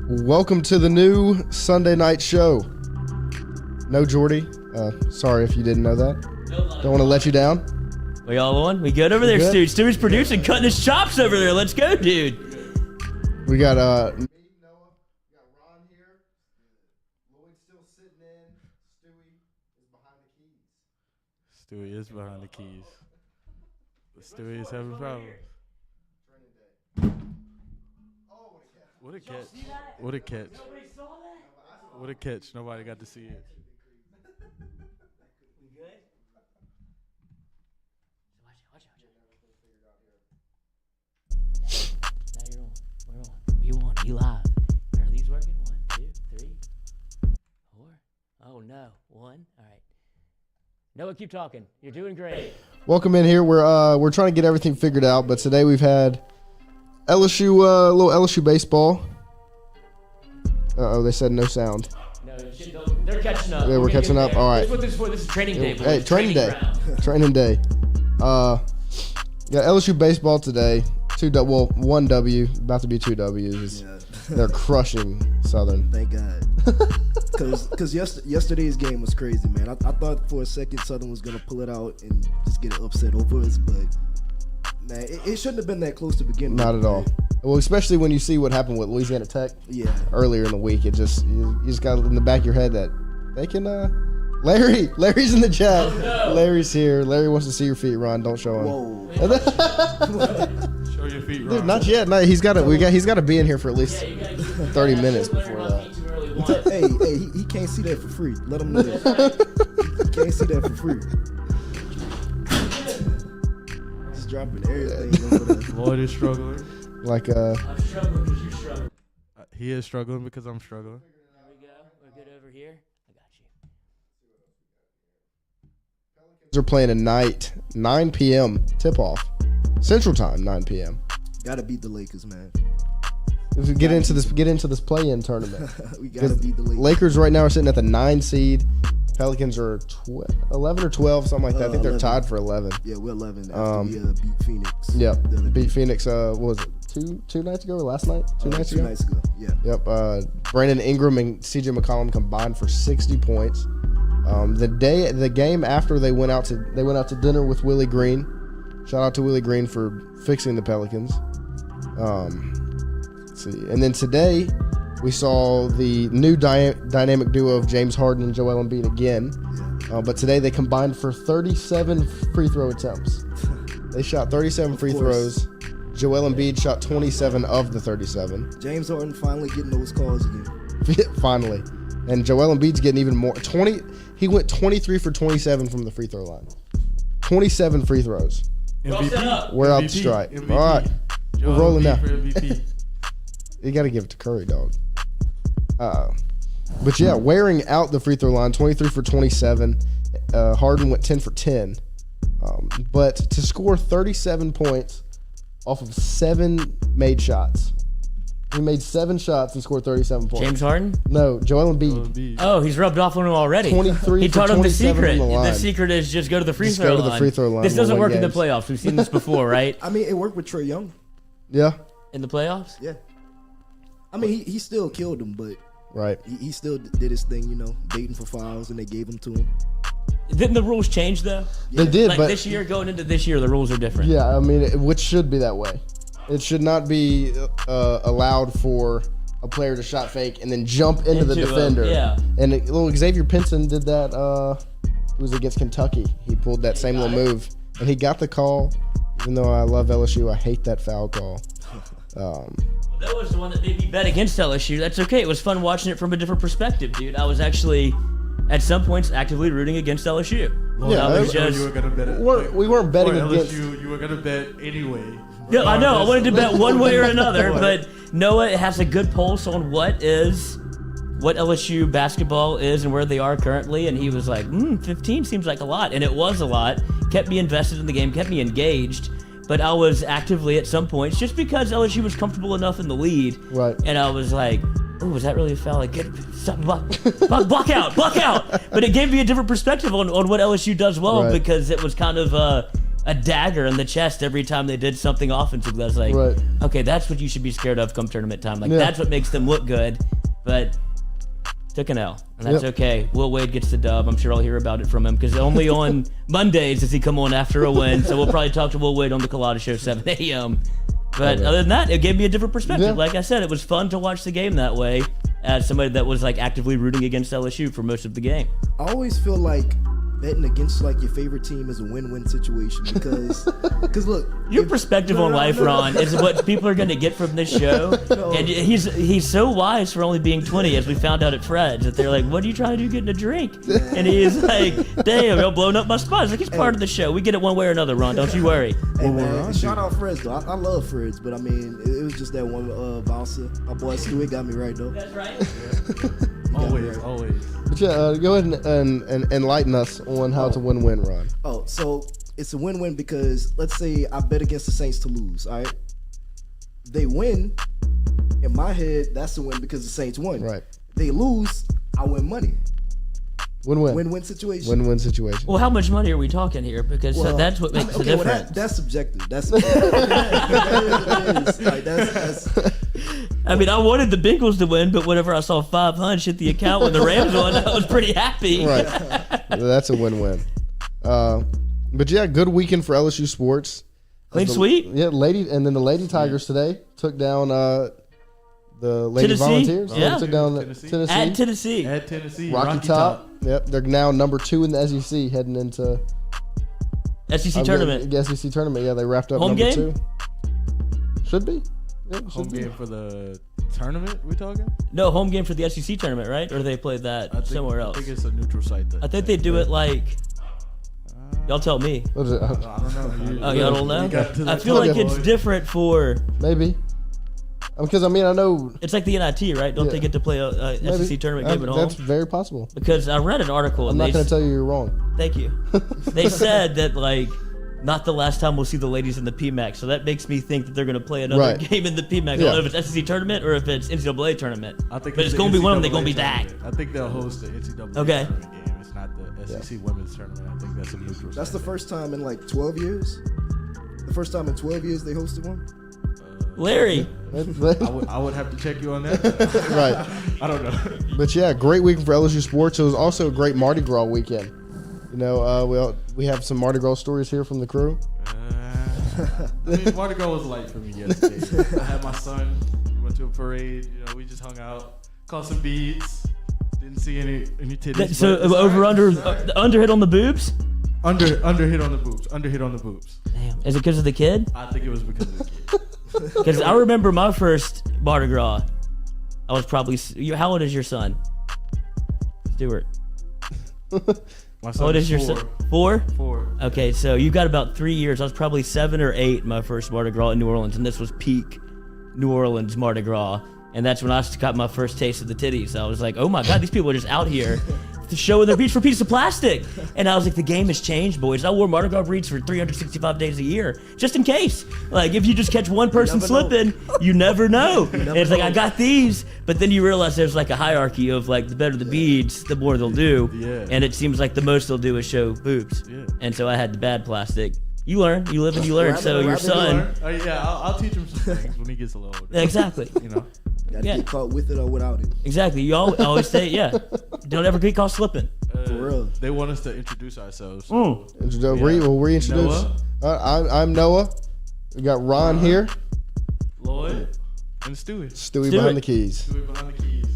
Welcome to the new Sunday night show. No Jordy. Sorry if you didn't know that. Don't want to let you down. We all on? We good over there, Stu? Stu's producing, cutting his chops over there. Let's go, dude. We got me, Noah, we got Ron here. Lloyd's still sitting in. Stewie is behind the keys. Stewie is behind the keys. Stewie is having problems. What a catch. What a catch. Nobody saw that? What a catch. Nobody got to see it. We good? Watch out. Now you're on. We're on. You on. You live. Are these working? 1, 2, 3, 4. Oh, no. 1. All right. Noah, keep talking. You're doing great. Welcome in here. We're trying to get everything figured out, but today we've had LSU, little LSU baseball. They said no sound. No, they're catching up. Yeah, we're catching up. All right. That's what this is for. This is training day. Hey, training day. ground. Training day. Got LSU baseball today. 1 W, about to be 2 W's. Yeah. They're crushing Southern. Thank God. Because yesterday's game was crazy, man. I thought for a second Southern was going to pull it out and just get it upset over us, but man, it shouldn't have been that close to begin with. Not at all. Well, especially when you see what happened with Louisiana Tech earlier in the week. It just you just got in the back of your head that they can. Larry's in the chat. Oh, no. Larry's here. Larry wants to see your feet, Ron. Don't show him. Whoa. Show your feet, Ron. Dude, not yet. No, he's got to be in here for at least 30 minutes before that. Hey, he can't see that for free. Let him know that. He can't see that for free. Just dropping everything over there. Lloyd is struggling. Like I'm struggling because you're struggling. He is struggling because I'm struggling. There we go. We're good over here. I got you. they're playing tonight, 9 p.m. tip-off, Central Time, 9 p.m. Gotta beat the Lakers, man. If we get into this play-in tournament, We gotta beat the Lakers. Lakers right now are sitting at the 9 seed. Pelicans are 11 or 12, something like that. I think they're 11. tied for 11. Yeah, we're 11 after we beat Phoenix. Yep, The other beat day. Phoenix. What was it? Two nights ago or last night? Two nights ago. Yeah. Yep. Brandon Ingram and CJ McCollum combined for 60 points. The game after they went out to dinner with Willie Green. Shout out to Willie Green for fixing the Pelicans. Let's see. And then today we saw the new dynamic duo of James Harden and Joel Embiid again. Yeah. But today they combined for 37 free throw attempts. They shot 37 free throws. Joel Embiid shot 27 of the 37. James Harden finally getting those calls again. Finally. And Joel Embiid's getting even more. He went 23 for 27 from the free throw line. 27 free throws. MVP. We're out the strike. MVP. All right. Joel We're rolling now. Embiid for MVP. You got to give it to Curry, dog. But yeah, wearing out the free throw line, 23 for 27. Harden went 10 for 10. But to score 37 points off of 7 made shots. He made 7 shots and scored 37 points. James Harden? No, Joel Embiid. Joel Embiid. Oh, he's rubbed off on him already. 23 He for taught him the 27 secret. from the line. The secret is just go to the free Just throw go line. to the free throw line. This doesn't We'll work win in the games. playoffs. We've seen this before, right? I mean, it worked with Trae Young. Yeah, In the playoffs? Yeah. I mean, he still killed him, but right. he still did his thing, baiting for fouls, and they gave them to him. Didn't the rules change, though? They did, Like but this year, going into this year, the rules are different. yeah, I mean, which should be that way. It should not be allowed for a player to shot fake and then jump into the defender. yeah. And little Xavier Pinson did that. It was against Kentucky. He pulled that same little move, and he got the call. Even though I love LSU, I hate that foul call. That was the one that made me bet against LSU. That's okay. It was fun watching it from a different perspective, dude. I was actually, at some points, actively rooting against LSU. Well, Yeah, I was so just. you were gonna bet it. We weren't betting for against. LSU, you were gonna bet anyway. Yeah, I know. I wanted to bet one way or another, but Noah has a good pulse on what LSU basketball is and where they are currently, and he was like, 15 seems like a lot, and it was a lot. Kept me invested in the game, kept me engaged, but I was actively at some points, just because LSU was comfortable enough in the lead, Right. and I was like, oh, was that really a foul? Like, block out. But it gave me a different perspective on what LSU does well, Right. because it was kind of a dagger in the chest every time they did something offensive. I was like, Right. okay, that's what you should be scared of come tournament time. Like, Yeah. that's what makes them look good. But took an L, and that's okay. Will Wade gets the dub. I'm sure I'll hear about it from him because only on Mondays does he come on after a win. So we'll probably talk to Will Wade on the Culotta Show 7 a.m. But other than that, it gave me a different perspective. Yeah. Like I said, it was fun to watch the game that way as somebody that was like actively rooting against LSU for most of the game. I always feel like betting against like your favorite team is a win-win situation because look, Your perspective on life, Ron, is what people are going to get from this show. And he's so wise for only being 20, as we found out at Fred's, that they're like, what are you trying to do getting a drink? And he's like, damn, you're blowing up my spot. It's like, it's part of the show. We get it one way or another, Ron. Don't you worry. Hey man, shout out Fred's though. I love Fred's, but I mean, it was just that one bouncer. My boy Stewie got me right though. That's right. Always. But yeah, go ahead and enlighten us on how to win-win, Ron. Oh, so it's a win-win because let's say I bet against the Saints to lose. All right, they win. In my head, that's a win because the Saints won. Right. They lose, I win money. Win-win. Win-win situation. Win-win situation. Well, how much money are we talking here? Because that's what makes the difference. Well, that's subjective. That's subjective. Like, that's I mean, I wanted the Bengals to win, but whenever I saw 500 hit the account when the Rams won, I was pretty happy. Right. That's a win-win. But yeah, good weekend for LSU sports. Clean sweep. Yeah, and then the Lady Tigers today took down the Lady Tennessee? Volunteers. Yeah. Took down Tennessee. At Tennessee. At Tennessee. Rocky Top. Yep, they're now number 2 in the SEC heading into SEC tournament. SEC tournament. Yeah, they wrapped up Home number game? 2. Should be. Yeah, should Home be. game for the tournament we talking? No, home game for the SEC tournament, right? Or they played that somewhere else? I think it's a neutral site. I think they do it like... Y'all tell me. What is it? I don't know. Oh, y'all don't know? You got to the I feel like tournament, it's boy. different for... Maybe. Because, I mean, I know... It's like the NIT, right? Don't Yeah. they get to play a maybe. SEC tournament game at home? That's very possible. Because I read an article I'm and not they... going to tell you you're wrong. Thank you. They said that, like... Not the last time we'll see the ladies in the PMAC, so that makes me think that they're going to play another Right. game in the PMAC. I Yeah. don't know if it's SEC tournament or if it's NCAA tournament. I think but it's the going to be one of them. They're NCAA going to be back. tournament. I think they'll host the NCAA Okay. tournament game. It's not the SEC women's tournament. I think that's a neutral That's the site. first time in like 12 years. The first time in 12 years they hosted one. Larry. I would have to check you on that. Right. I don't know. But yeah, great weekend for LSU sports. It was also a great Mardi Gras weekend. You know, we have some Mardi Gras stories here from the crew. I mean, Mardi Gras was light for me yesterday. I had my son. We went to a parade. You know, we just hung out, caught some beads. Didn't see any titties. So but it's over alright. under hit on the boobs? Under hit on the boobs. Under hit on the boobs. Damn. Is it because of the kid? I think it was because of the kid. Because I remember my first Mardi Gras. I was probably... How old is your son? Stuart. My How old is your four. son? 4? 4. Okay, so you got about 3 years. I was probably 7 or 8 my first Mardi Gras in New Orleans, and this was peak New Orleans Mardi Gras. And that's when I got my first taste of the titties. I was like, oh my God, these people are just out here showing their beats for pieces of plastic. And I was like, the game has changed, boys. I wore Mardi Gras beads for 365 days a year, just in case. Like, if you just catch one person slipping, you never know. And it's like, I got these, but then you realize there's like a hierarchy of like, the better the beads, the more they'll do. Yeah. And it seems like the most they'll do is show boobs. Yeah. And so I had the bad plastic. You learn, you live and you learn. Rabbit, So your rabbit, son, Yeah, I'll teach him some things when he gets a little older. exactly, You know. Gotta Yeah. get caught with it or without it. exactly. You always say, yeah, don't ever get caught slipping. For real. They want us to introduce ourselves. We'll reintroduce. Noah? I'm Noah. We got Ron here. Lloyd and Stewie. Stewie Stewie. behind the keys. Stewie behind the keys.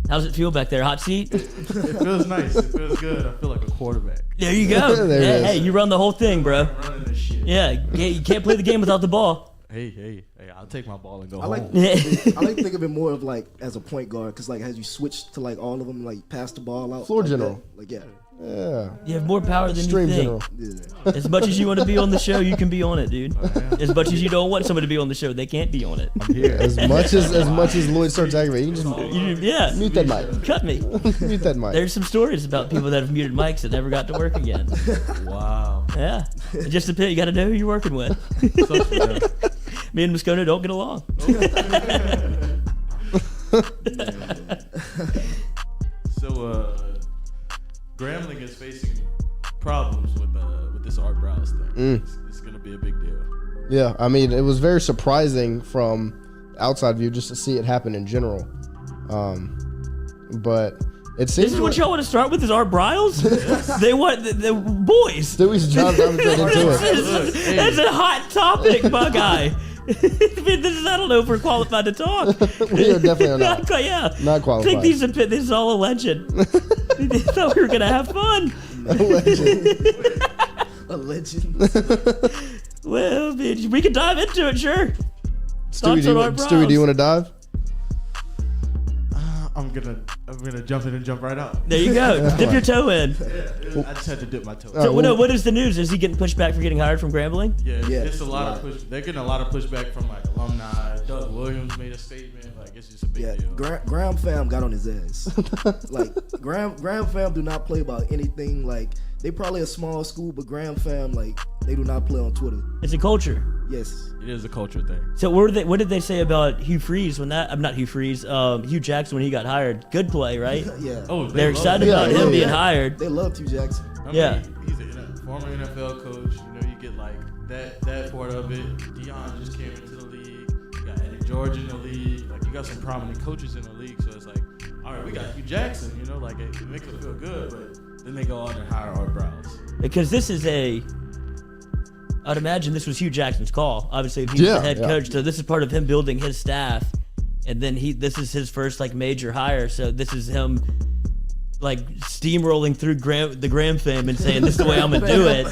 How's it feel back there? Hot seat? It feels nice. It feels good. I feel like a quarterback. There you go. There it hey, is. hey, you run the whole thing, bro. I'm running this shit. Yeah, you can't play the game without the ball. Hey, I'll take my ball and go I like home. Yeah. I like to think of it more of like as a point guard because like as you switch to like all of them like pass the ball out. Floor like general. that. Like yeah. Yeah. You have more power than Extreme you think. general. Yeah. As much as you want to be on the show, you can be on it, dude. As much as you don't want somebody to be on the show, they can't be on it. I'm here. As much as Lloyd starts aggravating, you can Yeah, just mute that mic. cut me. Mute that mic. There's some stories about people that have muted mics that never got to work again. Wow. Yeah, it just depends. You got to know who you're working with. Sucks for them. Me and Moscona don't get along. So, Grambling is facing problems with this Art Browse thing. It's gonna be a big deal. Yeah, I mean, it was very surprising from outside view just to see it happen in general. But it seems This is what y'all want to start with is Art Briles? They want the boys. Dewey's job diving into it. That's a hot topic, my guy. I don't know if we're qualified to talk. We are definitely not. Yeah. Not I qualified. think this is all a legend. I thought we were going to have fun. A legend. Well, bitch, we can dive into it, sure. Stewie, do you want to dive? I'm gonna jump in and jump right out. There you go. Dip your toe in. I just had to dip my toe. So, what is the news? Is he getting pushed back for getting hired from Grambling? Yeah, it's a lot of push. They're getting a lot of pushback from like alumni. Doug Williams made a statement. Like it's just a big deal. Graham fam got on his ass. Like Graham fam do not play about anything. Like they probably a small school, but Graham fam like they do not play on Twitter. It's a culture. Yes. It is a culture thing. So what did they say about Hugh Freeze when that? I'm not Hugh Freeze. Hugh Jackson when he got hired. Good play, right? Yeah. Oh, They're excited about him being hired. They loved Hugh Jackson. He's a former NFL coach. You know, you get like that part of it. Deion just came into the league. You got Eddie George in the league. Like you got some prominent coaches in the league. So it's like, all right, we got Hugh Jackson. You know, like it makes them feel good. But then they go on and hire Art Briles. Because this is I'd imagine this was Hugh Jackson's call. Obviously, if he was the head coach, so this is part of him building his staff, and then this is his first like major hire. So this is him like steamrolling through the Graham fame and saying this is the way I'm gonna do it.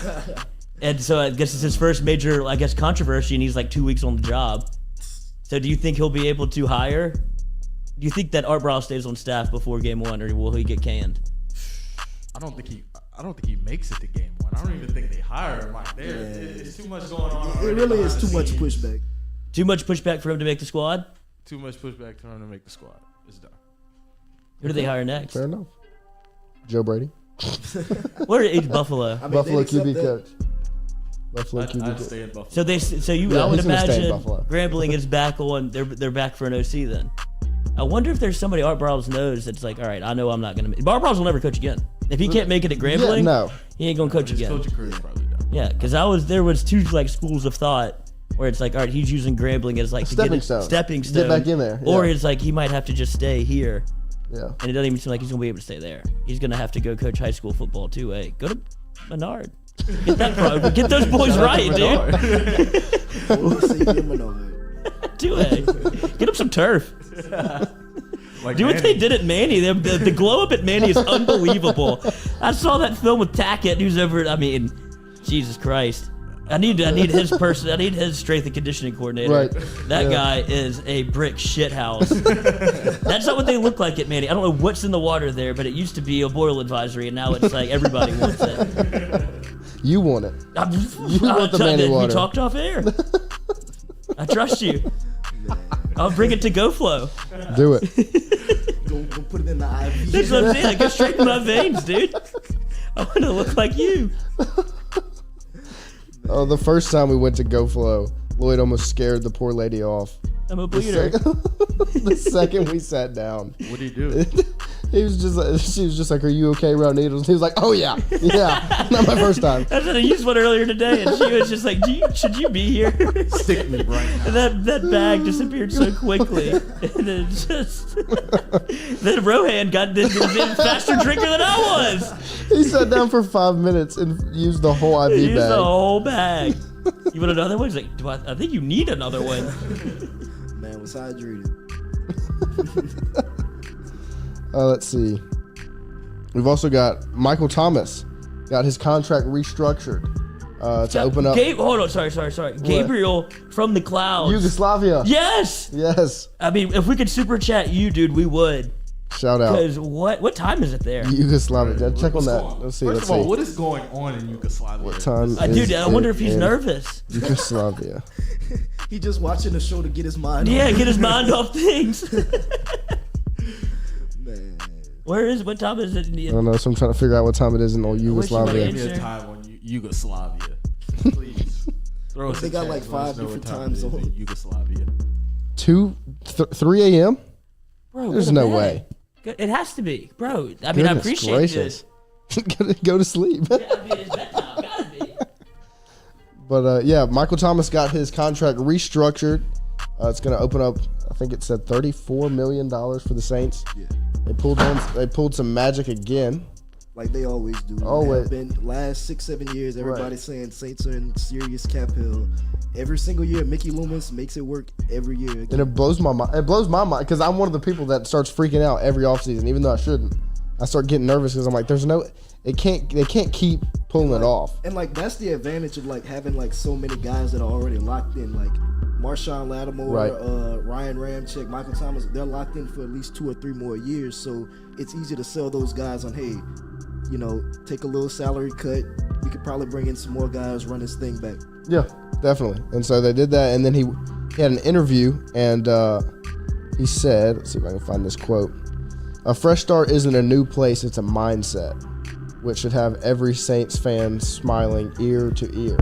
And so I guess it's his first major, controversy, and he's like 2 weeks on the job. So do you think he'll be able to hire? Do you think that Art Briles stays on staff before game one, or will he get canned? I don't think he makes it to game one. I don't even think they hire him right there. It's too much going on. It really is too much pushback. Too much pushback for him to make the squad? Too much pushback for him to make the squad. It's done. Who do they hire next? Fair enough. Joe Brady. Where is Buffalo? I mean, Buffalo they'd accept QB that. coach. Buffalo I'd QB coach. stay in Buffalo. So Yeah, I would he's gonna stay in imagine Buffalo. Grambling is back on. They're back for an OC then. I wonder if there's somebody Art Briles knows that's like, all right, I know I'm not gonna. Art Briles will never coach again. If he can't make it at Grambling, no. he ain't gonna coach His again. coaching career is probably done. Yeah, because there was two like schools of thought where it's like, all right, he's using Grambling as like stepping stepping stone. stone, Get back in there, or yeah. it's like he might have to just stay here, Yeah. and it doesn't even seem like he's gonna be able to stay there. He's gonna have to go coach high school football too. Go to Menard. Get that pro. Get those boys right, dude. We'll see him and over. 2A. Get him some turf. Like Do what Manny. they did at Manny. The glow up at Manny is unbelievable. I saw that film with Tackett, who's over. I mean, Jesus Christ. I need his person. I need his strength and conditioning coordinator. Right. That guy is a brick shithouse. That's not what they look like at Manny. I don't know what's in the water there, but it used to be a boil advisory, and now it's like everybody wants it. You want it. You want the Manny water. We talked off air. I trust you. I'll bring it to GoFlow. Do it. Go put it in the IV. That's what I'm saying. I go straight in my veins, dude. I want to look like you. Oh, the first time we went to GoFlow, Lloyd almost scared the poor lady off. I'm a The, bleeder. the second we sat down, What do you do? she was just like, "Are you okay around needles?" He was like, "Oh yeah, yeah." Not my first time. I said I used one earlier today, and she was just like, should you be here? Stick me right now. And that bag disappeared so quickly. And it just... Then Rohan did a faster drinker than I was. He sat down for 5 minutes and used the whole IV He used bag. the whole bag. You want another one? He's like, I think you need another one. Man was hydrated. Let's see. We've also got Michael Thomas got his contract restructured to open up Hold on, sorry. Gabriel from the clouds. Yugoslavia. Yes. Yes. I mean, if we could super chat you, dude, we would. Shout out Because what time is it there? Yugoslavia. Check on What's that. going on? Let's see. First Let's of all, see. what is going on in Yugoslavia? What time? Dude, I wonder if he's in nervous. Yugoslavia. He just watching the show to get his mind. Yeah, off. get his mind off things. Man. What time is it? I don't know. So I'm trying to figure out what time it is in old wish you Yugoslavia. might Give me a time on Yugoslavia, please. Throw us They a got chat. like Let 5 us know what different time time it is in zones. Yugoslavia. 3 a.m. Bro, There's go to no bed. way. It has to be, bro. I mean, I Goodness appreciate gracious. this. Go to sleep. Yeah, I mean, it's bedtime. Gotta be. But yeah, Michael Thomas got his contract restructured. It's going to open up, I think it said $34 million for the Saints. Yeah. They pulled some magic again. Like they always do. Always. Been last 6-7 years, everybody's saying Saints are in serious cap hell. Every single year, Mickey Loomis makes it work every year. And it blows my mind. It blows my mind because I'm one of the people that starts freaking out every offseason, even though I shouldn't. I start getting nervous because I'm like, they can't keep pulling it off. And like that's the advantage of like having like so many guys that are already locked in, like Marshawn Lattimore, Right. Ryan Ramczyk, Michael Thomas. They're locked in for at least 2 or 3 more years, so it's easy to sell those guys on, hey, you know, take a little salary cut. We could probably bring in some more guys, run this thing back. Yeah, definitely. And so they did that, and then he had an interview, and he said, let's see if I can find this quote. A fresh start isn't a new place, it's a mindset, which should have every Saints fan smiling ear to ear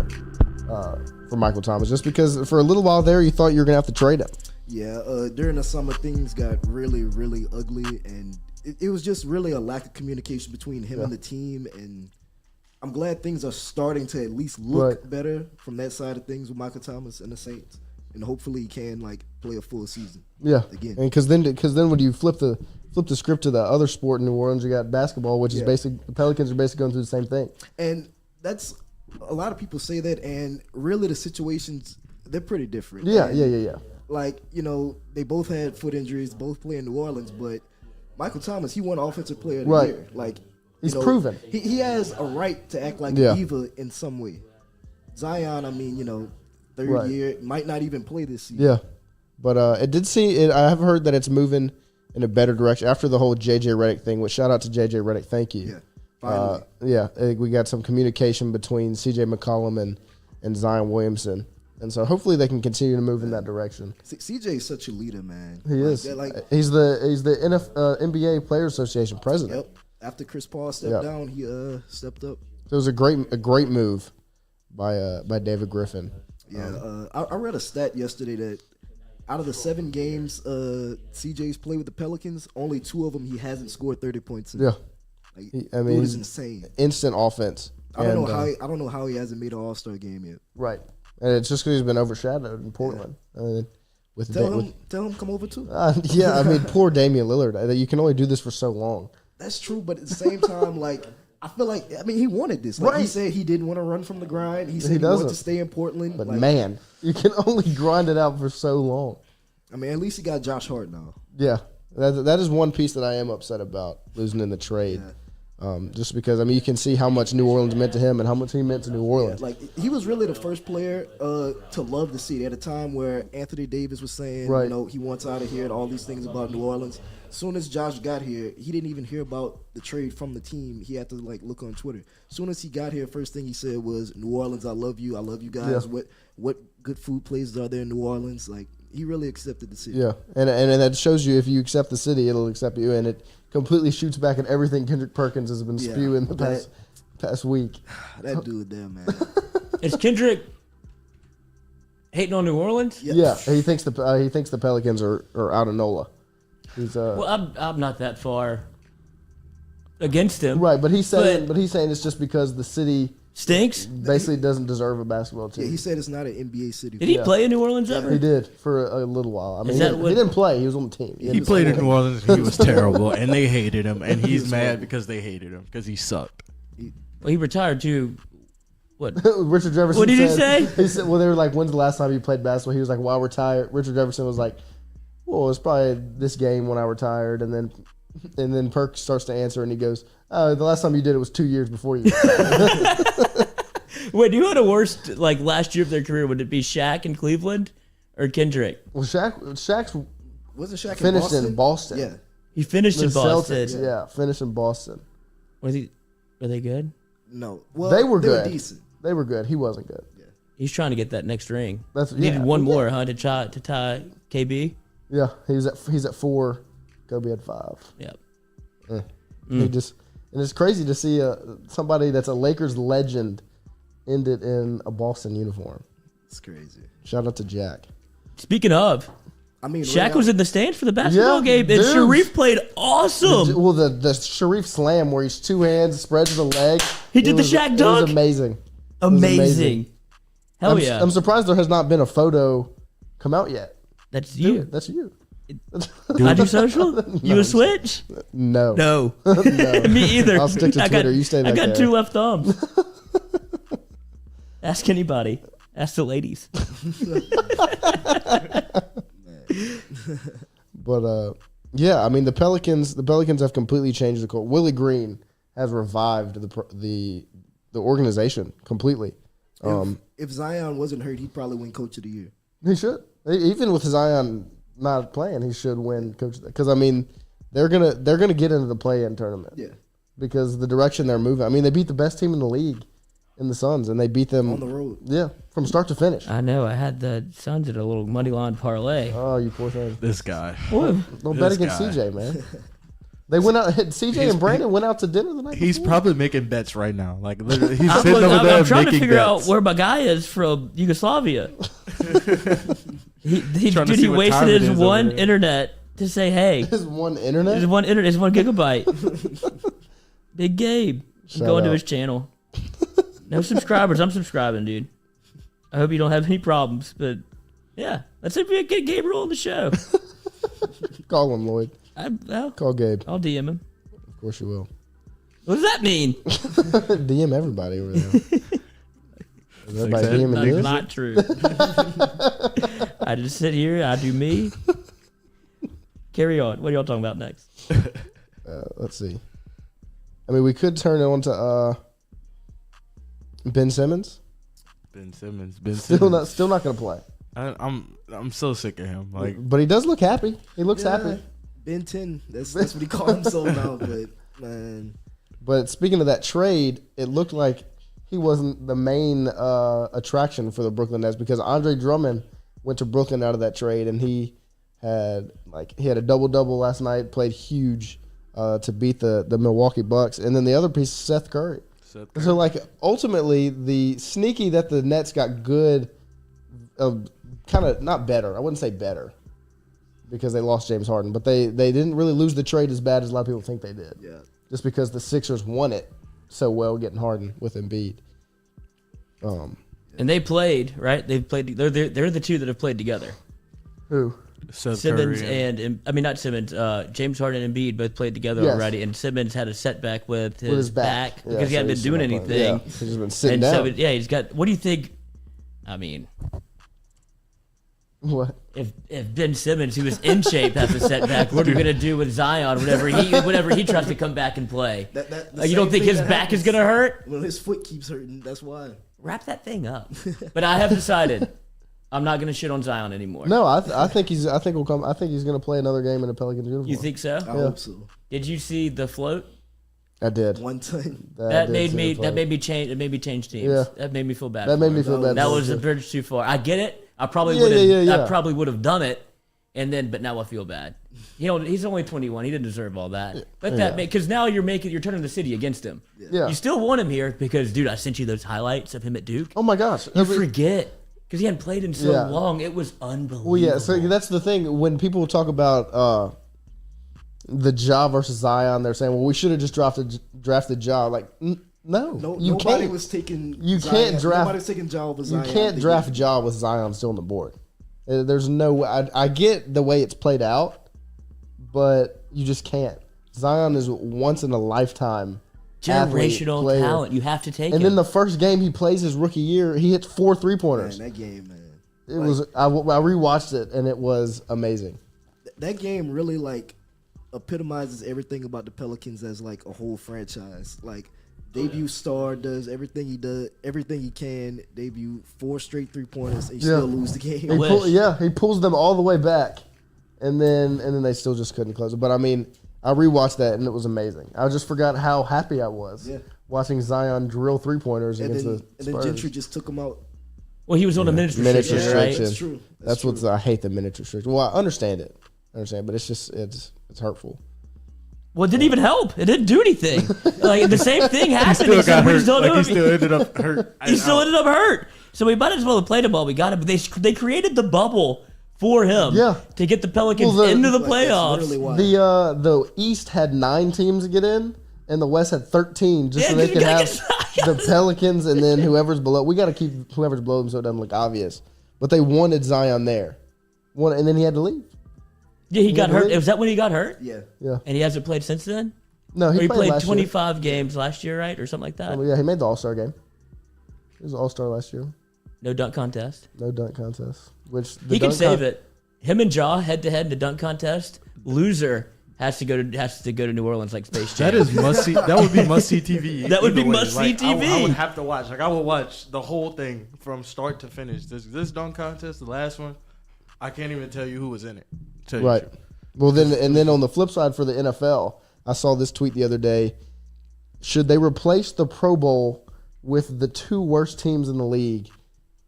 for Michael Thomas. Just because for a little while there, you thought you were going to have to trade him. Yeah, during the summer, things got really, really ugly, and it was just really a lack of communication between him and the team, and I'm glad things are starting to at least look better from that side of things with Michael Thomas and the Saints, and hopefully he can like play a full season. Yeah, again, and because then when you flip the script to the other sport in New Orleans, you got basketball, which is basically the Pelicans are basically going through the same thing. And that's a lot of people say that, and really the situations they're pretty different. Yeah, and yeah. Like, you know, they both had foot injuries, both play in New Orleans, but Michael Thomas, he won Offensive Player of the Year. Like, he's proven. He has a right to act like a diva in some way. Zion, I mean, you know, third year, might not even play this season. Yeah, but it did see. I have heard that it's moving in a better direction after the whole JJ Redick thing. Which shout out to JJ Redick, thank you. Yeah, finally. We got some communication between CJ McCollum and Zion Williamson. And so hopefully they can continue to move in that direction. CJ is such a leader, man. He is. He's the NBA Players Association president. Yep. After Chris Paul stepped down, he stepped up. So it was a great move by David Griffin. Yeah. I read a stat yesterday that out of the 7 games CJ's played with the Pelicans, only 2 of them he hasn't scored 30 points in. Yeah. Like, I mean, dude is insane. Instant offense. I don't know how he hasn't made an All-Star game yet. Right. And it's just because he's been overshadowed in Portland. Yeah. Tell him come over too. Yeah, I mean, poor Damian Lillard. You can only do this for so long. That's true, but at the same time, like, I feel like, I mean, he wanted this. Like, he said he didn't want to run from the grind. He said he wanted to stay in Portland. But man, you can only grind it out for so long. I mean, at least he got Josh Hart now. Yeah, that is one piece that I am upset about, losing in the trade. Yeah. Just because, I mean, you can see how much New Orleans meant to him and how much he meant to New Orleans. Yeah, like, he was really the first player to love the city at a time where Anthony Davis was saying, you know, he wants out of here and all these things about New Orleans. As soon as Josh got here, he didn't even hear about the trade from the team. He had to, like, look on Twitter. As soon as he got here, first thing he said was, New Orleans, I love you guys. Yeah. What good food places are there in New Orleans? Like, he really accepted the city. Yeah, and that shows you if you accept the city, it'll accept you, and it completely shoots back at everything Kendrick Perkins has been spewing the past week. That dude there, man. Is Kendrick hating on New Orleans? Yeah, he thinks the Pelicans are out of NOLA. Well, I'm not that far against him. Right, but he's saying it's just because the city stinks. Basically, doesn't deserve a basketball team. Yeah, he said it's not an NBA city. Did he play in New Orleans ever? He did for a little while. I mean, he didn't play. He was on the team. He played in New Orleans. And he was terrible, and they hated him. And he's mad because they hated him because he sucked. Well, he retired too. What? Richard Jefferson. What did he say? He said, well, they were like, "When's the last time you played basketball?" He was like, "Well, I retired." Richard Jefferson was like, "Well, it's probably this game when I retired." And then Perk starts to answer, and he goes, "Oh, the last time you did it was 2 years before you." Wait, who had a worst like last year of their career? Would it be Shaq in Cleveland or Kendrick? Well, Shaq's wasn't Shaq finished in Boston. Yeah, he finished in Boston. Celtics, yeah, finished in Boston. Were they good? No, well, they were good. Were decent. They were good. He wasn't good. Yeah. He's trying to get that next ring. Needed one more, huh? To tie KB. Yeah, he's at 4. Kobe had 5. Yep. And it's crazy to see somebody that's a Lakers legend end it in a Boston uniform. It's crazy. Shout out to Jack. Speaking of, I mean, Shaq was in the stands for the basketball game, and Sharif played awesome. Well, the Sharif slam where he's 2 hands, spreads the leg. He did the Shaq dunk. It was amazing. Amazing. Hell yeah. I'm surprised there has not been a photo come out yet. That's you. Dude, that's you. I do social? You a switch? No. No. No. Me either. I'll stick to Twitter. You stay back I got there. 2 left thumbs. Ask anybody. Ask the ladies. But yeah, I mean the Pelicans have completely changed the culture. Willie Green has revived the organization completely. If Zion wasn't hurt, he'd probably win Coach of the Year. He should. Even with Zion not playing, he should win Coach. Because I mean, they're gonna get into the play-in tournament. Yeah. Because the direction they're moving. I mean, they beat the best team in the league in the Suns, and they beat them on the road. Yeah, from start to finish. I know. I had the Suns at a little money line parlay. Oh, you poor thing. This guy. Don't bet against CJ, man. They went out. CJ and Brandon went out to dinner the night He's before. probably making bets right now. Like literally, he's sitting over there I'm trying to making figure bets. out where my guy is from Yugoslavia. he Trying to see he what wasted time it his is one over there. internet to say, hey, His one internet. his one internet, his 1 gigabyte. Big Gabe. Shout Go into out. his channel. No subscribers. I'm subscribing, dude. I hope you don't have any problems. But yeah, let's see if we can get Gabriel on the show. Call him, Lloyd. Well, Call Gabe. I'll DM him. Of course you will. What does that mean? DM everybody over there. Is everybody That's DMing you? That's not true. I just sit here. I do me. Carry on. What are y'all talking about next? Let's see. I mean, we could turn it on to Ben Simmons. Ben Simmons. Still not gonna play. I'm so sick of him. Like, But he does look happy. He looks Yeah, happy. Ben 10. That's what he called himself now. But man, But speaking of that trade, it looked like he wasn't the main attraction for the Brooklyn Nets because Andre Drummond went to Brooklyn out of that trade, and he had a double-double last night, played huge to beat the Milwaukee Bucks, and then the other piece is Seth Curry. So ultimately, the sneaky that the Nets got good, kind of not better. I wouldn't say better because they lost James Harden, but they didn't really lose the trade as bad as a lot of people think they did. yeah. Just because the Sixers won it so well, getting Harden with Embiid. And they played, right? They've played. They're the two that have played together. Who? Seth Simmons Curry not Simmons. James Harden and Embiid both played together Yes. already, and Simmons had a setback with his back. because Yeah, he hadn't so been he's doing not playing. anything. Yeah, he's just been sitting And so, down. he's got. What do you think? I mean, What? if Ben Simmons, who was in shape, has a setback, what are we gonna do with Zion whenever he tries to come back and play? You don't think his back is gonna hurt? Well, his foot keeps hurting. That's why. Wrap that thing up. But I have decided I'm not gonna shit on Zion anymore. No, I think he's going to play another game in a Pelicans uniform. You think so? I hope so. Did you see the float? I did. One time. That did made see me. the That play. made me change. It made me change teams. Yeah. That made me feel bad. That for made him. me feel bad. That for was him, a too. bridge too far. I get it. I probably Yeah, would have. yeah. I probably would have done it, but now I feel bad. He's only 21. He didn't deserve all that. But Yeah. because now you're turning the city against him. Yeah. You still want him here because, dude, I sent you those highlights of him at Duke. Oh my gosh. You forget because he hadn't played in so Yeah. long. It was unbelievable. Well, yeah. So that's the thing. When people talk about the Ja versus Zion, they're saying, "Well, we should have just drafted Ja." Like, no, you Nobody can't. was taking. You Zion. can't draft. Nobody's taking Ja over You Zion. can't draft Ja with Zion still on the board. There's no way. I get the way it's played out, but you just can't. Zion is once in a lifetime generational player. talent. You have to take And him. then the first game he plays his rookie year, he hits 4 3-pointers. Man, that game, man. It was. I rewatched it and it was amazing. That game really epitomizes everything about the Pelicans as a whole franchise. Debut star does everything he can. Debut 4 straight 3-pointers and still lose the game. He pulls them all the way back, and then they still just couldn't close it. But I mean, I rewatched that and it was amazing. I just forgot how happy I was watching Zion drill 3-pointers against the Spurs. And then Gentry just took him out. well, he was on a minutes Minutes restriction, right? restriction. That's true. That's what I hate, the minutes restriction. Well, I understand it, but it's just it's hurtful. Well, it didn't even help. It didn't do anything. The same thing happened. still got we hurt. just don't know He if still ended up hurt. he still ended up hurt. So we might as well have played him while we got him. But they created the bubble for him to get the Pelicans into the That's playoffs. literally why. The East had 9 teams to get in. and the West had 13 just so Yeah, they you could gotta have the Pelicans and then whoever's below. We got to keep whoever's below them so it doesn't look obvious. But they wanted Zion there. And then he had to leave. Yeah, he got hurt. Was that when he got hurt? Yeah. Yeah. And he hasn't played since then? No, Or he played last 25 games last year, right? Or something like that? year. Yeah, he made the All-Star game. He was an All-Star last year. No dunk contest. No dunk contest. Which He can save it. Him and Ja head-to-head in the dunk contest. Loser has to go to New Orleans like Space Jam. That is must see. That would be must see TV. That would be either way. must see TV. I would have to watch. Like I would watch the whole thing from start to finish. This dunk contest, the last one, I can't even tell you who was in it. Tell you the Right. truth. Well, then on the flip side for the NFL, I saw this tweet the other day. Should they replace the Pro Bowl with the 2 worst teams in the league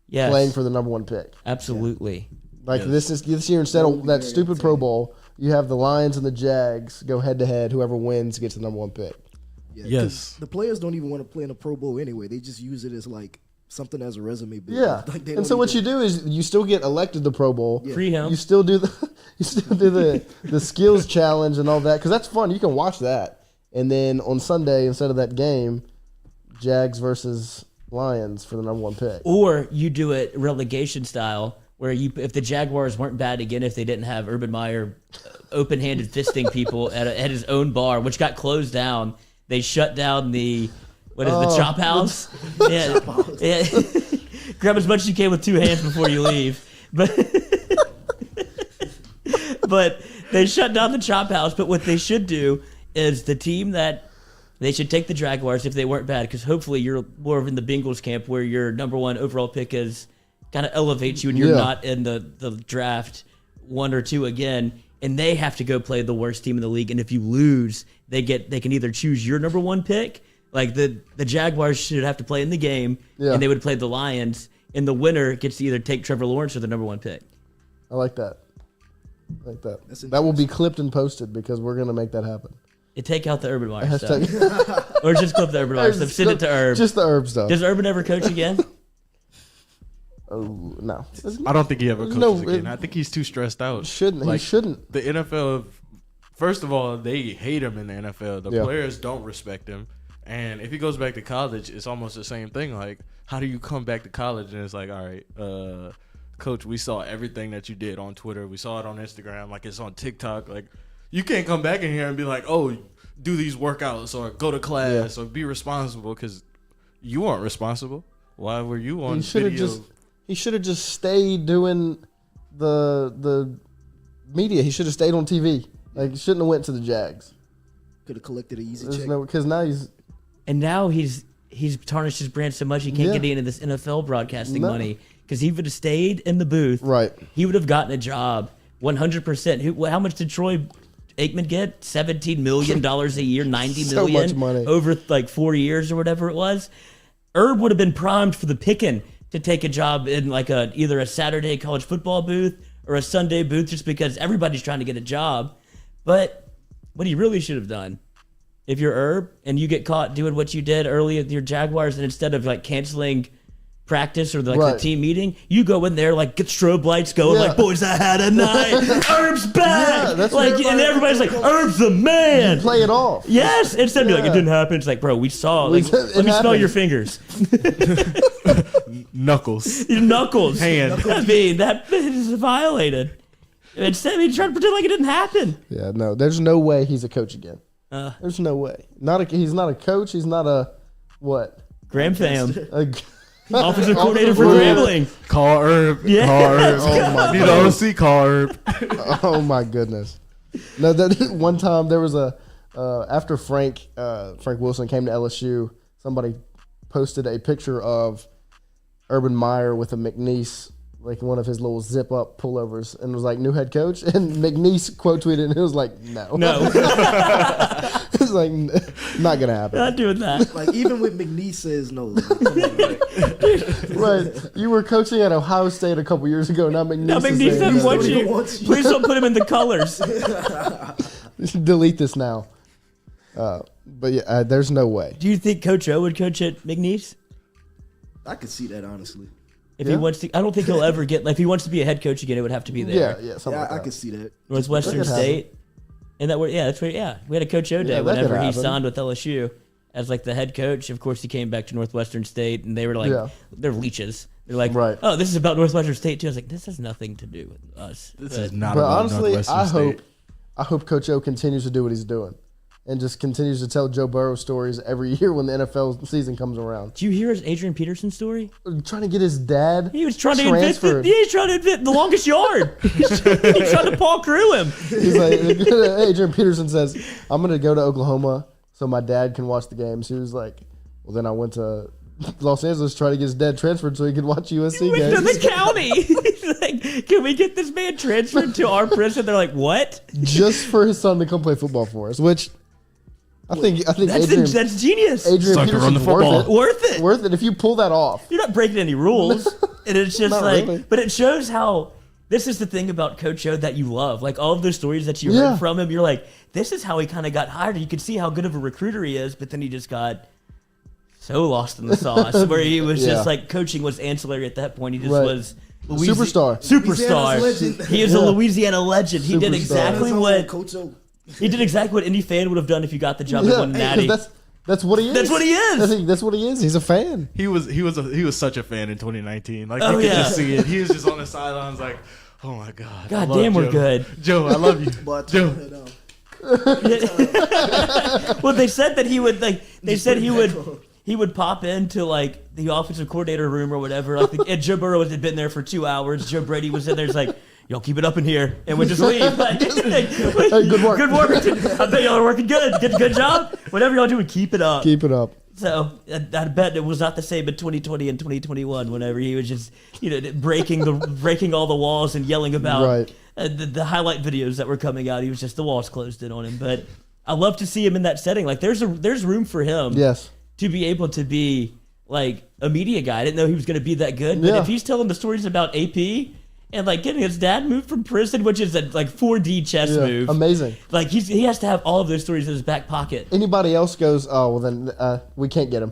Yes. playing for the number 1 pick? Absolutely. Like this year, instead of that stupid Pro Bowl, you have the Lions and the Jags go head to head. Whoever wins gets the number 1 pick. Yeah, Yes. The players don't even want to play in a Pro Bowl anyway. They just use it as like something as a resume builder. Yeah, Like, they and don't so what even- you do is you still get elected to Pro Bowl. Yeah. Free him. You still do the skills challenge and all that because that's fun. You can watch that, and then on Sunday instead of that game, Jags versus Lions for the number 1 pick. Or you do it relegation style, where if the Jaguars weren't bad again, if they didn't have Urban Meyer open-handed fisting people at his own bar, which got closed down, they shut down the Chop House? Yeah. Grab as much as you can with 2 hands before you leave. But they shut down the Chop House. But what they should do is they should take the Jaguars if they weren't bad, because hopefully you're more in the Bengals camp where your number 1 overall pick is kind of elevates you and you're not in the draft 1 or 2 again, and they have to go play the worst team in the league. And if you lose, they can either choose your number 1 pick, like the Jaguars should have to play in the game, and they would play the Lions, and the winner gets to either take Trevor Lawrence or the number 1 pick. I like that. That will be clipped and posted because we're gonna make that happen. Take out the Urban Meyer stuff, or just clip the Urban Meyer stuff. Send it to Herb. Just the Herb stuff. Does Urban ever coach again? Oh no, I don't think he ever coaches No, again. I think he's too stressed out. Shouldn't Like, he? Shouldn't. The NFL, first of all, they hate him in the NFL. The players don't respect him. And if he goes back to college, it's almost the same thing. Like, how do you come back to college and it's like, all right, coach, we saw everything that you did on Twitter. We saw it on Instagram. Like, it's on TikTok. Like, you can't come back in here and be like, oh, do these workouts or go to class or be responsible, because you aren't responsible. Why were you on video? He should have just stayed doing the media. He should have stayed on TV. Like, he shouldn't have went to the Jags. Could have collected an easy There's check. because now he's tarnished his brand so much he can't get into this NFL broadcasting money, because he would have stayed in the booth. right. He would have gotten a job 100%. How much did Troy Aikman get? $17 million a year, $90 So million much money. over like 4 years or whatever it was. Herb would have been primed for the picking to take a job in like either a Saturday college football booth or a Sunday booth, just because everybody's trying to get a job. But what he really should have done, if you're Herb and you get caught doing what you did early at your Jaguars, and instead of like canceling practice or like the team meeting, you go in there like get strobe lights going, like, boys, I had a night. Herb's back. Yeah, that's like, what and everybody's like, Herb's the man. Play it off. Yes, instead of being like, it didn't happen. It's like, bro, we saw. Like, It let me smell happened. your fingers, Knuckles. your knuckles. Hand. I mean, that is violated. Instead, he tried to pretend like it didn't happen. Yeah, no. There's no way he's a coach again. There's no way. He's not a coach. He's not a what? Graham Fam, A, offensive coordinator for Grambling. Call Herb. Yeah. Call Herb. Oh my Need the OC, call Herb. oh my goodness. No, that one time there was after Frank Wilson came to LSU, somebody posted a picture of Urban Meyer with a McNeese, like one of his little zip up pullovers, and was like, new head coach. And McNeese quote tweeted, and it was like, no. It's like, not gonna happen. Not doing that. Like, even with McNeese says no. Like, come on, like, Right. You were coaching at Ohio State a couple years ago. Now McNeese, Now McNeese is doesn't saying, want Don't even you. want you. Please don't put him in the colors. delete this now. But yeah, there's no way. Do you think Coach O would coach at McNeese? I could see that, honestly. If Yeah. he wants to, I don't think he'll ever get. Like, if he wants to be a head coach again, it would have to be there. Yeah, something Yeah, like I that. could see that. Northwestern That could happen. State. And that were that's where we had a Coach O day Yeah, that whenever could he happen. signed with LSU as like the head coach. Of course, he came back to Northwestern State, and they were like, they're leeches. They're like, Right. oh, this is about Northwestern State too. I was like, this has nothing to do with us. This is not But about honestly, Northwestern State. I hope Coach O continues to do what he's doing, and just continues to tell Joe Burrow stories every year when the NFL season comes around. Did you hear his Adrian Peterson story? Trying to get his dad. He was trying to invent transferred. he's trying to invent the longest yard. He's trying to Paul Crew him. He's like, Adrian Peterson says, I'm going to go to Oklahoma so my dad can watch the games. He was like, well, then I went to Los Angeles to try to get his dad transferred so he could watch USC Went to games. the county. He's like, can we get this man transferred to our prison? They're like, what? Just for his son to come play football for us, which I think That's genius. Adrian Sucker on the Peterson's football. Worth it. Worth it if you pull that off. You're not breaking any rules. And it's just Not like, really. but it shows how this is the thing about Coach O that you love. Like all of those stories that you heard from him, you're like, this is how he kind of got hired. You could see how good of a recruiter he is, but then he just got so lost in the sauce where he was just like coaching was ancillary at that point. He just was Superstar. Superstar. Legend. He is a Louisiana legend. He did Superstar. exactly That's what Coach O. he did exactly what any fan would have done if you got the job and won Natty. That's what he is. That's what he is. That's what he is. He's a fan. He was such a fan in 2019. Like Oh, you could yeah. just see it. He was just on the sidelines like, oh my god. God I love damn, we're Joe. good. Joe, I love you. But Joe. Well, they said that he would he would pop into like the offensive coordinator room or whatever. Like and Joe Burrow had been there for 2 hours. Joe Brady was in there. He's like, y'all keep it up in here, and we just leave. Like, good work. Good work. I bet y'all are working good. Good job. Whatever y'all doing, keep it up. Keep it up. So I bet it was not the same in 2020 and 2021. Whenever he was just breaking all the walls and yelling about the highlight videos that were coming out. He was just the walls closed in on him. But I love to see him in that setting. Like there's room for him. Yes. To be able to be like a media guy. I didn't know he was going to be that good. But if he's telling the stories about AP and like getting his dad moved from prison, which is a like 4D chess move. Amazing. Like he has to have all of those stories in his back pocket. Anybody else goes, oh, well then we can't get him.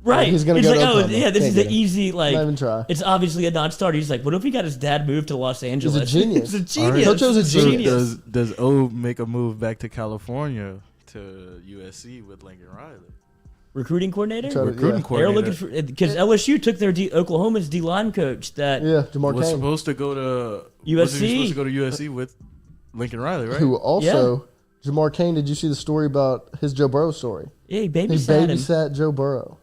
Right. Like, he's going to go like, to oh, Oklahoma. yeah, this Can't is get the him. easy, like, Not even try. It's obviously a non-starter. He's like, what if he got his dad moved to Los Angeles? He's a genius. He's a genius. Coach O's a So genius. does O make a move back to California to USC with Lincoln Riley? Recruiting coordinator? Try to- Recruiting yeah. They're coordinator. looking for, because LSU took their Oklahoma's D-line coach that Yeah, Jamar was Kane. supposed to go to USC. Wasn't he supposed to go to USC with Lincoln Riley, right? Who also, Jamar Kane, did you see the story about his Joe Burrow story? yeah, he He babysat him. babysat Joe Burrow.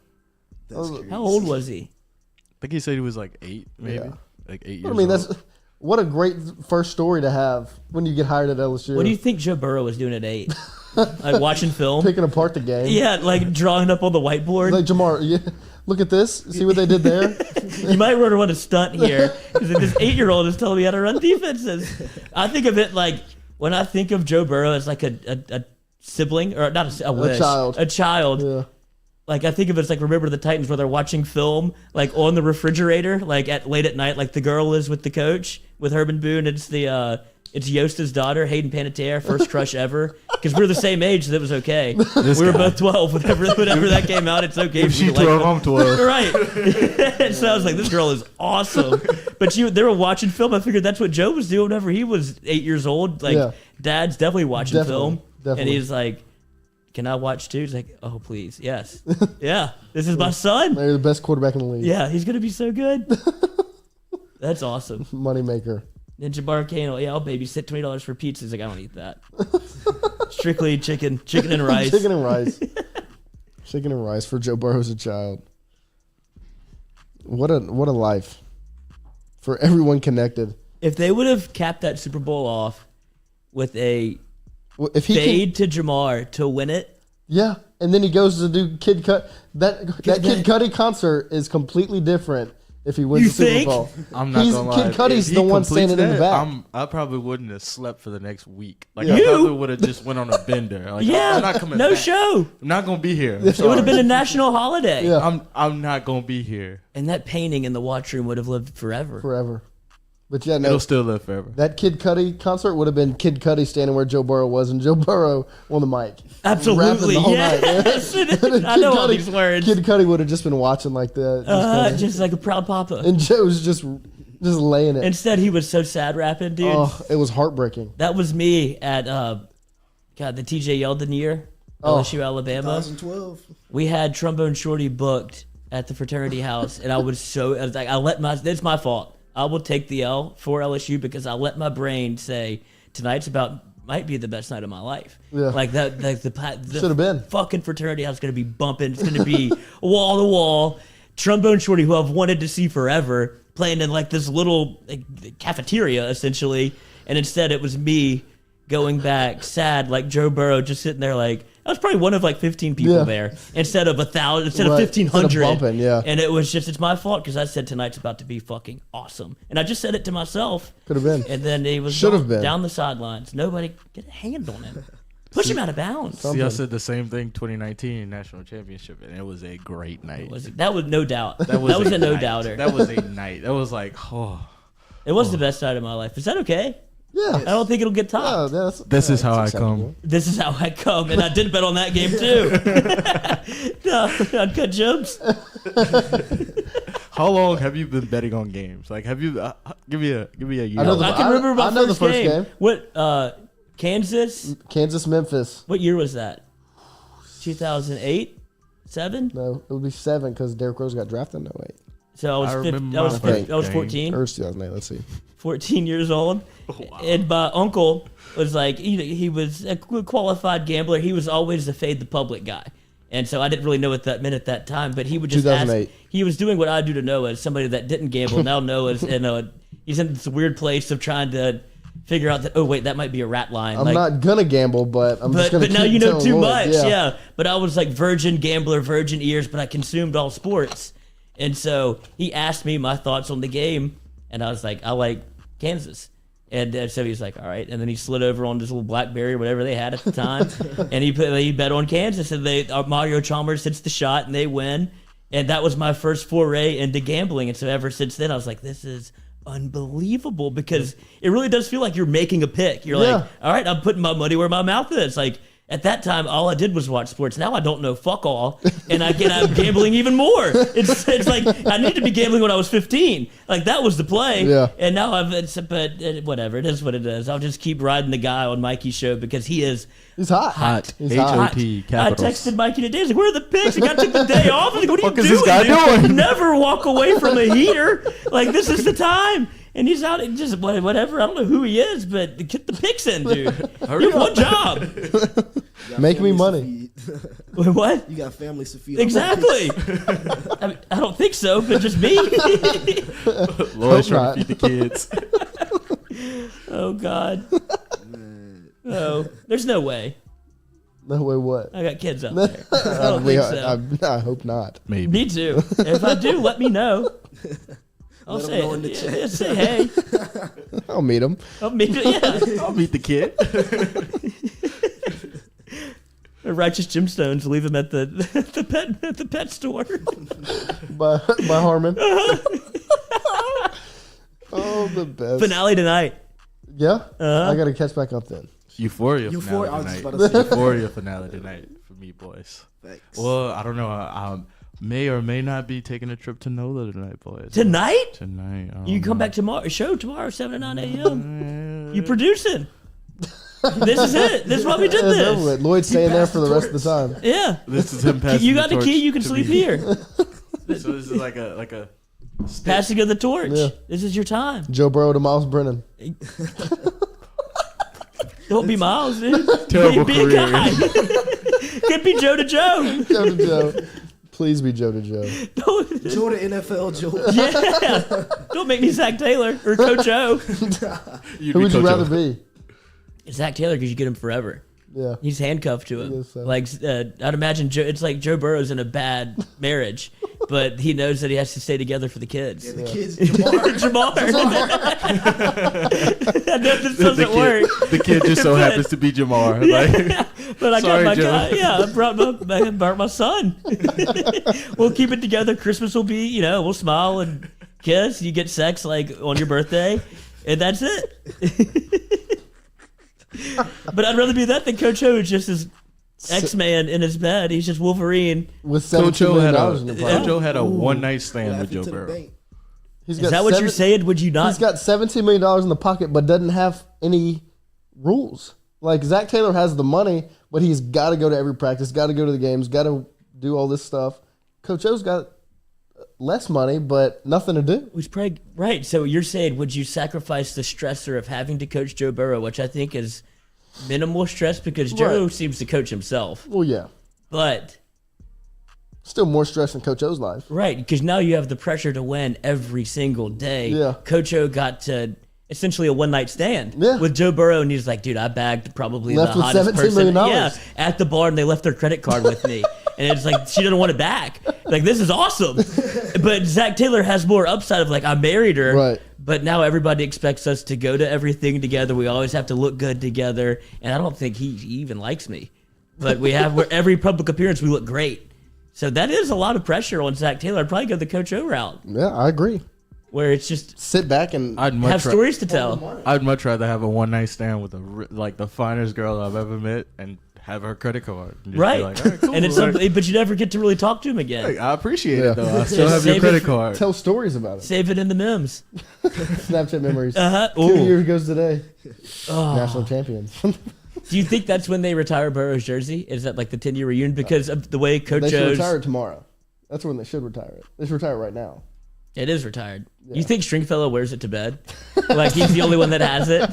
That's crazy. How old was he? I think he said he was like 8, maybe. Yeah. Like 8 years I mean, old. what a great first story to have when you get hired at LSU. What do you think Joe Burrow was doing at 8? Like watching film? Picking apart the game. Yeah, like drawing up on the whiteboard. Like Jamar, look at this. See what they did there? You might want to stunt here because this 8-year-old is telling me how to run defenses. I think of it like when I think of Joe Burrow as like a sibling or not a child. Yeah. Like I think of it as like Remember the Titans where they're watching film like on the refrigerator like at late at night like the girl is with the coach with Herman Boone. It's it's Yosta's daughter, Hayden Panettiere, first crush ever. Because we're the same age, so that was okay. We were both 12. Whenever that came out, it's okay. If she 12, I'm 12. Right. So I was like, this girl is awesome. But they were watching film. I figured that's what Joe was doing whenever he was 8 years old. Like, Dad's definitely watching film. Definitely. And he's like, can I watch too? He's like, oh, please. Yes. Yeah. This is my son. They're the best quarterback in the league. Yeah. He's going to be so good. That's awesome. Moneymaker. And Jamar Kane, I'll babysit $20 for pizza. He's like, I don't eat that. Strictly chicken and rice. Chicken and rice. Chicken and rice for Joe Burrow as a child. What a life for everyone connected. If they would have capped that Super Bowl off with a If he fade to Jamar to win it, yeah, and then he goes to do Kid Cut. That Kid Cudi concert is completely different. If he wins You the Super think? Bowl, I'm not gonna lie. Kid Cudi's If he the one completes standing in the that, back. I probably wouldn't have slept for the next week. Like Yeah. I probably would have just went on a bender. Like, I'm not coming no back. show. I'm not gonna be here. I'm It would have been sorry. a national holiday. Yeah. I'm not gonna be here. And that painting in the watchroom would have lived forever. forever. But yeah, no, It'll still live forever. that Kid Cudi concert would have been Kid Cudi standing where Joe Burrow was, and Joe Burrow on the mic. Absolutely. Rapping the whole night. Yes. I know all these words. Kid Cudi would have just been watching like that. Just like a proud papa. And Joe's just laying it. Instead, he was so sad rapping, dude. Oh, it was heartbreaking. That was me at God, the TJ Yeldon year, Oh. LSU Alabama. 2012. We had Trombone Shorty booked at the fraternity house, and I was like, it's my fault. I will take the L for LSU because I let my brain say might be the best night of my life. Yeah. Like that, the Should have been. fucking fraternity house is gonna be bumping. It's gonna be wall to wall. Trombone Shorty, who I've wanted to see forever, playing in like this little cafeteria essentially, and instead it was me going back sad like Joe Burrow just sitting there like I was probably one of like 15 people there instead of 1,000 instead of 1,500 Instead of bumping, yeah. And it was just it's my fault because I said tonight's about to be fucking awesome and I just said it to myself. Could have been. And then he was Should have been. down the sidelines. Nobody get a hand on him. Push him out of bounds. See, I said the same thing 2019 national championship, and it was a great night. That was no doubt. That was a no doubter. That was a night. That was like, It was the best night of my life. Is that okay? Yeah. I don't think it'll get topped. Yeah, this is how I acceptable. come. This is how I come, and I did bet on that game too. No, uncut gems. How long have you been betting on games? Like, have you? Give me a year. I can remember my first game. What? Kansas, Memphis. What year was that? 2008, 7. No, it would be 7 because Derrick Rose got drafted in 08. So I was 14. Or 2008. Let's see. 14 years old. Oh, wow. And my uncle was like, he was a qualified gambler. He was always the fade the public guy. And so I didn't really know what that meant at that time, but he would just ask. He was doing what I do to Noah as somebody that didn't gamble. Now Noah's he's in this weird place of trying to figure out that, oh, wait, that might be a rat line. I'm not going to gamble, but I'm just going to But now you know too much, yeah. yeah. But I was like virgin gambler, virgin ears, but I consumed all sports. And so he asked me my thoughts on the game, and I was like, I like Kansas. And so he's like, all right. And then he slid over on this little BlackBerry or whatever they had at the time, and he bet on Kansas, and Mario Chalmers hits the shot, and they win. And that was my first foray into gambling. And so ever since then, I was like, this is unbelievable because it really does feel like you're making a pick. You're like, all right, I'm putting my money where my mouth is. Like, at that time, all I did was watch sports. Now I don't know fuck all, and I'm gambling even more. It's like I need to be gambling when I was 15. Like that was the play. Yeah. And now but whatever. It is what it is. I'll just keep riding the guy on Mikey's show because he's hot. He's hot. HOT I texted Mikey today. He's like, "Where are the picks?" The guy took the day off. I was like, "What are you doing? This guy doing? Never walk away from a heater. Like this is the time." And he's out and just whatever. I don't know who he is, but get the picks in, dude. You have one job. Make me money. What? You got families to feed. Exactly. I don't think so, but just me. Lloyd's trying to feed the kids. Oh, God. No, there's no way. No way what? I got kids out there. I don't think so. I hope not. Maybe. Me too. If I do, let me know. I'll Let them know in the chat. Yeah, say hey. I'll meet him. I'll meet the kid. Righteous gemstones. Leave them at the pet store. By Harmon. Oh, the best. Finale tonight. Yeah? I got to catch back up then. Euphoria finale tonight for me, boys. Thanks. Well, I don't know. I may or may not be taking a trip to NOLA tonight, boys. Tonight? Tonight. You come back tomorrow. Show tomorrow, 7 to 9 a.m. You producing. This is it. This is why we did this. Lloyd's staying there for the rest of the time. Yeah. This is him passing. You got the key. You can sleep here. So this is like a passing of the torch. Yeah. This is your time. Joe Burrow to Miles Brennan. Don't be Miles, dude. Terrible be career. a guy. Could be Joe to Joe. Joe to Joe. Please be Joe to Joe. Joe to NFL Joe. Yeah. Don't make me Zach Taylor or Coach O. Who would you rather be? Zach Taylor because you get him forever. Yeah. He's handcuffed to him. So. Like I'd imagine it's like Joe Burrow's in a bad marriage, but he knows that he has to stay together for the kids. Yeah, the kids, Jamar. This doesn't work. The kid just so happens to be Jamar. Yeah, but I got my guy. Yeah, I brought my son. We'll keep it together. Christmas will be, we'll smile and kiss. You get sex like on your birthday, and that's it. But I'd rather be that than Coach O, who's just his X-Man in his bed. He's just Wolverine. With Coach O $17 had a one-night stand with Joe Burrow. Is that what you're saying? Would you not? He's got $17 million in the pocket, but doesn't have any rules. Like, Zach Taylor has the money, but he's got to go to every practice, got to go to the games, got to do all this stuff. Coach O's got less money, but nothing to do. Which probably, right. So you're saying, would you sacrifice the stressor of having to coach Joe Burrow, which I think is minimal stress because Joe seems to coach himself. Well, yeah. But still more stress in Coach O's life. Right, because now you have the pressure to win every single day. Yeah. Coach O got to essentially a one-night stand Yeah. with Joe Burrow, and he's like, dude, I bagged probably Left the with hottest $17 person. million. Yeah, at the bar, and they left their credit card with me. And it's like, she doesn't want it back. Like, this is awesome. But Zach Taylor has more upside of, like, I married her. Right. But now everybody expects us to go to everything together. We always have to look good together. And I don't think he even likes me. But we have, where every public appearance, we look great. So that is a lot of pressure on Zach Taylor. I'd probably go the Coach O route. Yeah, I agree. Where it's just sit back and have stories to tell. I'd much rather have a one-night stand with like the finest girl I've ever met and have her credit card. And just Right. be like, all right, cool. And it's something, but you never get to really talk to him again. Hey, I appreciate Yeah. it, though. I still have Save your credit it- card. tell stories about it. Save it in the memes. Snapchat memories. 2 Ooh. years goes today. Oh. National champions. Do you think that's when they retire Burrow's jersey? Is that like the 10-year reunion? Because of the way Coach They should O's... retire it tomorrow. That's when they should retire it. They should retire it right now. It is retired. You think Stringfellow wears it to bed? Like he's the only one that has it?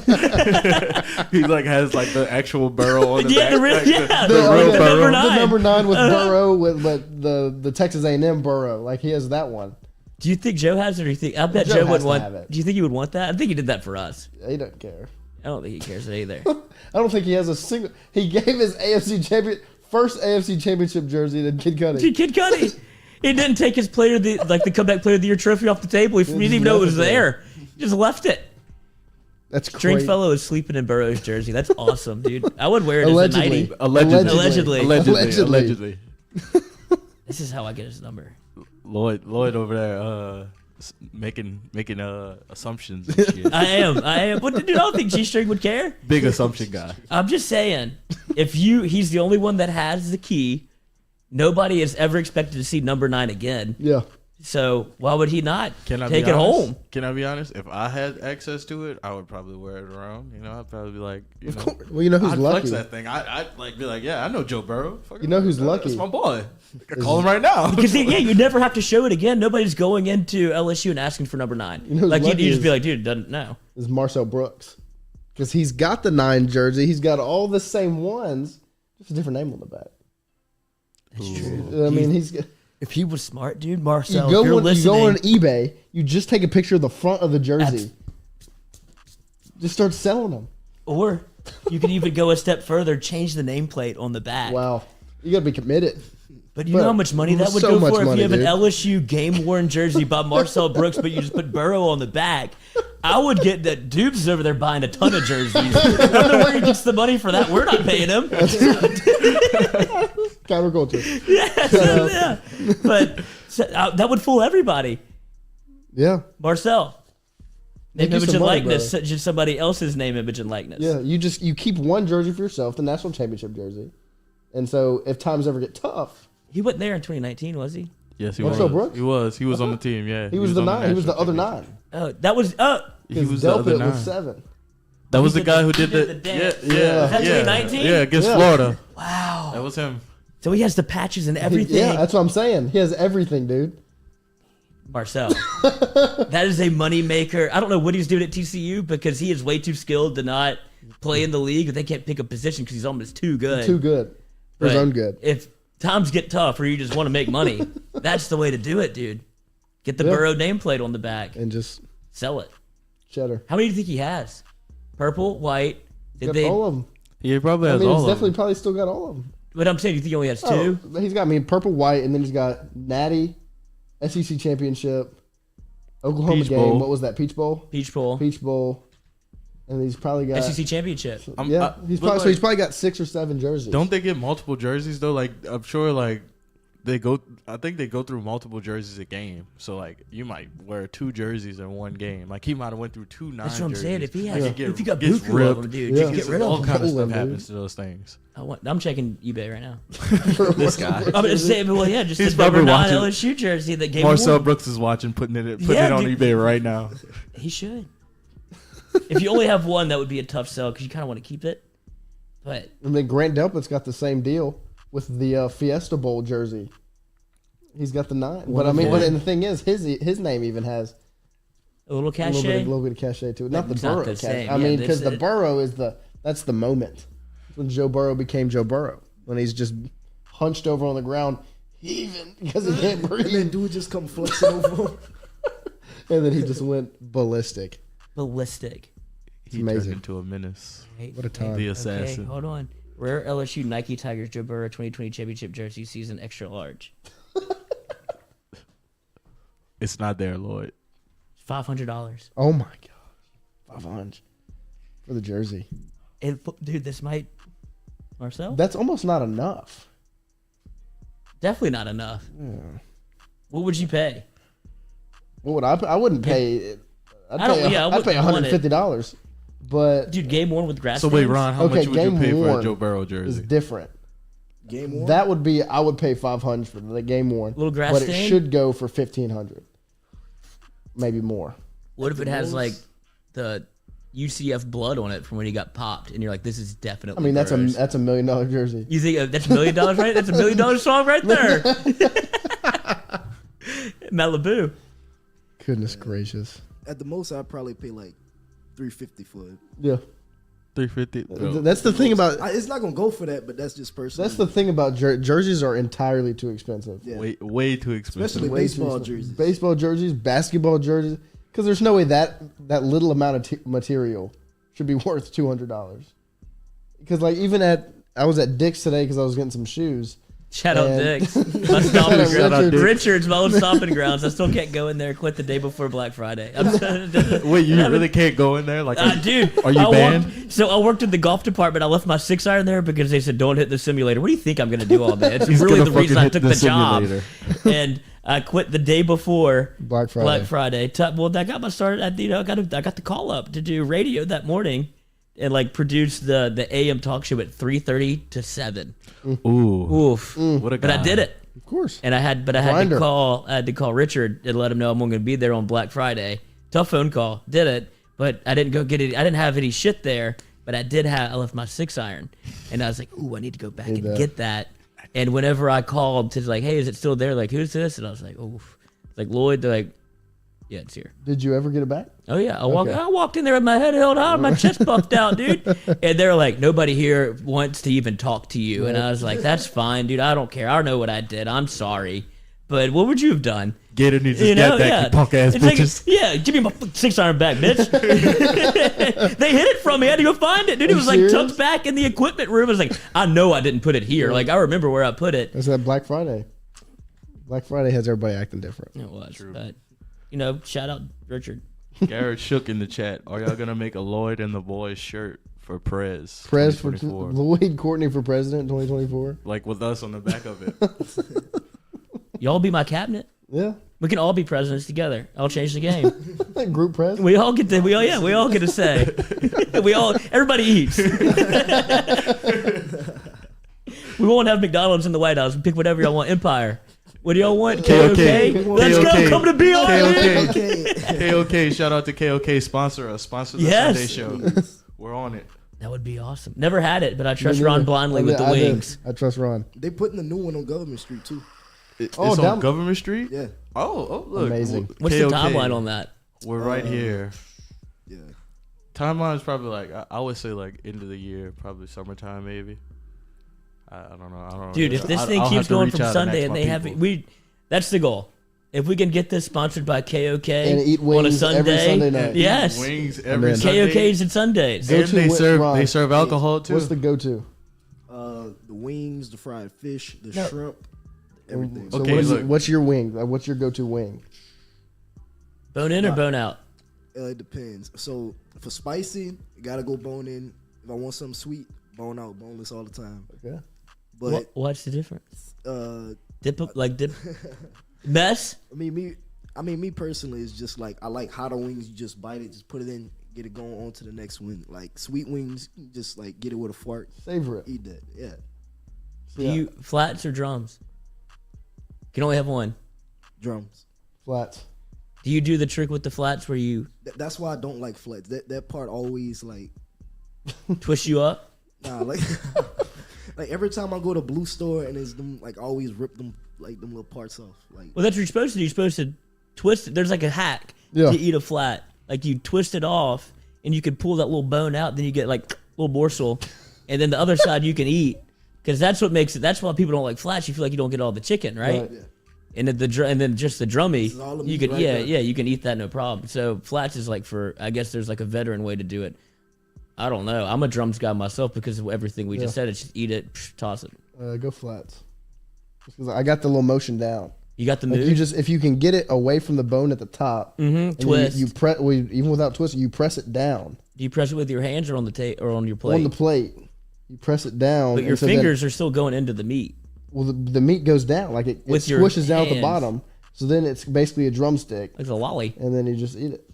He like has like the actual burrow on the Yeah, back. the real- like, yeah. the The real number burrow. nine. The number 9 with Burrow with the Texas A&M Burrow. Like he has that one. Do you think Joe has it, or do you think... I bet Joe Joe has would to want... have it. Do you think he would want that? I think he did that for us. He doesn't care. I don't think he cares either. I don't think he has a single. He gave his first AFC championship jersey to Kid Cudi. Kid Cudi. He didn't take his the comeback player of the year trophy off the table. He didn't even know it was there. He just left it. That's crazy. Stringfellow is sleeping in Burrow's jersey. That's awesome, dude. I would wear it Allegedly. as a 90. Allegedly. Allegedly. Allegedly. This is how I get his number. Lloyd over there making assumptions and shit. I am. But dude, I don't think G-String would care. Big assumption guy. I'm just saying, he's the only one that has the key. Nobody is ever expected to see number 9 again. Yeah. So why would he not Can I take be it honest? home? Can I be honest? If I had access to it, I would probably wear it around. You know, I'd probably be like, Of course. Well, you know who's I'd lucky. flex that thing. I'd like be like, yeah, I know Joe Burrow. You know who's lucky? That's my boy. I call him right now. Because you never have to show it again. Nobody's going into LSU and asking for number 9. You know who's like you lucky just is- be like, dude, doesn't know. Is Marcel Brooks. Because he's got the 9 jersey. He's got all the same ones. Just a different name on the back. That's true. I mean, he's... If he was smart, dude, Marcel, You if you're go listening, on eBay, you just take a picture of the front of the jersey. Just start selling them. or you could even go a step further, change the nameplate on the back. Wow. You got to be committed. But you know how much money that would So go much for if money, you have dude. an LSU game-worn jersey by Marcel Brooks, but you just put Burrow on the back. I would get that. Dubes is over there buying a ton of jerseys. I don't know where he gets the money for that. We're not paying him. Counterculture. Yeah. But that would fool everybody. Yeah. Marcel. Name, Make you image, some and money, likeness. brother. Just somebody else's name, image, and likeness. Yeah. You keep one jersey for yourself, the national championship jersey. And so if times ever get tough, He wasn't there in 2019, was he? Yes, he Marcel was. Brooks? He was. He was on the team. Yeah, he was the on 9. He was the national other championship. 9. Oh, that was. He Because was the other Delpit 9. was 7. That was He the did guy the- who did he did the the dance. Yeah, Was that yeah, 2019? yeah, against Yeah. Florida. Wow. That was him. So he has the patches and everything. Yeah, that's what I'm saying. He has everything, dude. Marcel. That is a money maker. I don't know what he's doing at TCU because he is way too skilled to not play in the league. They can't pick a position because he's almost too good. Too good. For his But own good. If times get tough or you just want to make money, that's the way to do it, dude. Get the Yeah. Burrow nameplate on the back. And just Sell it. cheddar. How many do you think he has? Purple, white. Did Got they? all of them. He probably I has mean, he's all of definitely them. probably still got all of them. But I'm saying, you think he only has two? Oh, he's got, purple, white, and then he's got Natty, SEC Championship, Oklahoma Peach game. Bowl. What was that? Peach Bowl? Peach Bowl. Peach Bowl. And he's probably got... SEC championship. Yeah, he's but probably, so he's like- probably got 6 or 7 jerseys. Don't they get multiple jerseys though? Like I'm sure, like they go. I think they go through multiple jerseys a game. So like you might wear 2 jerseys in one game. Like he might have went through 2 9 That's what I'm jerseys. saying. If he Like, has, it if you got gets buku of ripped. them, dude, Yeah. you get rid of all them. kind of Pull stuff them, happens dude. to those things. I'm checking eBay right now. This guy. I'm gonna say, well, yeah, just He's the number probably 9 watching. LSU jersey that game Marcel won. Brooks is watching, putting it Yeah, on dude. eBay right now. He should. If you only have one, that would be a tough sell because you kind of want to keep it. But And then Grant Delpit's got the same deal with the Fiesta Bowl jersey. He's got the 9. But I mean, but the thing is, his name even has a little a cachet. little bit of cachet to it. Not the It's not Burrow the cachet. same. I Yeah, mean, this because the is- Burrow that's the moment when Joe Burrow became Joe Burrow, when he's just hunched over on the ground, heaving because he can't And then breathe, dude just come flexing over him. and then he just went ballistic. Ballistic. He amazing. turned into a menace. What a time! The Okay, assassin. hold on. Rare LSU Nike Tigers Joe Burrow 2020 championship jersey season extra large. It's not there, Lloyd. $500. Oh my god, 500 for the jersey. Dude, this might Marcel? That's almost not enough. Definitely not enough. What would you pay? What would I? I wouldn't pay. I'd I don't- pay, yeah, I I'd pay wouldn't want it. $150. But Dude, game worn with grass So wait, stains? Ron, how Okay, much would you game pay for a worn Joe Burrow it's jersey? different. Game one. That would be. I would pay 500 for the game worn. Little grass but stain? it should go for 1,500, maybe more. What if it has most- like the UCF blood on it from when he got popped, and you're like, this is definitely. I mean, that's Burrow's. $1 million jersey. You think that's $1 million, right? That's $1 million song right there. Malibu. Goodness gracious. At the most, I'd probably pay like $350 for it. Yeah, 350. that's the thing about. It's not gonna go for that, but that's just personal. That's the thing about jerseys are entirely too expensive. Yeah. Way too expensive. Especially Way too baseball expensive. jerseys. Baseball jerseys, basketball jerseys, because there's no way that little amount of material should be worth $200. Because like I was at Dick's today because I was getting some shoes. Shout out And- Dick's. My stomping Shout out grounds. Dick's. Richard's, my old stomping grounds. I still can't go in there. Quit the day before Black Friday. Wait, you really can't go in there? Like, Dude, are you I banned? So I worked in the golf department. I left my 6-iron there because they said don't hit the simulator. What do you think I'm going to do all day? It's really gonna the reason fucking I hit took the the job. simulator. And I quit the day before Black Friday. Black Friday. Well, I got my start at I got the call up to do radio that morning and like produce the AM talk show at 3:30 to 7. Ooh, Oof. what a guy. But I did it. Of course. And I had Grinder. to call Richard and let him know I'm going to be there on Black Friday. Tough phone call. Did it, but I didn't go get it. I didn't have any shit there, but I left my 6-iron, and I was like, ooh, I need to go back and that. get that. And whenever I called to like, hey, is it still there? Like, who's this? And I was like, oof. Like Lloyd. They're like, yeah, it's here. Did you ever get it back? Oh yeah, I Okay. walked in there with my head held high, my chest puffed out, dude. And they're like, nobody here wants to even talk to you. And I was like, that's fine, dude. I don't care. I know what I did. I'm sorry. But what would you have done? Gator needs to You know, get back, yeah. you punk ass It's like, bitches. yeah, give me my 6-iron back, bitch. They hid it from me. I had to go find it, dude. It Are was you like serious? tucked back in the equipment room. I was like, I know I didn't put it here. Like I remember where I put it. That's that Black Friday. Black Friday has everybody acting different. It was, but shout out Richard. Garrett shook in the chat. Are y'all gonna make a Lloyd and the Boys shirt for Prez? Prez for 2024? Lloyd Courtney for president 2024. Like with us on the back of it. Y'all be my cabinet. Yeah, We can all be presidents together. I'll change the game. group pres. We all get a say. Everybody eats. We won't have McDonald's in the White House. Pick whatever y'all want. Empire. What do y'all want? KOK. Let's go. KOK. Come to BR. Okay. KOK, shout out to KOK, sponsor us. Sponsor the Yes. Sunday show. We're on it. That would be awesome. Never had it, but I trust Me Ron neither. blindly with the I did. wings. I trust Ron. They putting the new one on Government Street too. It's Oh, on down- Government Street? Yeah. Oh, look. Amazing. What's KOK. the timeline on that? We're right here. Yeah. Timeline is probably like, I would say like end of the year, probably summertime maybe. I don't know. Dude, if this thing I'll keeps have to going reach from out and Sunday ask and my they have people. that's the goal. If we can get this sponsored by KOK And eat on a wings Sunday, every Sunday night. yes, Wings every Amen. Sunday. KOKs and Sundays. Go And to they Ron. serve alcohol too. What's the go-to? The wings, the fried fish, the No. shrimp, everything. So Okay, look. what's your wing? What's your go-to wing? Bone in or bone out? It depends. So for spicy, you gotta go bone in. If I want something sweet, bone out, boneless all the time. Okay. But What's the difference? uh, Dip mess. I mean me personally is just like I like hotter wings. You just bite it, just put it in, get it going on to the next one. Like sweet wings, you just like get it with a fork, Savor it. eat that. Yeah, Do you flats or drums? You can only have one. drums. Flats. Do you do the trick with the flats where you That's why I don't like flats. That part always like twist you up? Nah, like like every time I go to Blue Store and it's them like always rip them like them little parts off. Like Well, that's what you're supposed to do. You're supposed to twist it. There's like a hack Yeah. to eat a flat. Like you twist it off, and you can pull that little bone out. Then you get like a little morsel, and then the other side you can eat. Because that's what makes it. That's why people don't like flats. You feel like you don't get all the chicken, right? Right. Yeah. And then just the drummy, This is all the you meat can right yeah there. yeah you can eat that no problem. So flats is like for, I guess there's like a veteran way to do it. I don't know. I'm a drums guy myself because of everything we just said. It's just eat it, toss it. Go flats. Just 'cause I got the little motion down. You got the Like move. you just if you can get it away from the bone at the top, and twist. You press even without twisting, you press it down Do you press it with your hands or on the or on your plate? on the plate. You press it down, But your and so then- fingers are still going into the meat. well, the meat goes down like it With your squishes down at the hands. bottom. So then it's basically a drumstick, Like a lolly. and then you just eat it.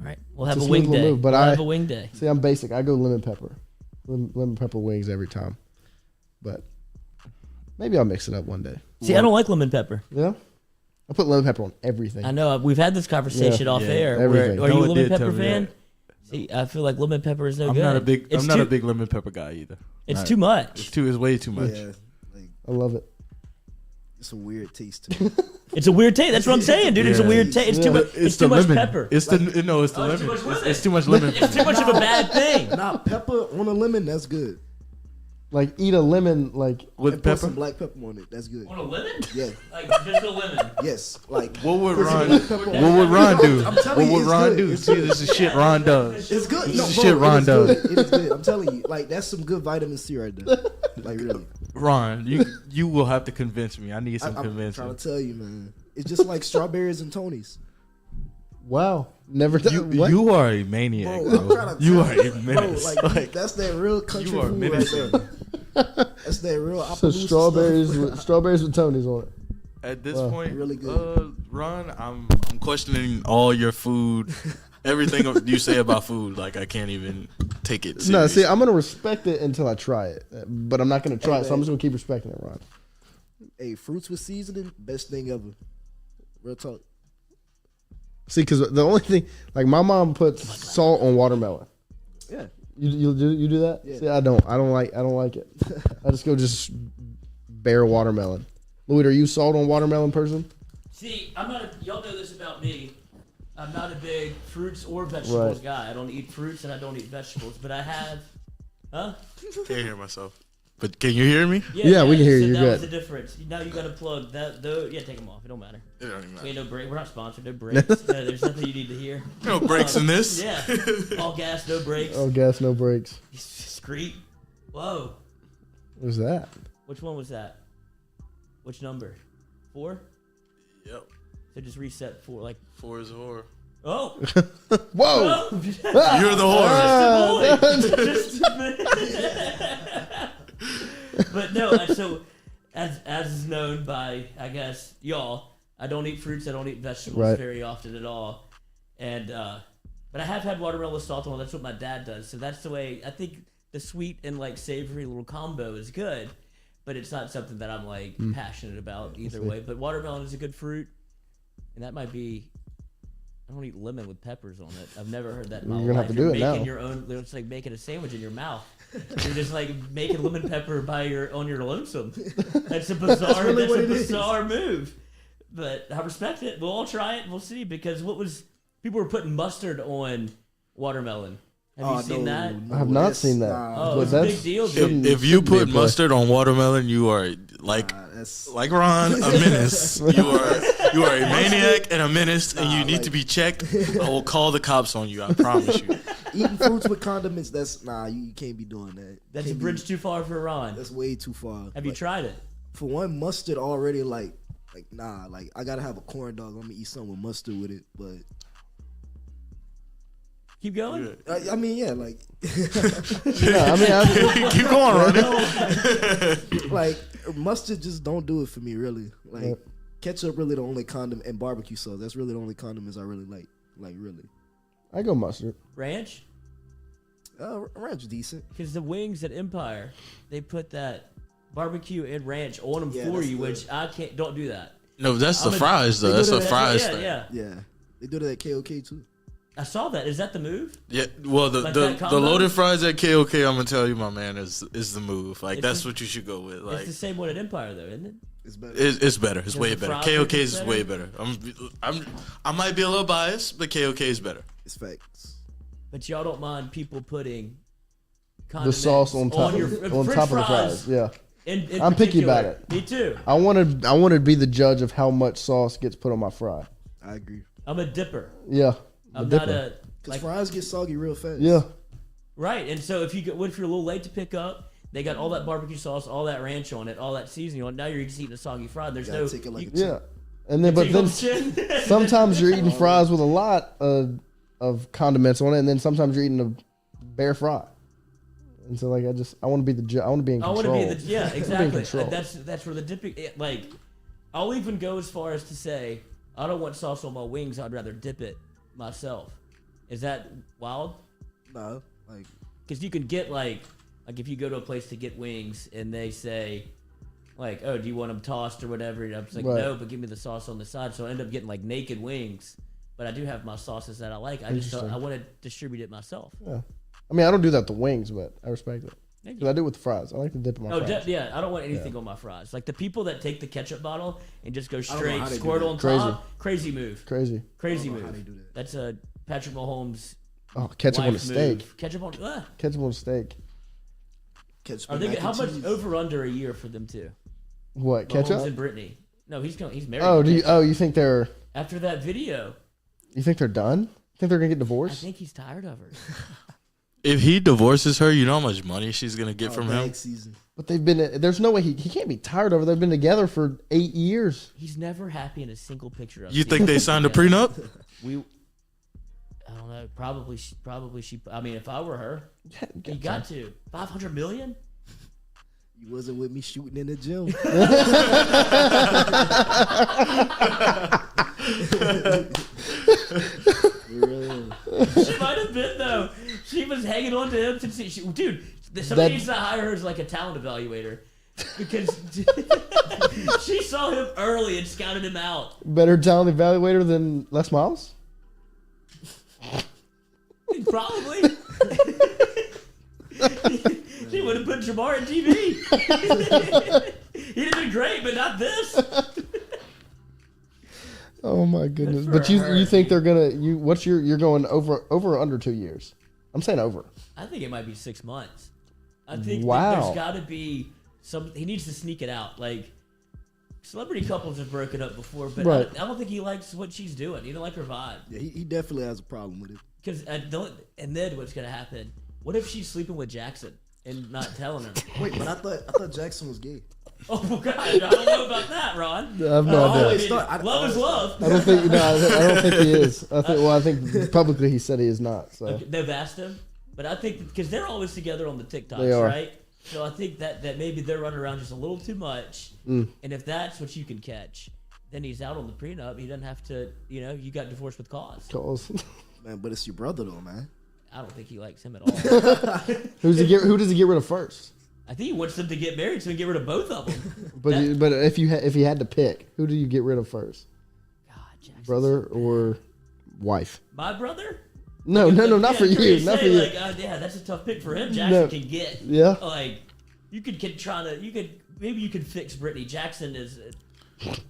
All right, we'll have It's a a wing smooth day. little move, but we'll I- have a wing day. See, I'm basic. I go lemon pepper, lemon pepper wings every time. But maybe I'll mix it up one day. See, I don't like lemon pepper. Yeah, I put lemon pepper on everything. I know we've had this conversation off air. everything. Are you a Noah lemon did pepper tell me fan? that. See, I feel like lemon pepper is no I'm good. not a big. It's I'm not too, a big lemon pepper guy either. It's Not- too much. It's way too much. yeah, like I love it. it's a weird taste to me. It's a weird taste. That's what I'm saying, dude. It's a Yeah. weird taste. It's too much. It's too the much lemon. pepper. It's the no. It's the Oh, it's too lemon. much lemon. It's too much lemon. It's too much of a bad thing. Nah, pepper on a lemon, that's good. Like eat a lemon, like With And put pepper. some black pepper on it, that's good. On a lemon? Yeah, Like just a lemon. yes, like What would put some Ron? black pepper on What it. would Ron do? I'm What telling you, would it's Ron good. do? It's See, good. this is shit Ron does. It's good. This No, is bro, shit it Ron is does. good. It is good. I'm telling you, like that's some good vitamin C right there. Like really, Ron, you will have to convince me. I need some I'm convincing. trying to tell you, man. It's just like strawberries and Tony's. wow, never done. What? You are a maniac, Bro, I'm bro. trying to You tell are a bro, menace. like, Like, that's that real country you are food right menacing. there. That's that real. So Appaloosa strawberries, stuff. strawberries with Tony's on it. At this Wow. point, Really good. Ron, I'm questioning all your food, everything you say about food. Like I can't even take it. No, serious. see, I'm gonna respect it until I try it, but I'm not gonna try Hey, it. So I'm man. just gonna keep respecting it, Ron. Hey, fruits with seasoning, best thing ever. Real talk. See, because the only thing, like my mom puts salt on watermelon. Yeah. You do that? Yeah. See, I don't like it. I just go bare watermelon. Louis, are you salt on watermelon person? See, y'all know this about me. I'm not a big fruits or vegetables Right. guy. I don't eat fruits and I don't eat vegetables, but I have. Huh? Can't hear myself. But can you hear me? Yeah, we can hear you. So You're that good. was the difference. Now you got to plug that. Though, yeah, take them off. It don't matter. It don't even Okay, matter. no break. We're not sponsored. No breaks. No, there's nothing you need to hear. No breaks in this. Yeah, all gas, no brakes. Oh, gas, no brakes. Discreet. Whoa. What's that? Which one was that? Which number? 4? Yep. So just reset 4. Like, 4 is a whore. oh. Whoa! Oh. You're the whore. Just a boy. But no, so as is known by, I guess, y'all, I don't eat fruits. I don't eat vegetables Right. very often at all. And but I have had watermelon with salt on. That's what my dad does. So that's the way. I think the sweet and like savory little combo is good, but it's not something that I'm like passionate about either way. But watermelon is a good fruit, and that might be. I don't eat lemon with peppers on it. I've never heard that in my You're gonna life. have to do it making now. your own. It's like making a sandwich in your mouth. You're just like making lemon pepper on your lonesome. That's a bizarre. really That's what a it is. bizarre move. But I respect it. We'll all try it. And we'll see. Because people were putting mustard on watermelon. Have you seen that? I have not seen that. Oh, But it's a that's- big deal, dude. If you shouldn't be a put play. mustard on watermelon, you are like That's Ron, a menace. You are a maniac and a menace, and you need like- to be checked. I will call the cops on you. I promise you. eating fruits with condiments. That's you can't be doing that. That's a Can't bridge too far for Ron. That's way too far. Have you Like, tried it? For one, mustard already like I gotta have a corn dog. Let me eat something with mustard with it. But Keep going. I mean, yeah, like Yeah, I mean, Keep going, Ron. like mustard just don't do it for me really. Like Right. ketchup really the only condiment, and barbecue sauce. That's really the only condiments I really like. Like really, I go mustard. Ranch? ranch decent. Because the wings at Empire, they put that barbecue and ranch on them Yeah, for that's you, the- which I can't. Don't do that. No, that's the I'm a- fries though. they That's do the that- fries yeah, thing. yeah. Yeah, they do that at KOK too. I saw that. Is that the move? Yeah, well, Like the that combo? loaded fries at KOK, I'm gonna tell you, my man, is the move. Like, It's that's the- what you should go with. Like, It's the same one at Empire, though, isn't it? It's better. it's better. It's way the better. fries KOK taste is better? way better. I might be a little biased, but KOK is better. It's facts. But y'all don't mind people putting The sauce on top your of, French the fries. Yeah. In I'm picky particular. about it. Me too. I want to be the judge of how much sauce gets put on my fry. I agree. I'm a dipper. Yeah. I'm dipper. not a Because like fries get soggy real fast. Yeah. right. And so if you're a little late to pick up, they got all that barbecue sauce, all that ranch on it, all that seasoning on it. Now you're just eating a soggy fry. There's Gotta no take it like you- a Yeah. And then, but take it on then the chin. sometimes you're eating fries with a lot of condiments on it, and then sometimes you're eating a bare fry. And so, like, I want to be the I want to be in I control. want to be the exactly. control. That's where the dipping like. I'll even go as far as to say I don't want sauce on my wings. I'd rather dip it myself. Is that wild? No, like Because you can get like if you go to a place to get wings and they say like, oh, do you want them tossed or whatever? And I'm just like, Right. no, but give me the sauce on the side. So I end up getting like naked wings. But I do have my sauces that I like. I just Interesting. I want to distribute it myself. Yeah. I mean, I don't do that with the wings, but I respect it. Thank Because I do it with the fries. I like to dip in my Oh, fries. yeah, I don't want anything on my fries. Like the people that take the ketchup bottle and just go don't know straight how they do squirt that. on Crazy. top. Crazy move. Crazy. Crazy I don't know how move. they do that. That's a Patrick Mahomes Oh, ketchup on a wife steak. move. Ketchup on. Ketchup on a steak. Ketchup Are and they? mac How and much cheese. over under a year for them too? What, Mahomes ketchup? and Brittany. No, he's married. Oh, to Brittany. you think they're After that video, done? You think they're gonna get I divorced? think he's tired of her. If he divorces her, you know how much money she's gonna get from him. Bag season. But they've been. There's no way he can't be tired of her. They've been together for 8 years. He's never happy in a single picture. I've You seen think they him signed a together. prenup? I don't know. Probably she. I mean, if I were her, you Get got to 500 million. You wasn't with me shooting in the gym. Real. She might have been though. She was hanging on to him since dude. Somebody needs to hire her as like a talent evaluator because she saw him early and scouted him out. Better talent evaluator than Les Miles? Probably. She would have put Jamar in TV. He'd have been great, but not this. Oh my goodness! for But her. you think they're gonna you're going over or under 2 years? I'm saying over. I think it might be 6 months. I think Wow. that there's got to be some. He needs to sneak it out. Like celebrity couples have broken up before, but Right. I don't think he likes what she's doing. He don't like her vibe. Yeah, he definitely has a problem with it. Because and then what's gonna happen? What if she's sleeping with Jackson and not telling him? Wait, but I thought Jackson was gay. Oh God, I don't know about that, Ron. I have no idea. always thought- I love is love. I don't think I don't think he is. I think publicly he said he is not. So They've asked him, but I think because they're always together on the TikToks, They are. right? So I think that maybe they're running around just a little too much, Mm. and if that's what you can catch, then he's out on the prenup. He doesn't have to, you got divorced with cause. calls. Man, but it's your brother though, man. I don't think he likes him at all. Who does he get rid of first? I think he wants them to get married so he can get rid of both of them. But if he had to pick, who do you get rid of first? God, Jackson. Brother or wife? My brother? No, not for you. Curious Not for say, you. like, yeah, that's a tough pick for him. Jackson No. can get. Yeah. Like, you could maybe you could fix Brittany. Jackson is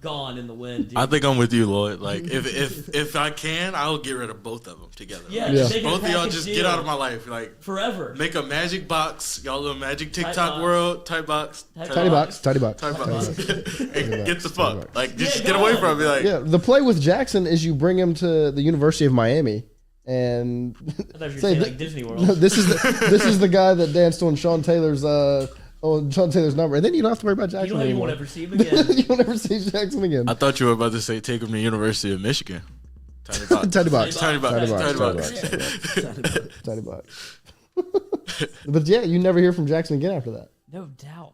gone in the wind, dude. I think I'm with you, Lloyd. Like if I can, I'll get rid of both of them together. Yeah, Yeah. just make it a Both of y'all package just deal get out of my life. Like forever. make a magic box, y'all little magic Tight TikTok box. world, type box, Tiny box. type box. And get the fuck. box. Like just Yeah, get go away on. from me. Like Yeah, the play with Jackson is you bring him to the University of Miami, and I thought you were say saying thi- like Disney World. no, this is the guy that danced on Sean Taylor's number, and then you don't have to worry about You Jackson don't even anymore. want to ever see him again. You won't ever see Jackson again. I thought you were about to say take him to University of Michigan. Tiny box. Tiny box. Tiny box. Tiny box. Tiny Tiny box. box. Tiny box. But yeah, you never hear from Jackson again after that. No doubt.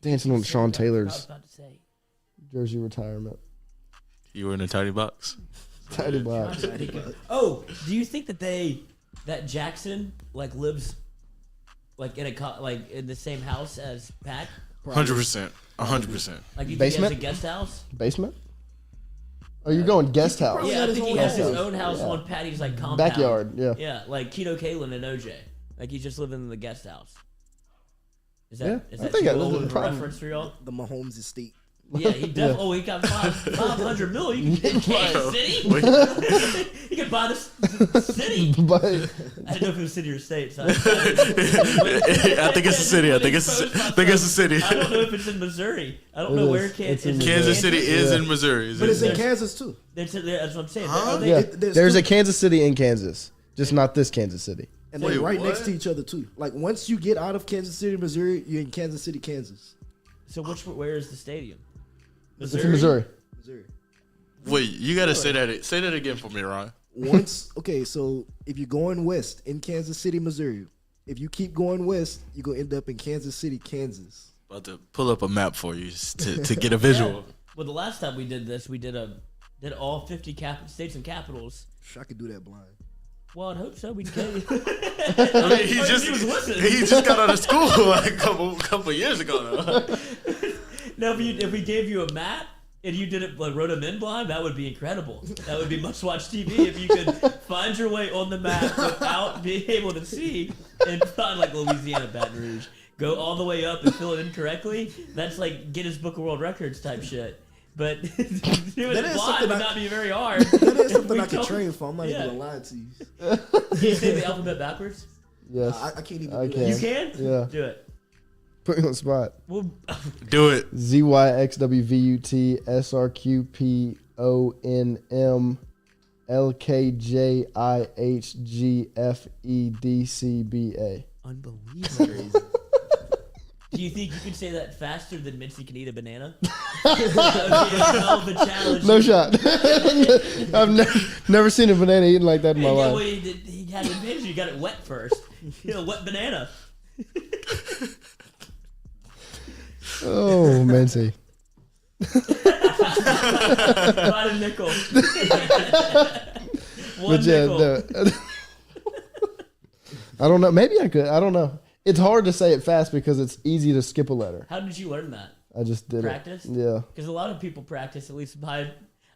Dancing on Sean I was Taylor's about to say. jersey retirement. You were in a tiny box. Tiny box. Oh, do you think that Jackson like lives like in the same house as Pat? 100%. 100%. Like you think he Basement? has a guest house? Basement? Oh, you're going guest house. probably Yeah, I got think he his has own his house. own house on Patty's like compound. Backyard, yeah. Yeah, like Keto Kalin and OJ. Like he's just living in the guest house. Is that Yeah, is I that think too I lived old in of a Prime. reference for y'all? The Mahomes estate. Yeah, he definitely. Oh, he got 500 mil. You can get Kansas City. You can buy this city. But I didn't know if it was city or state. So I think it's a city. I think it's a city. I don't know if it's in Missouri. I don't know It where is. Kansas. It's in Kansas City is Yeah. in Missouri. But it's in Kansas too. That's what I'm saying. Huh? Are they- yeah, there's there's two- a Kansas City in Kansas, just not this Kansas City. And Wait, they're right next what? to each other too. Like once you get out of Kansas City, Missouri, you're in Kansas City, Kansas. So where is the stadium? It's in Missouri. Missouri. Wait, you gotta say that again for me, Ron. Okay, so if you're going west in Kansas City, Missouri, if you keep going west, you're gonna end up in Kansas City, Kansas. About to pull up a map for you to get a visual. Well, the last time we did this, we did all 50 states and capitals. I could do that blind. Well, I'd hope so. We can. I mean, he just got out of school like a couple years ago. Now, if we gave you a map and you did it, like, wrote them in blind, that would be incredible. That would be must-watch TV if you could find your way on the map without being able to see and find like Louisiana, Baton Rouge, go all the way up and fill it in correctly. That's like Guinness Book of World Records type shit. But doing it blind would not be very hard. That is something We I can told- train for. I'm not Yeah. even gonna lie to you. Can you say the alphabet backwards? Yes, I can't even. I do can. You that. can? Yeah. Do it. Put me on the spot. Well, Do it. ZYXWVUT SRQPONM LKJIHGFEDCBA. unbelievable. Do you think you could say that faster than Mitzi can eat a banana? That would be a hell of a challenge. No shot. I've never seen a banana eaten like that in my Yeah, well, life. he had an advantage. You got it wet first. Wet banana. Oh, Mincy. About a nickel. One But yeah, nickel. no. I don't know. Maybe I could. I don't know. It's hard to say it fast because it's easy to skip a letter. How did you learn that? I just did Practice? it. Yeah. Because a lot of people practice, at least I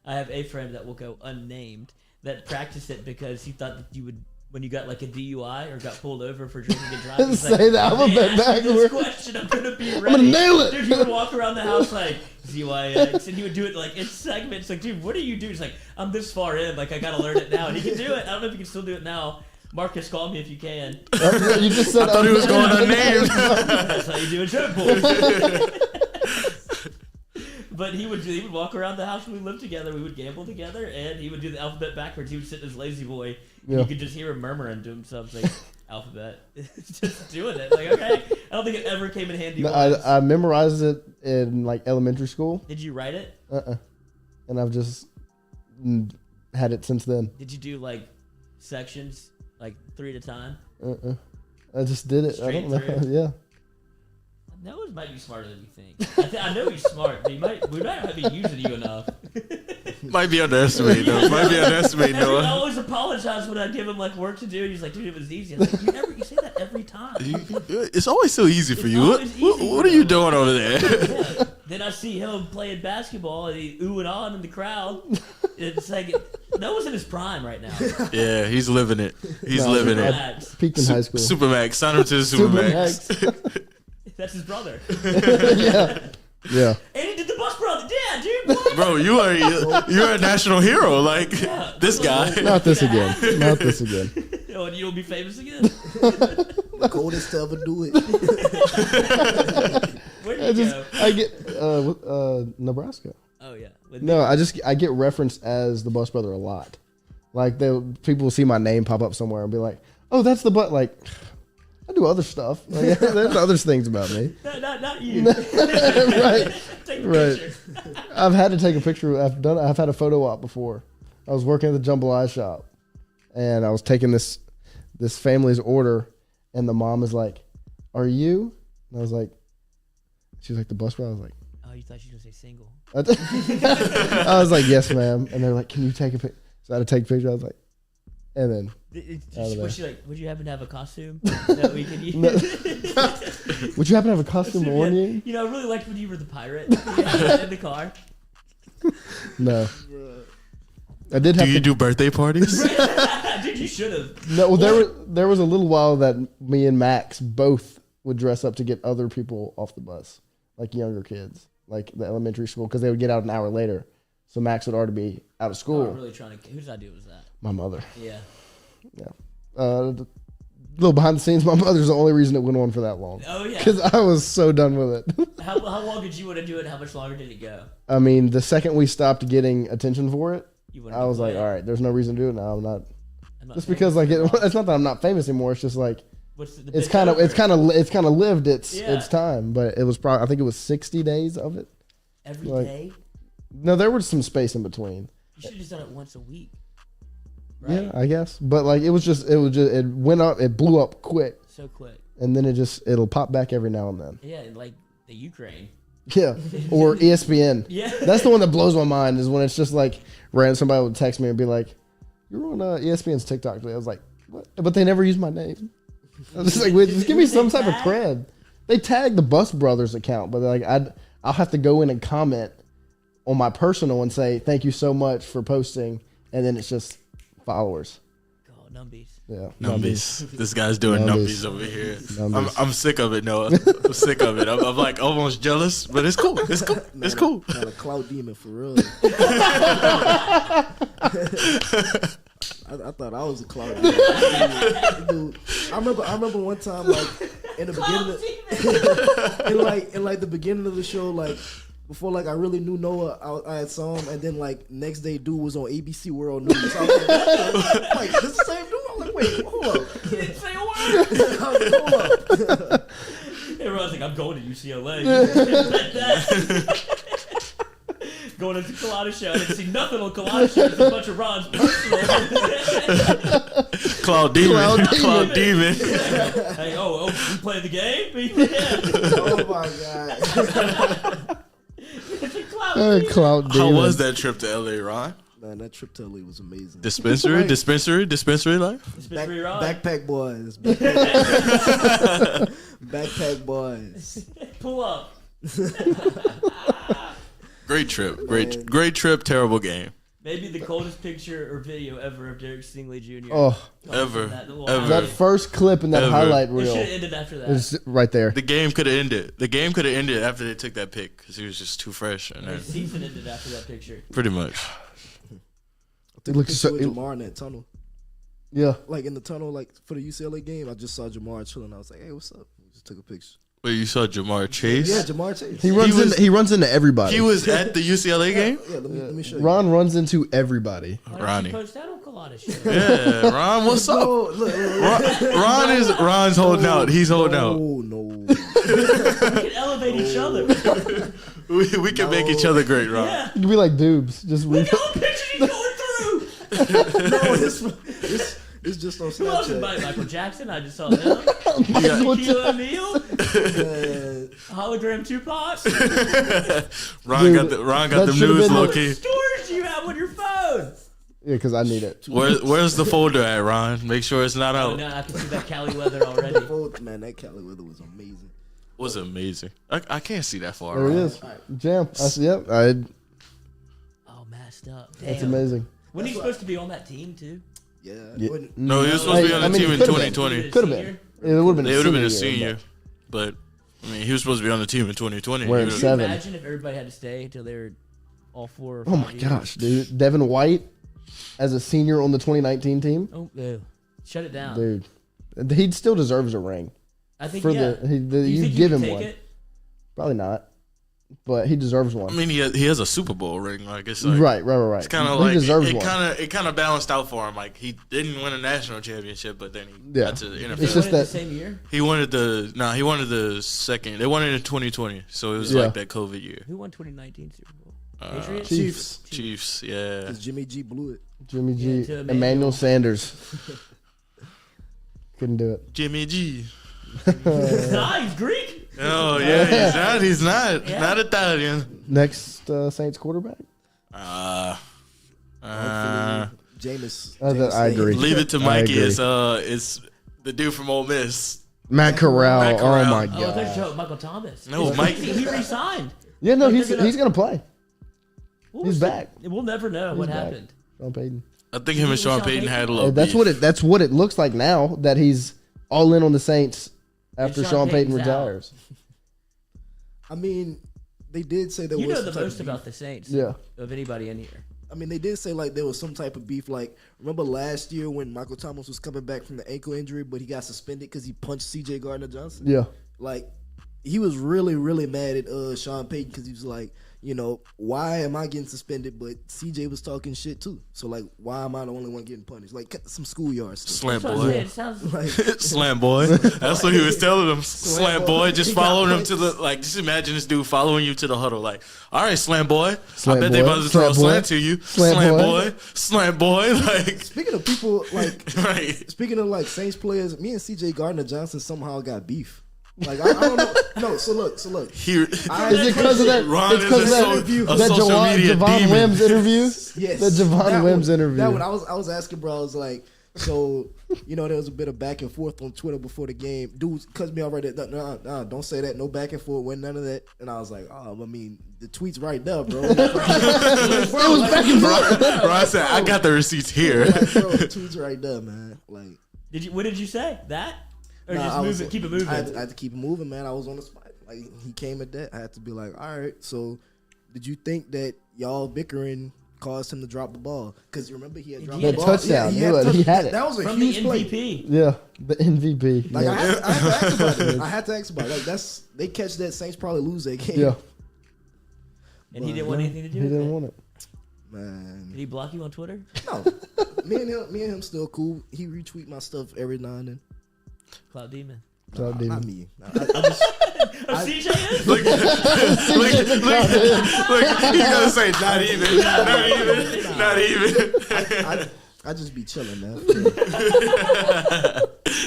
have a friend that will go unnamed, that practiced it because he thought that you would, when you got like a DUI or got pulled over for drinking and driving, he's Say the alphabet "They asked me this backward. question, I'm going to be ready. I'm gonna nail it. Dude, he would walk around the house like, ZYX, and he would do it like in segments. Like, dude, what do you do? He's like, I'm this far in, like, I got to learn it now. And he can do it. I don't know if he can still do it now. Marcus, call me if you can. You just said I thought he was going unnamed. That's how you do a joke, boy. But he would walk around the house when we lived together. We would gamble together, and he would do the alphabet backwards. He would sit in his lazy boy. And Yeah. you could just hear him murmuring to himself, like, alphabet. Just doing it. Like, okay. I don't think it ever came in handy. No, once. I memorized it in like elementary school. Did you write it? And I've just had it since then. Did you do, like, sections, like 3 at a time? I just did it. I Straight don't know. through? Yeah. Noah might be smarter than you think. I know he's smart, but we might not be using you enough. Might be underestimating Noah. Might be underestimating I Noah. always apologize when I give him like work to do. He's like, dude, it was easy. I'm like, you say that every time. It's always so easy for It's you. What, always what, easy, what are you doing over there? Yeah. Then I see him playing basketball and he oohing on in the crowd. It's like Noah's in his prime right now. Yeah, he's living it. He's No, living it. Max. Peaked in high school. Supermax. Sign him to the Supermax. Supermax. That's his brother. Yeah. Yeah. And he did the bus brother. Yeah, dude. What? Bro, you're a national hero. Like Yeah. this guy. Not this again. Not this again. Oh, and you'll be famous again. The coldest to ever do it. Where did you go? I get Nebraska. Oh yeah. No, I get referenced as the bus brother a lot. Like people will see my name pop up somewhere and be like, "Oh, that's the butt." Like, I do other stuff. Like, there's other things about me. Not you. Right. Take a Right. picture. I've had to take a picture. I've had a photo op before. I was working at the jambalaya shop, and I was taking this family's order, and the mom is like, "Are you?" And I was like, she was like, "The bus brother." I was like, Oh, you thought she was gonna say single. I was like, "Yes, ma'am." And they're like, "Can you take a picture?" So I had to take a picture. I was like, and then out of there. Was she like, would you happen to have a costume that we could use? Would you happen to have a costume on you? You know, I really liked when you were the pirate in the car. No. I did have Do you to do birthday parties? Dude, you should have. No, well, there was a little while that me and Max both would dress up to get other people off the bus, like younger kids, like the elementary school, because they would get out an hour later. So Max would already be out of school. I'm really trying to. Whose idea was that? My mother. Yeah. Yeah. A little behind the scenes, my mother's the only reason it went on for that long. Oh yeah. Because I was so done with it. How long did you want to do it? How much longer did it go? I mean, the second we stopped getting attention for it, You wanted I to was like, quit. all right, there's no reason to do it now. I'm not. Just famous because like anymore. it's not that I'm not famous anymore. It's just like What's the it's bit's kind of over? it's kind of lived its Yeah. time. But it was probably I think it was 60 days of it. Every like- day? No, there was some space in between. You should have just done it once a week. Right? Yeah, I guess. But like it went up, it blew up quick, So quick. and then it'll pop back every now and then. Yeah, like the Ukraine. Yeah, or ESPN. Yeah. That's the one that blows my mind is when it's just like random somebody would text me and be like, "You're on ESPN's TikTok today." I was like, "What?" But they never use my name. I was just like, "Wait, just give me some type of cred." They tagged the Bus Brothers account, but like I'll have to go in and comment on my personal and say thank you so much for posting, and then it's just followers. Oh, numbies. Yeah, Numbies. This guy's doing Numbies. numbies over here. Numbies. I'm sick of it, Noah. I'm sick of it. I'm like almost jealous, but it's cool. It's cool. It's cool. Not a clout demon for real. I thought I was a clout demon. Dude, I remember one time like in the beginning, in like the beginning of the show, like before like I really knew Noah, I had saw him, and then like next day, dude was on ABC World News. I was like, this is the same dude. I'm like, wait, hold up. He didn't say a word. I was like, hold up. Everyone's like, I'm going to UCLA. Going into Culotta show. I didn't see nothing on Culotta show. It's a bunch of Ron's personal. Cloud Demon. Cloud Demon. Hey, oh, we play the game? Yeah. Oh my god. It's a clout. Clout How demon. was that trip to LA, Ron? Man, that trip to LA was amazing. Dispensary life. Dispensary Ron. Backpack boys. Backpack boys. Pull up. Great trip. Great trip. Terrible game. Maybe the coldest picture or video ever of Derek Stingley Jr. Oh, Ever. That that first clip in that Ever. highlight It reel should have ended after that. is right there. The game could have ended. The game could have ended after they took that pick because he was just too fresh. And The then, season ended after that picture. pretty much. Took looks a so- picture with Jamar in that tunnel. Yeah. Like in the tunnel, like for the UCLA game, I just saw Jamar chilling. I was like, hey, what's up? We just took a picture. Wait, you saw Jamar Chase? Yeah, Jamar Chase. He runs into everybody. He was at the UCLA game? Yeah, let me show you. Ron runs into everybody. Why Ronnie. didn't you post that on Culotta show? Yeah, Ron, what's up? Oh, look. Ron's holding out. He's holding out. No. We can elevate each other. We can make each other great, Ron. Yeah. You can be like Dubes. Just Look at all the pictures he's going through. No, it's just on Who else is Snapchat. Michael Jackson? I just saw him. Shaquille O'Neal. Hologram Tupac. Ron Dude, got that the should've news been low the- key. Storage do you have on your phone? Yeah, because I need it. Where's the folder at, Ron? Make sure it's not Oh, out. no, I can see that Cali weather already. Man, that Cali weather was amazing. Was amazing. I can't see that far. There he Ron. is. Jam. Yep. Oh, massed up. Damn. That's amazing. When are you supposed to be on that team, too? Yeah. No, he was supposed to be on the team in could've been. 2020. Could have been. It would have been. It would have been a senior. senior, but I mean, he was supposed to be on the team in 2020. Wearing He would've- Can you 7. imagine if everybody had to stay until they were all 4 or 5 Oh my years? gosh, dude. Devin White as a senior on the 2019 team, Oh, ew. Shut it down. dude. He still deserves a ring. I think, For yeah. the Do you you think give could him take one. it? Probably not, but he deserves I one. mean, he has a Super Bowl ring. Like it's like Right. It's kind of he like deserves it one. kind of balanced out for him. Like he didn't win a national championship, but then he Yeah. got to the NFL. It's They just won it the that- same year? He wanted the second. They won it in 2020, so it was Yeah. like that COVID year. Who won 2019 Super Bowl? Patriots? Chiefs. Yeah. Because Jimmy G blew it. Jimmy G. Yeah, to Emmanuel Emmanuel. Sanders. Couldn't do it. Jimmy G. Nah, he's Greek. Oh yeah, he's not Yeah. not Italian. Next Saints quarterback. Jameis. I agree. Leave it to I Mikey. agree. It's the dude from Ole Miss. Matt Corral. Matt Corral. Oh my Oh, I thought you were god. talking about Michael Thomas. No, It's Mike- crazy. He resigned. Yeah, no, Like, he's they're gonna- gonna play. We'll He's see. back. We'll never know what back. happened. Sean Payton. I think him and Sean Payton had a little. That's beef. That's what it looks like now that he's all in on the Saints after And Sean Payton Payton's out. retires. I mean, they did say there You was know some the type most of beef. about the Saints. Yeah. Of anybody in here. I mean, they did say like there was some type of beef. Like, remember last year when Michael Thomas was coming back from the ankle injury, but he got suspended because he punched C.J. Gardner-Johnson? Yeah. Like, he was really, really mad at Sean Payton because he was like, why am I getting suspended? But C.J. was talking shit too. So, like, why am I the only one getting punished? Like, some schoolyard stuff. Slant That's what I'm saying. boy. It sounds Like, Slant boy. That's what he was telling them. Slant boy. Just He got following him punched. to the, like, just imagine this dude following you to the huddle. Like, all right, slant boy. Slant I bet they boy. about to throw a Slant boy. slant to you. Slant Slant boy. boy. Slant boy. Like, speaking of people, like, right. speaking of, like, Saints players, me and C.J. Gardner-Johnson somehow got beef. Like, I don't know. No, so look. Here. Is it because of that? Ron It's is because a of so- that, a that social media Javon demon. Wims interview? Yes. The Javon That Wims one- interview. That one, I was asking, bro, I was like, so, there was a bit of back and forth on Twitter before the game. Dudes cuts me off right there. Nah, don't say that. No back and forth. Wasn't none of that. And I was like, oh, I mean, the tweet's right there, bro. It was back and forth. Ron said, I got the receipts here. Like, bro, the tweet's right there, man. Like, What did you say? That? Or nah, just I move was- it, keep it moving? I had to keep it moving, man. I was on the spot. Like, he came at that. I had to be like, all right, so did you think that y'all bickering caused him to drop the ball? Because remember, he had dropped He the had ball. touchdown. He had it. That was a From the huge play. MVP. Yeah, the MVP. Like, yeah. I had to ask about it. I had to ask about it. Like, they catch that, Saints probably lose that game. Yeah. And he didn't want anything to do He with didn't it. want it. Man. Did he block you on Twitter? No. me and him still cool. He retweet my stuff every now and then. Cloud Demon. So I Not didn't. me. I just Oh, CJ is? Look, he's gonna say not even. I just be chilling, man.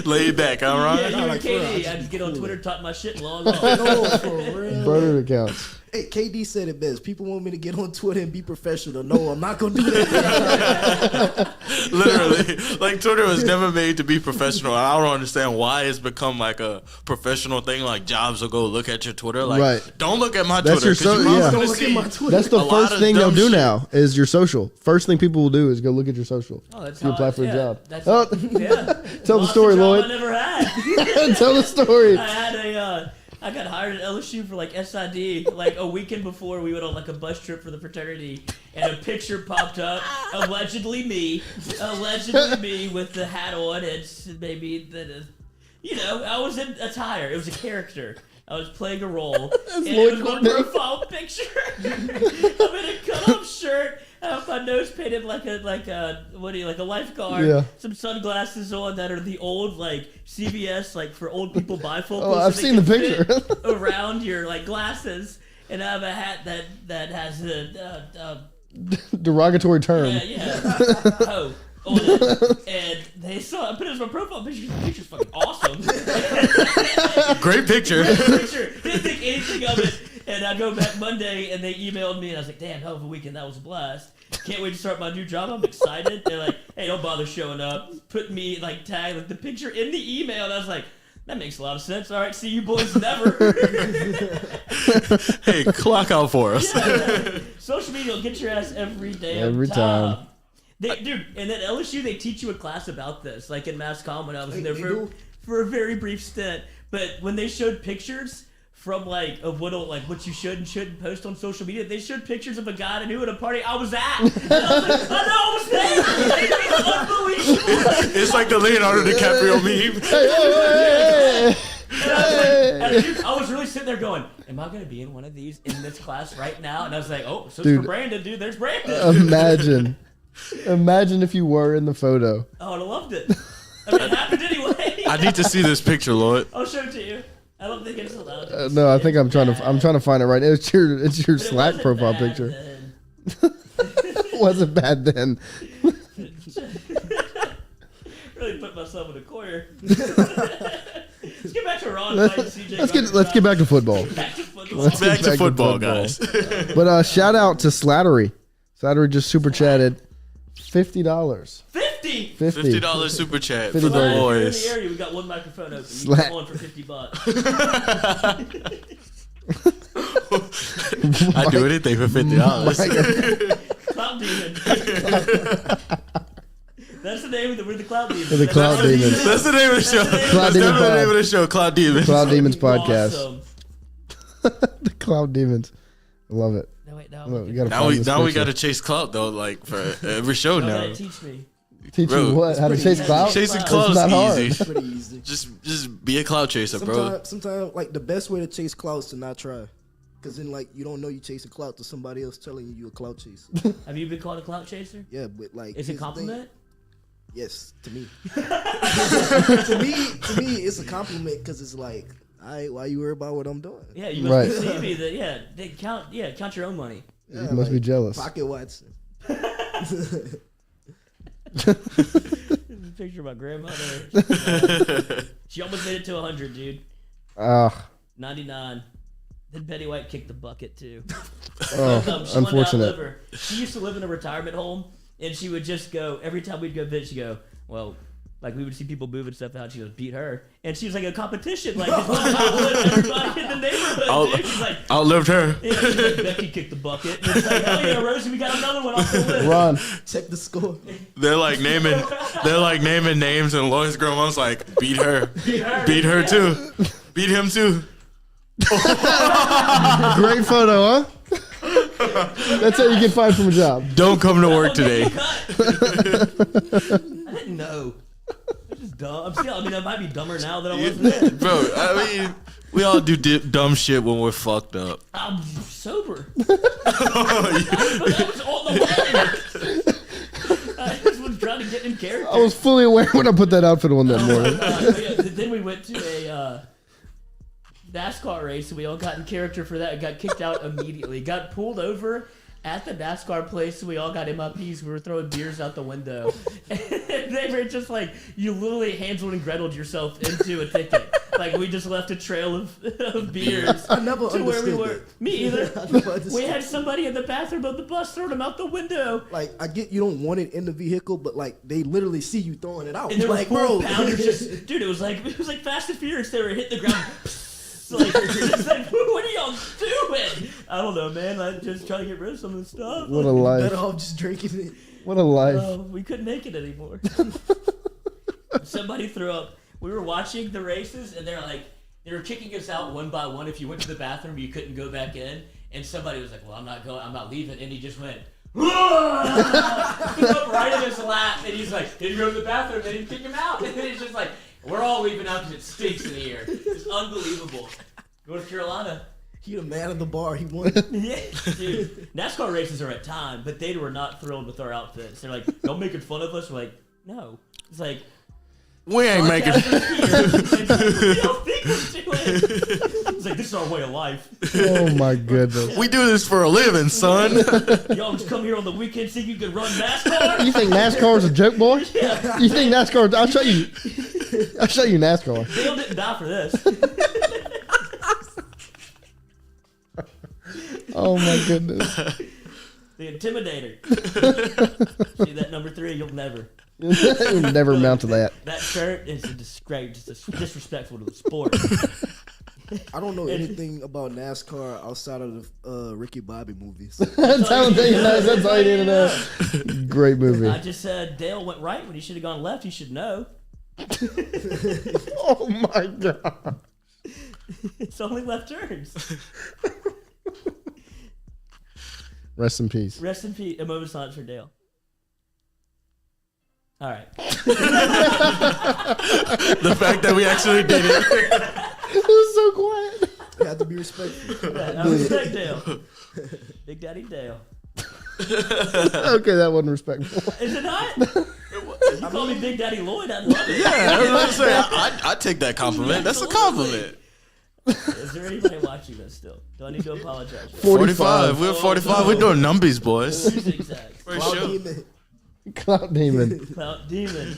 Lay it back, all right? Yeah, you like, and for real, KD. I I just just get on cool. Twitter, talk my shit, and log off. No, for real. Brother accounts. Hey, KD said it best. People want me to get on Twitter and be professional. No, I'm not gonna do that. Literally, like Twitter was never made to be professional. I don't understand why it's become like a professional thing. Like jobs will go look at your Twitter. Like, Right. don't look at my That's Twitter. your 'cause so- you're yeah. gonna Don't look at see- my Twitter. That's the A lot first of thing they'll dumb do shit. now is your social. First thing people will do is go look at your social. Oh, that's You how apply I- for a yeah, job. That's, Oh, yeah. tell the Lost story, a job Lloyd. I never had. Tell the story. I had I got hired at LSU for like SID like a weekend before we went on like a bus trip for the fraternity, and a picture popped up, allegedly me with the hat on. It's maybe I was in attire. It was a character. I was playing a role, and it was my profile picture. I'm in a cut-off shirt. I have my nose painted like a lifeguard. Yeah. Some sunglasses on that are the old like CVS like for old people bifocals. Oh, I've so they seen the can picture. fit around your like glasses, and I have a hat that has a Derogatory term. oh. On it. And they saw I put it as my profile picture. The picture's fucking awesome. Great picture. Picture. Didn't think anything of it. And I go back Monday and they emailed me and I was like, damn, hell of a weekend. That was a blast. Can't wait to start my new job. I'm excited. They're like, hey, don't bother showing up. Put me tag the picture in the email. And I was like, that makes a lot of sense. All right, see you boys never. Hey, clock out for us. Yeah. Social media will get your ass every damn Every time. Dude, and at LSU they teach you a class about this, like in Mass Comm when I was in there They do? for a very brief stint. But when they showed pictures from of what you should and shouldn't post on social media, they showed pictures of a guy I knew at a party I was at. And I was like, I was there. It was unbelievable. It's like the Leonardo DiCaprio meme. Hey. And I was really sitting there going, am I going to be in one of these in this class right now? And I was like, oh, so it's Dude. for Brandon, dude. There's Brandon. Imagine if you were in the photo. I would have loved it. I mean, it happened anyway. I need to see this picture, Lord. I'll show it to you. I don't think it's allowed. No, I think I'm trying to find it right now. It's your But it Slack wasn't profile bad picture. then. It wasn't bad then. Really put myself in a corner. Let's get back to Ron fighting CJ. Let's get back to football. Back to football. Let's Back get to football, guys. But shout out to Slattery. Slattery just super chatted $50. 50. $50 super chat for the $50. Glad you're in boys. the area. We got one microphone open. You Slack. can come on for $50. I do anything for $50. Cloud demon. That's the name of we're the Cloud Demons. The Cloud Demons. That's the name of the show. Cloud That's Demon definitely the Pod. name of the show. Cloud Demons. Cloud Demons podcast. Awesome. The Cloud Demons. I love it. No, wait, no. Look, we gotta Now find we this now we picture. gotta chase clout though, like for every show No, now. gotta teach me. Teach Bro, you what? How to chase clout? Chasing It's clout not hard. is easy. Pretty easy. Just be a clout chaser, bro. Sometimes, like the best way to chase clout is to not try, because then like you don't know you chasing clout to somebody else telling you a clout chaser. Have you been called a clout chaser? Yeah, but like, Is it here's the thing. compliment? Yes, to me. to me, it's a compliment because it's like, why you worry about what I'm doing? Yeah, you must Right. see me that. Yeah, they count. Yeah, count your own money. You must be jealous. Pocket Watson. Picture of my grandmother. She almost made it to 100, dude. 99. Then Betty White kicked the bucket too. She wanted to unfortunate. outlive her. She used to live in a retirement home, and she would just go every time we'd go visit. She'd go, well, like we would see people moving stuff out. She goes, beat her, and she was like a competition, like just wanted to outlive everybody in the neighborhood. Dude. She's like, Outlived her. yeah, she's like, Becky kicked the bucket. And it's like, hell yeah, Rosie, we got another one off the list. Run. Check the score. They're like naming names, and Lloyd's grandma's like, beat her too, beat him too. Great photo, huh? That's how you get fired from a job. Don't come to work today. I didn't know. I'm just dumb. I mean, I might be dumber now than I was then. Bro, I mean, we all do dumb shit when we're fucked up. I'm sober. That was on the way. I just was trying to get in character. I was fully aware when I put that outfit on that morning. Then we went to a NASCAR race, and we all got in character for that and got kicked out immediately. Got pulled over at the NASCAR place, so we all got MIPs. We were throwing beers out the window. And they were just like, you literally Hansel and Gretel'd yourself into a ticket. Like, we just left a trail of beers I never to where we understood were. that. Me either. I never understood. We had somebody in the bathroom of the bus throwing them out the window. Like, I get you don't want it in the vehicle, but like they literally see you throwing it out. And there were like, four bro, pounders just, dude, it was like Fast and Furious. They were hitting the ground. Like, it's like, what are y'all doing? I don't know, man. I'm just trying to get rid of some of the stuff. What a better life. off just drinking it. What a life. We couldn't make it anymore. Somebody threw up. We were watching the races, and they were kicking us out one by one. If you went to the bathroom, you couldn't go back in. And somebody was like, well, I'm not leaving. And he just went, up right in his lap. And he's like, did you go to the bathroom? They didn't kick him out. And then he's just like, we're all leaving out because it stinks in here. It's unbelievable. North Carolina. He the man of the bar. He won. Yeah, dude. NASCAR races are at time, but they were not thrilled with our outfits. They're like, "Don't making fun of us." We're like, "No." It's like We ain't making. we don't think we're doing. It's like this is our way of life. Oh my goodness. We do this for a living, son. Y'all just come here on the weekend, think you can run NASCAR. You think NASCAR is a joke, boy? Yeah. You think NASCAR? I'll show you NASCAR. Dale didn't die for this. Oh my goodness. The Intimidator. See that number 3? You'll never. You'll never mount to that. That shirt is a disgrace, just disrespectful to the sport. I don't know anything about NASCAR outside of the Ricky Bobby movies. That's all you need to know. Great movie. I just said Dale went right when he should have gone left. You should know. Oh my god. It's only left turns. Rest in peace. Rest in peace. A moment of silence for Dale. All right. The fact that we actually did it. It was so quiet. You have to be respectful. I respect Dale. Big Daddy Dale. Okay, that wasn't respectful. Is it not? You call me Big Daddy Lloyd, I'd love it. Yeah, I was gonna say, I take that compliment. That's a compliment. Is there anybody watching this still? Do I need to apologize? 45. We're 45. We're doing numbies, boys. Who's exact? For Cloud sure. Demon. Cloud Demon. Clout Demon.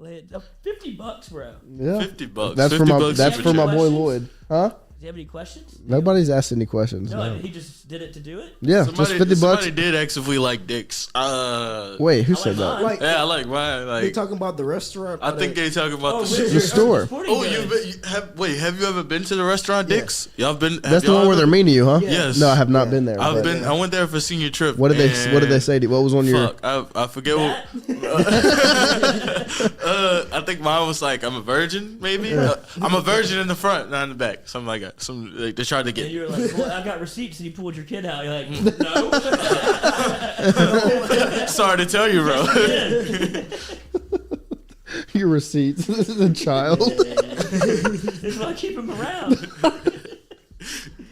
$50, bro. Yeah. $50. That's $50 for my super that's for my chat. boy Lloyd. Huh? you have any questions? Nobody's asked any questions. No, No. he just did it to do it. Yeah, just $50. Somebody did ask if we like dicks. Wait, who I said like that? mine. Like, Yeah, I like mine. they Like, talking about the restaurant. I think they talking about the wait, shit. The store. sporting Oh, goods. have you ever been to the restaurant Dick's? Y'all been? That's the one where they're mean to you, huh? Yes. No, I have not been there. I've but- been. I went there for senior trip. What did they say? What was on your? Fuck, I forget what. I think mine was like I'm a virgin, maybe. I'm a virgin in the front, not in the back, something like that. They tried to And get. you were like, well, I got receipts, and you pulled your kid out. You're like, no. Sorry to tell you, bro. Your receipts. This is a child. That's why I keep him around.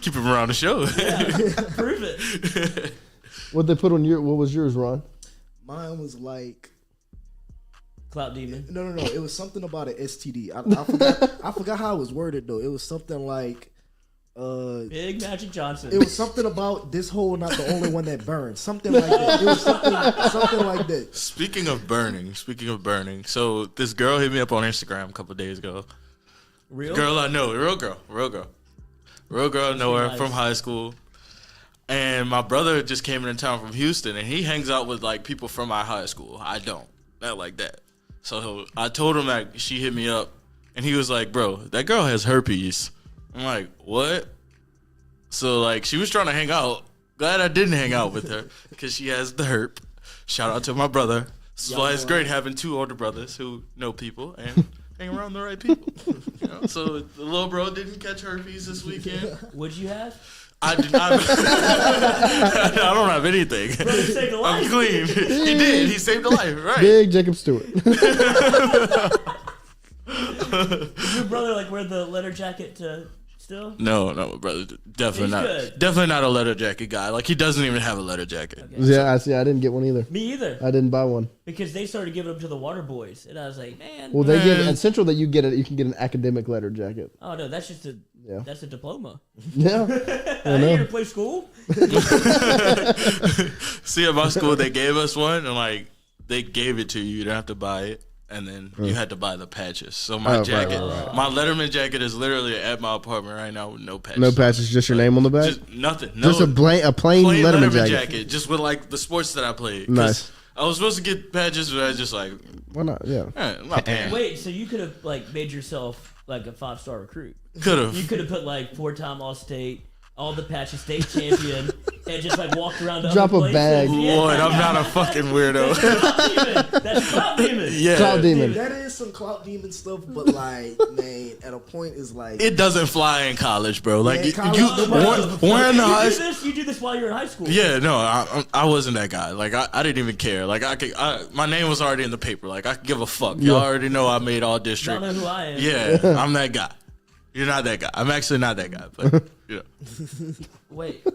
Keep him around the show. Prove it. What they put on your? What was yours, Ron? Mine was like Clout demon. no. It was something about an STD. I forgot how it was worded though. It was something like Big Magic Johnson. it was something about this hole not the only one that burns. Something like that. It was something like that. Speaking of burning, so this girl hit me up on Instagram a couple of days ago. Real? Girl I know, real girl. I know her Nice. from high school. And my brother just came into town from Houston, and he hangs out with like people from our high school. I don't, not like that. So I told him that she hit me up, and he was like, "Bro, that girl has herpes." I'm like, "What?" So like, she was trying to hang out. Glad I didn't hang out with her because she has the herp. Shout out to my brother. That's why it's great having two older brothers who know people and hang around the right people. You know? So the little bro didn't catch herpes this weekend. Would you have? I did not. I don't have anything. Bro, you saved a I'm life. clean. He did. He saved a life. Right. Big Jacob Stewart. Did your brother like wear the leather jacket still? No, my brother. Definitely He's not. good. Definitely not a leather jacket guy. Like he doesn't even have a leather jacket. Okay. Yeah, I see. I didn't get one either. Me either. I didn't buy one. Because they started giving them to the water boys, and I was like, man. Well, they give Man. at Central that you get it. You can get an academic letter jacket. Oh no, that's just a Yeah. that's a diploma. Yeah. I ain't here to play school. See, at my school, they gave us one, and like they gave it to you. You didn't have to buy it, and then you had to buy the patches. So my jacket, my Letterman jacket, is literally at my apartment right now with no patches. No patches, just your name on the back. Just nothing. No, Just a plain Letterman jacket. just with like the sports that I played. 'Cause Nice. I was supposed to get patches, but I was just like, Why not? Yeah. I'm not paying. Wait, so you could have like made yourself like a 5-star recruit. Could have. You could have put like 4-time All-State, all the patches, state champion, and just like walked around to Drop other a places. bag. Lord, I'm not a fucking weirdo. That's clout demon. Yeah. Cloud demon. That is some clout demon stuff, but like, man, at a point is like It doesn't fly in college, bro. Like Yeah, college- you, nobody- we're in the high school. You do this while you're in high school. Yeah, no, I wasn't that guy. Like I didn't even care. Like my name was already in the paper. Like I could give a fuck. Y'all already know I made all Y'all district. know who I am. Yeah, I'm that guy. You're not that guy. I'm actually not that guy. But you know. Wait.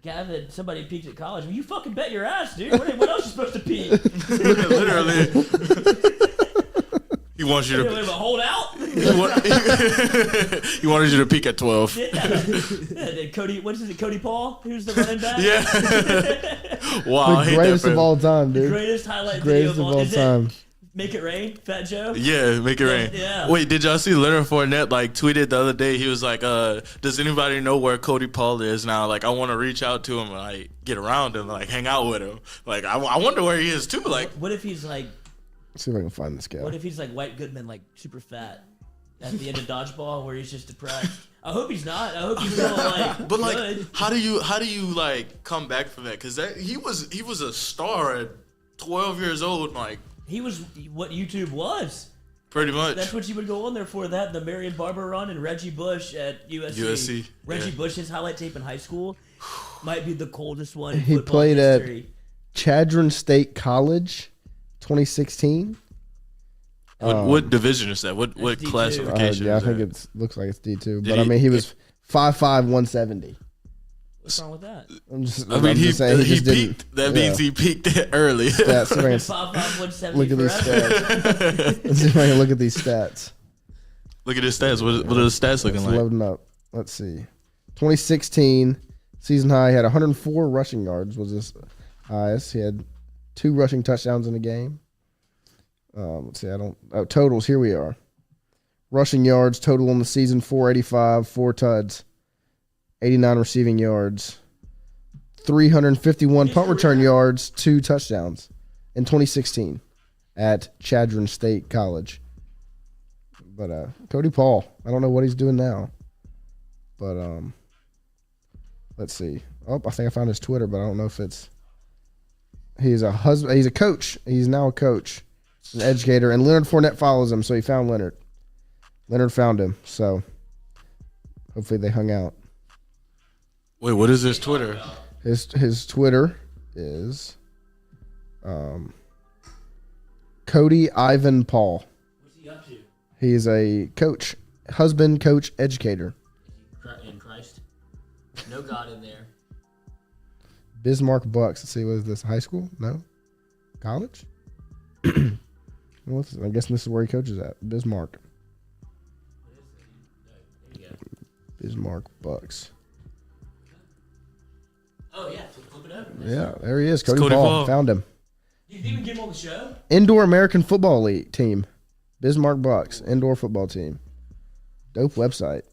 Gavin, somebody peeked at college. Well, you fucking bet your ass, dude. What else you supposed to peek? Literally. He wants you Wait, to. hold out? He wanted you to peak at 12. Yeah. And Cody, what is it? Cody Paul? Who's the running back? Yeah. Wow. I The hate greatest that of all time, dude. Greatest highlight Greatest video of all Is time. it Make It Rain, Fat Joe? Yeah, make it rain. Yeah. Wait, did y'all see Leonard Fournette like tweeted the other day? He was like, does anybody know where Cody Paul is now? Like, I want to reach out to him and like get around him, like hang out with him. Like, I wonder where he is too. Like, What if he's like, Let's see if I can find this guy. what if he's like White Goodman, like super fat at the end of Dodgeball where he's just depressed? I hope he's not. I hope he's still like but like, good. how do you like come back from that? Because he was a star at 12 years old. Like, He was what YouTube was. pretty much. That's what you would go on there for. That the Marion Barber run and Reggie Bush at USC. USC, Reggie yeah. Bush's highlight tape in high school might be the coldest one. In He football played at history. Chadron State College, 2016. What division is that? What D2. classification? Yeah, I is think that? it looks like it's D2. Did But I he- mean, he was 5'5", 170. What's wrong with that? I'm just He just didn't- peaked. That yeah. means he peaked early. Stats, see if I can 5'5", 170 look at these forever. stats. Let's see if I can look at these stats. Look at his stats. What are the stats looking Let's like? load them up. Let's see. 2016 season high. He had 104 rushing yards. Was his highest. He had 2 rushing touchdowns in the game. Let's see. Totals. Here we are. Rushing yards total on the season 485, 4 tuds, 89 receiving yards, 351 punt return yards, 2 touchdowns in 2016 at Chadron State College. But Cody Paul, I don't know what he's doing now. But let's see. Oh, I think I found his Twitter, but I don't know if it's. He's a husband. He's a coach. He's now a coach, an educator, and Leonard Fournette follows him, so he found Leonard. Leonard found him, so hopefully they hung out. Wait, what is his Twitter? His Twitter is Cody Ivan Paul. What's he up to? He is a coach, husband, coach, educator. In Christ. No God in there. Bismarck Bucks. Let's see, what is this? High school? No? College? Well, I guess this is where he coaches at. Bismarck. Bismarck Bucks. Oh, yeah. So flip it over. Yeah, there he is. Cody Cody Paul. Paul. Found him. You didn't even get him on the show? Indoor American Football League team. Bismarck Bucks. Indoor football team. Dope website.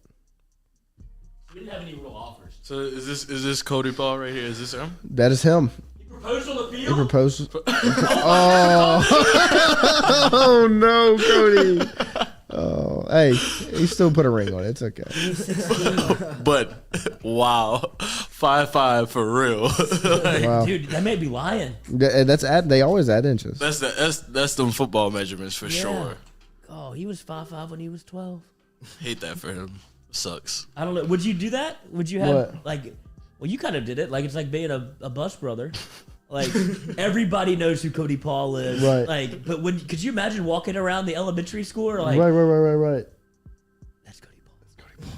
We didn't have any real offers. So is this Cody Paul right here? Is this him? That is him. He proposed on the He field? proposed. Oh no, Cody. Oh, hey, he still put a ring on it. It's okay. But wow, 5'5" for real. Like, Wow. Dude, that may be lying. They always add inches. that's them football measurements for Yeah. sure. Oh, he was 5'5" when he was 12. Hate that for him. Sucks. I don't know. Would you do that? Would you have, What? like, well, you kind of did it. Like, it's like being a bus brother. Like, everybody knows who Cody Paul is. Right. Like, but could you imagine walking around the elementary school or like, Right. that's Cody Paul.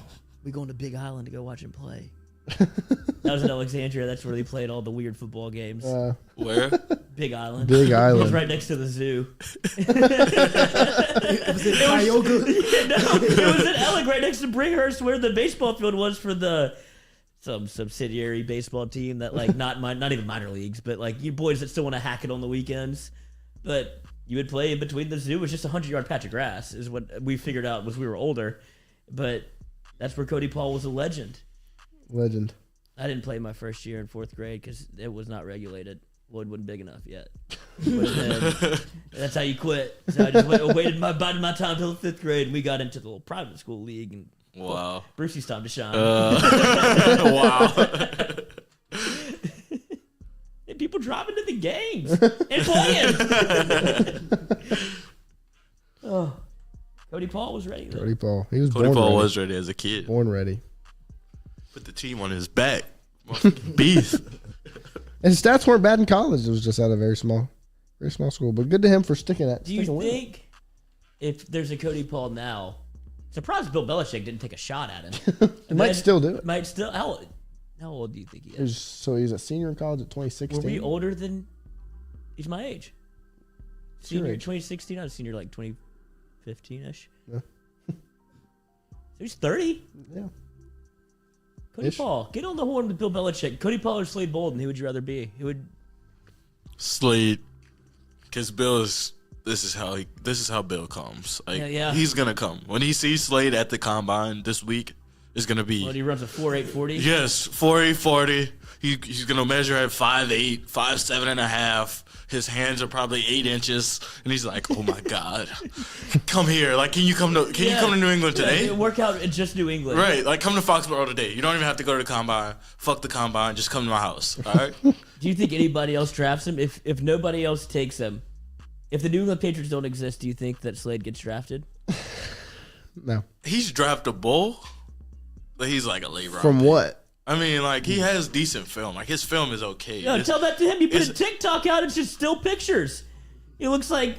We going to Big Island to go watch him play. That was in Alexandria. That's where they played all the weird football games. Where? Big Island. Big It was Island. right next to the zoo. Was it Tioga? No, it was in Alec, right next to Bringhurst, where the baseball field was for some subsidiary baseball team that, like, not even minor leagues, but like you boys that still want to hack it on the weekends. But you would play in between the zoo. It was just a 100-yard patch of grass, is what we figured out as we were older. But that's where Cody Paul was a legend. Legend. I didn't play my first year in 4th grade because it was not regulated. Wood wasn't big enough yet. That's how you quit. So I just bided my time till 5th grade, and we got into the little private school league. And Wow. Brucey's time to shine. Wow. And people driving to the games and playing. Oh, Cody Paul was ready. Cody Paul. He was Cody born Paul ready. was ready as a kid. Born ready. Put the team on his back. Beast. And his stats weren't bad in college. It was just at a very small school. But good to him for sticking at. Do you sticking with it. think if there's a Cody Paul now, surprised Bill Belichick didn't take a shot at him? He might still do it. Might still. How old do you think he is? So he's a senior in college at 2016. Were we older than? He's my age. Senior age. 2016. I was senior like 2015ish. Yeah. So he's 30. Yeah. Cody Ish. Paul, get on the horn with Bill Belichick. Cody Paul or Slade Bolden? Who would you rather be? Who would? Slade. Because Bill is. This is how Bill comes. Like, Yeah. He's gonna come when he sees Slade at the combine this week. It's gonna be. Well, he runs a 4.840. Yes, 4.840. He's gonna measure at 5'8", 5'7.5". His hands are probably 8 inches, and he's like, "Oh my God, come here! Like, can you come to New England today? Yeah, work out in just New England. Right? Like, come to Foxborough today. You don't even have to go to the combine. Fuck the combine. Just come to my house. All right? Do you think anybody else drafts him? If nobody else takes him, if the New England Patriots don't exist, do you think that Slade gets drafted? No. He's draftable, but he's like a late round. From what? I mean, like, he has decent film. Like, his film is okay. No, tell that to him. You put a TikTok out. It's just still pictures. It looks like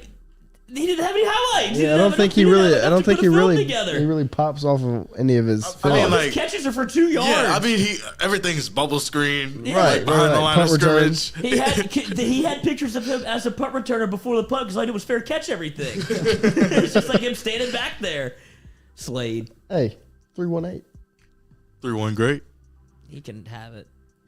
he didn't have any highlights. Yeah, I don't think he really Together. pops off of any of his film. mean, His like, catches are for 2 yards. Yeah, I mean, everything's bubble screen. Yeah. Like, behind the line Punt of returns. scrimmage. He had pictures of him as a punt returner before the punt because I knew it was fair catch everything. It's just like him standing back there. Slade. Hey, 318. 3-1 great. He can have it.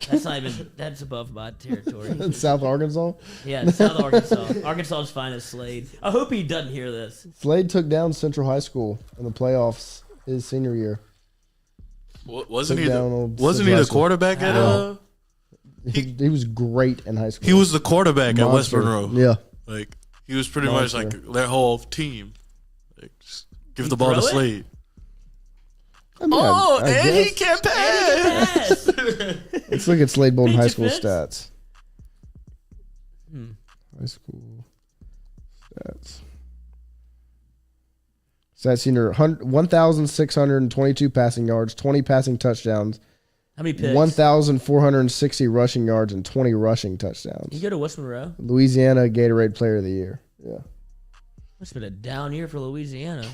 That's above my territory. South Arkansas. Yeah, South Arkansas. Arkansas's finest, Slade. I hope he doesn't hear this. Slade took down Central High School in the playoffs his senior year. Wasn't he the quarterback at He was great in high school. He was the quarterback at West Monroe. Yeah. Like he was pretty much like their whole team. Like just give the ball to Slade. I mean, I and he guess. can't pass. Let's look at Slade Bolden Paint high your school fence. stats. High school stats. Stats senior 1,622 passing yards, 20 passing touchdowns, How many picks? 1,460 rushing yards, and 20 rushing touchdowns. You go to West Monroe? Louisiana Gatorade Player of the Year. Yeah. Must have been a down year for Louisiana.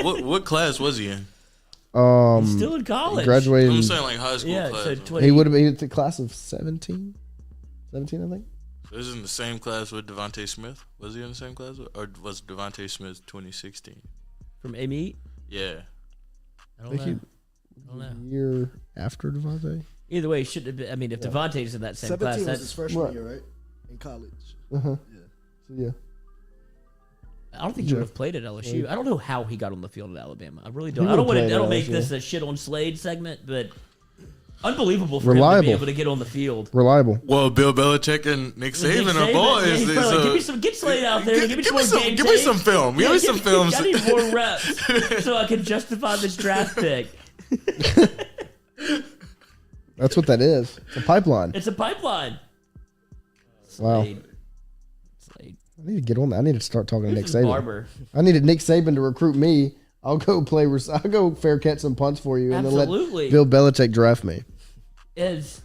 What class was he in? He's still in college. Graduated. I'm saying like high school Yeah, class. so So 20. He would have been the class of 17. 17, I think. this is in the same class with Devontae Smith. Was he in the same class or was Devontae Smith 2016? From A-Meet? Yeah. I don't know. Year after Devontae. Either way, he shouldn't have been. I mean, if Devontae's in that same class, 17 was his that's. freshman year, right? In college. Uh-huh. Yeah. So, yeah. I don't think he would have played at LSU. I don't know how he got on the field at Alabama. I really don't. He I don't would've want to. played I don't at make LSU. this a shit on Slade segment, but unbelievable for him to Reliable. be able to get on the field. Reliable. Well, Bill Belichick and Nick Saban are boys. Yeah, he's probably like, give me some. Get Slade out there. Give me some game Give me tape. some film. Give Yeah, me some films. I need more reps so I can justify this draft pick. That's what that is. It's a pipeline. It's a pipeline. Wow. Slade. I need to get on that. I need to start talking to Nick This is Saban. Barber. I needed Nick Saban to recruit me. I'll go I'll go fair catch some punts for you, and Absolutely. then let Bill Belichick draft me. Is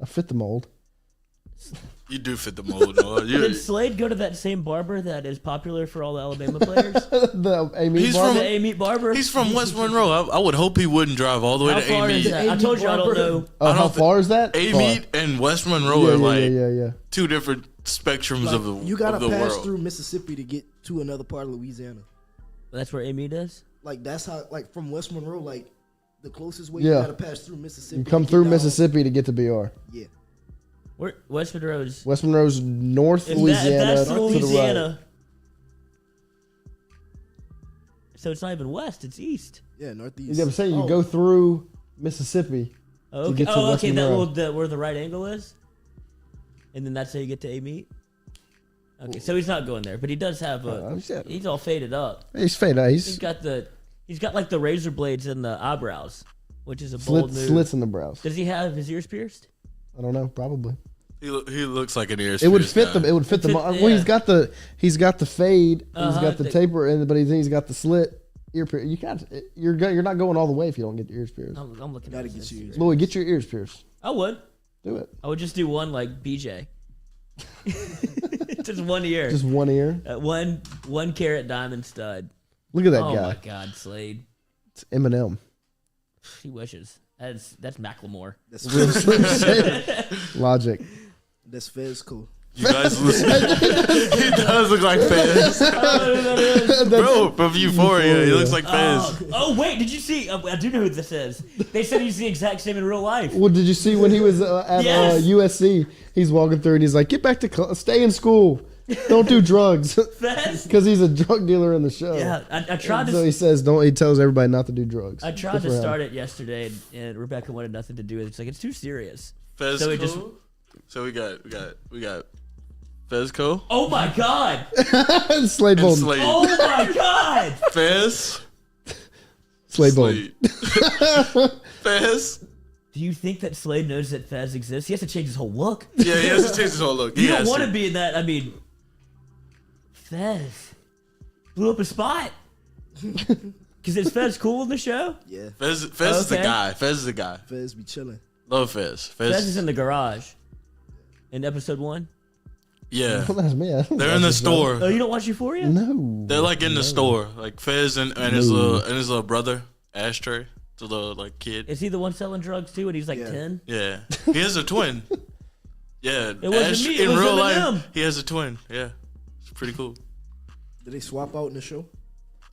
I fit the mold. You do fit the mold, Noah. did Slade go to that same barber that is popular for all the Alabama players? The Amy He's Barber. The A-Meet barber. He's from West Monroe. I would hope he wouldn't drive all the way How to far is A-Meet. that? I told you I don't know. Oh, how far is that? A-Meet and West Monroe Far. are like Yeah. two different spectrums of the You gotta of the pass world. through Mississippi to get to another part of Louisiana. That's where A-Meet is. Like that's how, like from West Monroe, like the closest way Yeah. you gotta pass through Mississippi. You come to get through down- Mississippi to get to BR. Yeah. Where West Monroe's. West Monroe's North If Louisiana that's to the Louisiana. So it's not even west; it's east. Yeah, right. northeast. You I'm saying you Oh, go through Mississippi. Oh, okay. get to Oh, West okay. That Monroe. where the right angle is, and then that's how you get to A-Meet. Okay, so he's not going there, but he does have a. shit. He's all faded up. He's faded. He's got like the razor blades in the eyebrows, which is a bold move. slits in the brows. Does he have his ears pierced? I don't know. Probably. He looks like an ear. It would fit them. It would fit them. Fit- Well, yeah. he's got the fade. He's Uh-huh, got the the- taper, but he's got the slit ear pierced. You're not going all the way if you don't get your ears pierced. I'm looking Gotta at get this. you. Louis, get your ears pierced. I would. Do it. I would just do one like BJ. Just one ear. Just one ear. One carat diamond stud. Look at that Oh guy. my God, Slade. It's Eminem. He wishes. That's Macklemore. That's Logic. that's Fez cool. You guys listen. He does look like Fez. Bro, from Euphoria, he looks like Fez. Oh wait, did you see? I do know who this is. They said he's the exact same in real life. Well, did you see when he was at Yes. USC? He's walking through and he's like, "Get back to stay in school. Don't do drugs." Fez? Because he's a drug dealer in the show. Yeah, I tried So to. he says, "Don't." He tells everybody not to do drugs. I tried Good to for him. start it yesterday, and Rebecca wanted nothing to do with it. It's like it's too serious. Fez So cool. it just- So we got Fezco Oh my God! Slade and Bolden. Slade. Oh my God! Fez. Slade Bolden. Slade. Fez. Do you think that Slade knows that Fez exists? He has to change his whole look. Yeah, he has to change his whole look. You don't want to be in that. I mean, Fez blew up a spot. Because is Fez cool in the show? Yeah. Fez is the Okay. guy. Fez is the guy. Fez be chilling. Love Fez. Fez is in the garage in episode 1. Yeah. Well, that's me. They're in the Oh, store. you don't watch Euphoria? No. They're like in the store. Like Fez and his little brother, Ashtray. The little like kid. Is he the one selling drugs too? And he's like Yeah. 10. Yeah. He has a twin. Yeah. It wasn't me, it in was real Eminem. life, he has a twin. Yeah. It's pretty cool. Did they swap out in the show?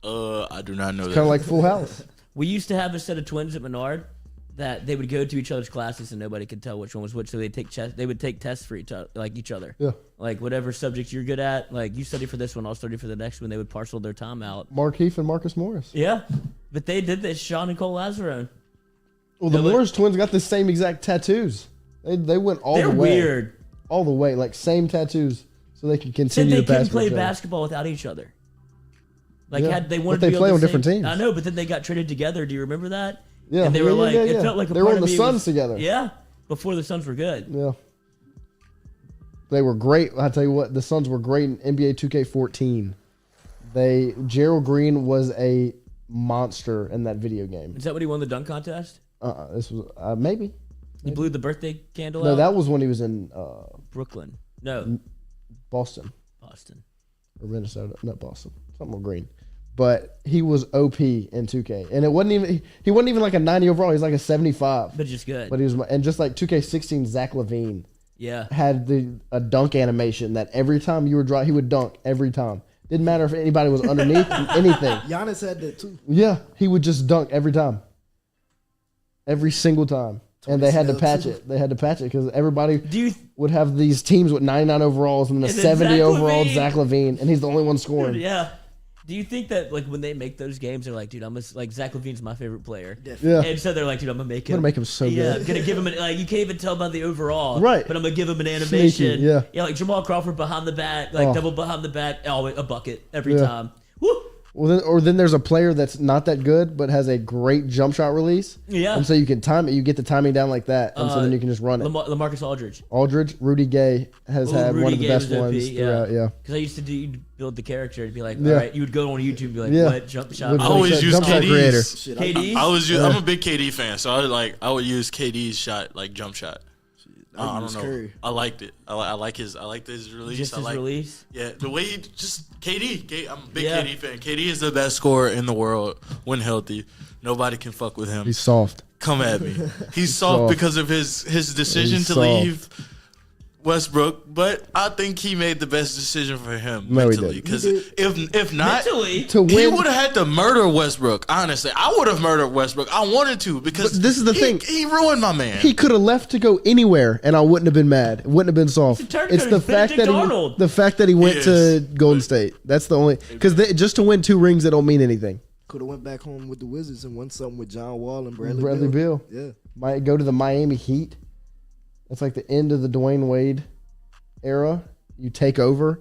I do not know that. Kind of like Full House. We used to have a set of twins at Menard that they would go to each other's classes and nobody could tell which one was which. So they would take tests for each other. Yeah. Like whatever subject you're good at, like you study for this one, I'll study for the next one. They would parcel their time out. Mark Heath and Marcus Morris. Yeah, but they did this. Sean and Cole Lazarone. Well, the Morris twins got the same exact tattoos. They went all the way. They're weird. All the way, like same tattoos, so they can Said continue they to pass. couldn't play basketball without each other. Like Yeah. had they wanted But they to be play on on the different same- teams. I know, but then they got traded together. Do you remember that? Yeah, And they were like, yeah. it felt like a they were part on of the me Suns was- together. Yeah, before the Suns were good. Yeah. They were great. I tell you what, the Suns were great in NBA 2K14. Gerald Green was a monster in that video game. Is that when he won the dunk contest? This was maybe. He blew the birthday candle No, out? that was when he was in Brooklyn. No, Boston Boston. or Minnesota, not Boston. Something with green. But he was OP in 2K, and it wasn't even he wasn't even like a 90 overall. He was like a 75. But just good. But he was, and just like 2K16, Zach LaVine Yeah. had a dunk animation that every time you were dry, he would dunk every time. Didn't matter if anybody was underneath anything. Giannis had that too. Yeah, he would just dunk every time, every single time, and they had to patch it. They had to patch it because everybody would have these teams with 99 overalls and the And then 70 Zach overall LaVine. Zach LaVine, and he's the only one scoring. Dude, yeah. Do you think that like when they make those games, they're like, dude, like Zach LaVine's my favorite player. Yeah. And so they're like, dude, I'm gonna make him. I'm gonna make him so Yeah, good. I'm gonna give him like you can't even tell by the overall. Right. But I'm gonna give him an animation. Sneaky, yeah. Yeah, like Jamal Crawford behind the back, like Oh. double behind the back, always a bucket every Yeah. time. Woo! Well, then there's a player that's not that good but has a great jump shot release. Yeah. And so you can time it. You get the timing down like that, and so then you can just run it. LaMarcus Aldridge. Aldridge, Rudy Gay has had Rudy one of the Gay best was OP, ones throughout. Yeah. Because I used to you'd build the character and be like, Yeah. all right, you would go on YouTube and be like, Yeah. what jump shot? Which I one? always use Jump shot creator. KD's. Shit, KD? I'm a big KD fan, so I would use KD's shot like jump shot. I don't know. Curry. I liked it. I like his release. Just I his like release. Yeah, the way he just KD. I'm a big Yeah. KD fan. KD is the best scorer in the world when healthy. Nobody can fuck with him. He's soft. Come at me. He's soft soft. because of his decision He's to soft. leave Westbrook, but I think he made the best decision for him No, he mentally. didn't. Because He did. if not, Mentally? To he win, would have had to murder Westbrook. Honestly, I would have murdered Westbrook. I wanted to because But this is the thing. He ruined my man. he could have left to go anywhere, and I wouldn't have been mad. It wouldn't have been soft. He's a turncoat. It's the He's fact that Benedict he went He to is. Golden State. That's the only because just to win 2 rings, it don't mean anything. Could have went back home with the Wizards and won something with John Wall and Bradley, Bradley Beal. Yeah. Might go to the Miami Heat. That's like the end of the Dwayne Wade era. You take over,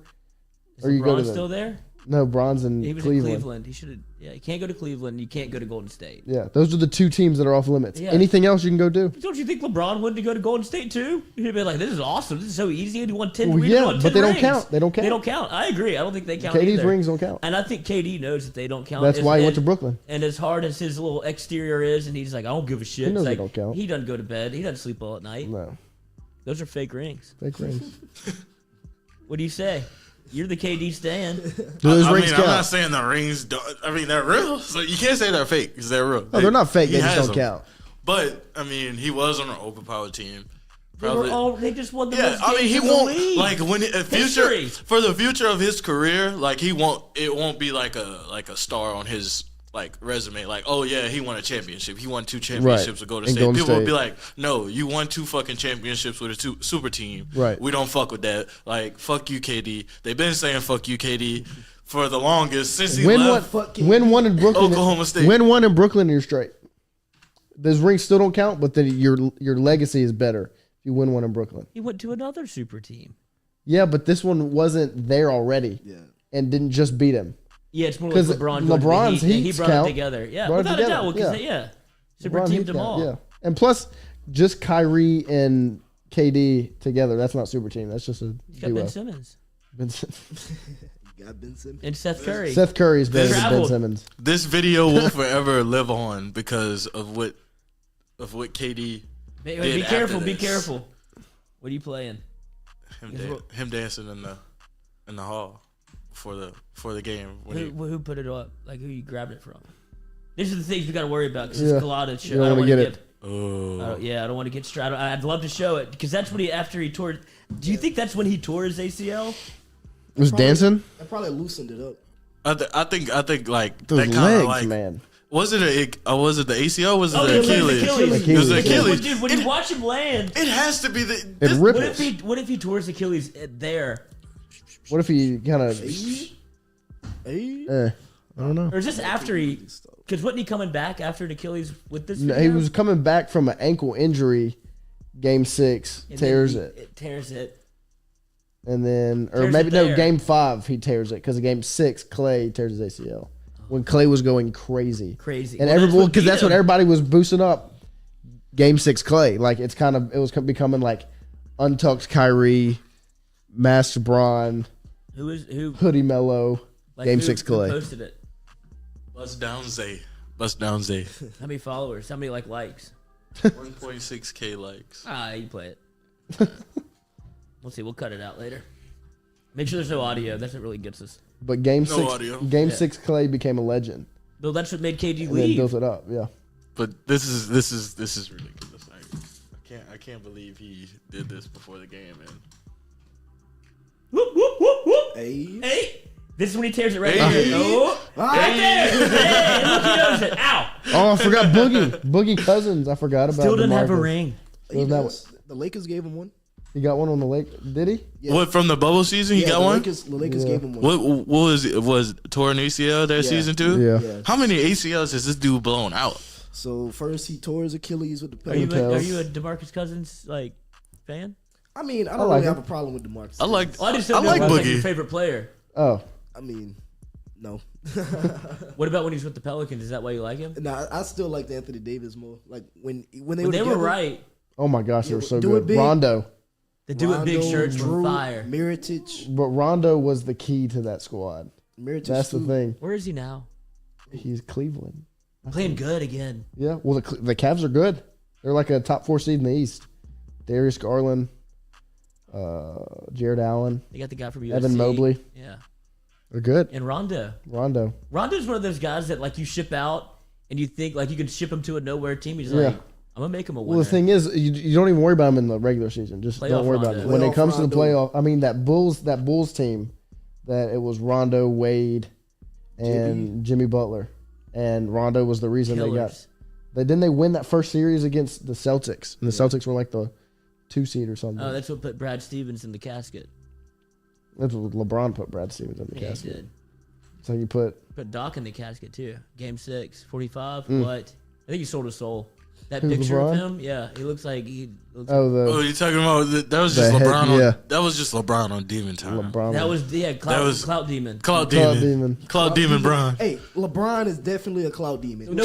Is or you go to LeBron the still there? no Bron's in He was Cleveland. in Cleveland. He should have. Yeah, you can't go to Cleveland. You can't go to Golden State. Yeah, those are the 2 teams that are off limits. Yeah. Anything else you can go do. Don't you think LeBron wanted to go to Golden State too? He'd be like, "This is awesome. This is so easy. He won 10. Well, we yeah, won 10 but they don't rings." count. They don't count. They don't count. I agree. I don't think they count. KD's either. rings don't count. And I think KD knows that they don't count. That's why he went to And- Brooklyn. And as hard as his little exterior is, and he's like, I don't give a shit. He knows It's they like, don't count. He doesn't go to bed. He doesn't sleep all at night. No, Those are fake rings. fake rings. What do you say? You're the KD stand. Do those I rings mean, count? I'm not saying the rings. I mean, they're real. So you can't say they're fake because they're real. No, they're not fake. He They just has don't them. count. But I mean, he was on an overpowered team. They just won the Yeah, most I mean, games he in the won't league. like when History. for the future of his career. Like it won't be like a star on his like resume. Like, oh yeah, he won a championship. He won 2 championships Right. with Golden In State. Golden People will State. be like, no, you won 2 fucking championships with a super team. Right. We don't fuck with that. Like, fuck you, KD. They've been saying fuck you, KD, for the longest since he Win left. win one in Brooklyn. Oklahoma State. Win one in Brooklyn, and you're straight. Those rings still don't count, but then your legacy is better if you win one in Brooklyn. He went to another super team. Yeah, but this one wasn't there already, Yeah. and didn't just beat him. Yeah, it's more like 'Cause LeBron. going to the LeBron's Heat, and he Heats brought count. it together. Yeah, Brought it without together, a doubt. Because yeah. super LeBron teamed Heat them count, all. Yeah, and plus, just Kyrie and KD together. That's not super team. That's just a He's got duo. Ben Simmons You got Ben Simmons. and Seth Curry. Seth Curry's better than Ben Traveled. Simmons. This video will forever live on because of what KD Be did careful. after Be this. careful. What are you playing? him dancing in the hall for the game. Who put it up? Like who you grabbed it from? These are the things we got to worry about because Yeah. it's Culotta show. You don't I don't wanna want to get get. Oh, Yeah, I don't want to get straight. I'd love to show it because that's when after he tore. Do you think that's when he tore his ACL? Was dancing? I probably loosened it up. I think like Those that kind legs, of like man. Was it the ACL? Or was it Oh, the it was Achilles? Achilles. It was the Achilles. Achilles. Dude, when you watch him land, It has to be the. It This, ripples. what if he tore his Achilles there? What if he kind of? I don't know. Or is this after he? Because wasn't he coming back after an Achilles with this? No, he video? was coming back from an ankle injury. Game 6 And tears then it, It tears it. and then or Tears maybe it no, there. Game 5 he tears it because in Game 6 Clay tears his ACL when Clay was going crazy. Crazy. And Well, that's everyone what because beat that's what him. everybody was boosting up. Game 6 Clay, like it was becoming like untucked Kyrie, masked Bron, Who? hoodie Mello. Like, Game who- 6 who Clay. posted it? Bust down Zay. Bust down Zay. How many followers? How many likes? 1.6K likes. You play it. We'll see. We'll cut it out later. Make sure there's no audio. That's what really gets us. But Game No 6, audio. Game 6 Clay became a legend Though that's what made KD and then leave. built it up. Yeah. But this is ridiculous. I can't believe he did this before the game, man. Whoop, whoop, whoop, whoop. Hey. Hey, this is when he tears it right Hey. here. Oh, right there. Hey, look, he knows it. Ow. Oh, I forgot Boogie Cousins. I forgot about. Still doesn't have a DeMarcus. ring. He Wasn't that does. The Lakers gave him one. He got one on the lake. Did he? Yeah. What from the bubble season? He got the one. The Lakers Yeah. gave him one. What was it? Was torn ACL that season too? Yeah. Yeah. How many ACLs has this dude blown out? So first he tore his Achilles with the Are you Pelicans. a DeMarcus Cousins fan? I mean, I don't like really him. have a problem with DeMarcus. I like. Well, I just I don't know like if that's your Boogie. favorite player. Oh, I mean, no. What about when he's with the Pelicans? Is that why you like him? Nah, I still like Anthony Davis more. Like when they When were they were together, right, oh my gosh, they were so Do it good. big. Rondo, the do it big Rondo, shirts were Drew, fire. Mirotic. but Rondo was the key to that squad. Mirotic That's the too. thing. Where is he now? He's Cleveland. Playing good again. Yeah. Well, the Cavs are good. They're like a top 4 seed in the East. Darius Garland, Jared Allen, They got the guy from USC. Evan Mobley. Yeah. They're good. And Rondo. Rondo's one of those guys that like you ship out and you think like you can ship him to a nowhere team. He's Yeah. like, I'm gonna make him a winner. Well, the thing is, you don't even worry about them in the regular season. Just Playoff don't worry about Rondo. it. When it Playoff comes to the Rondo. playoff, I mean that Bulls team, that it was Rondo, Wade, and Jimmy Butler, and Rondo was the reason Killers. didn't they win that first series against the Celtics, and the Celtics were like the 2 seed or something. Oh, that's what put Brad Stevens in the casket. That's what LeBron put Brad Stevens in the Yeah, he casket. did. So you put Put Doc in the casket too. Game 6, 45. What? I think he sold his soul. That Who, picture of LeBron? him, yeah, he looks like he. Looks Oh, you talking about that was just The head- LeBron? yeah. That was just LeBron on demon time. LeBron. that was That was- Clout Demon. Cloud Cloud demon. Demon. Cloud demon, Bron. Hey, LeBron is definitely a cloud demon. No,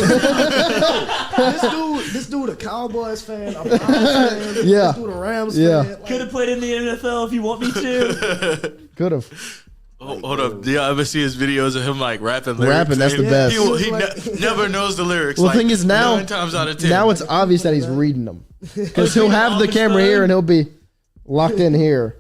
This dude, a Cowboys fan, a Browns fan. Yeah. This dude, a Rams Yeah. fan. Like, could have played in the NFL if you want me to. Could have. Oh, hold up. Do y'all ever see his videos of him like rapping lyrics? Rapping, that's the He- best. He, Like- never knows the lyrics. Well, like, the thing is now, 9 times out of 10. now it's obvious that he's reading them because he'll reading have off the his camera phone? here and he'll be locked in here.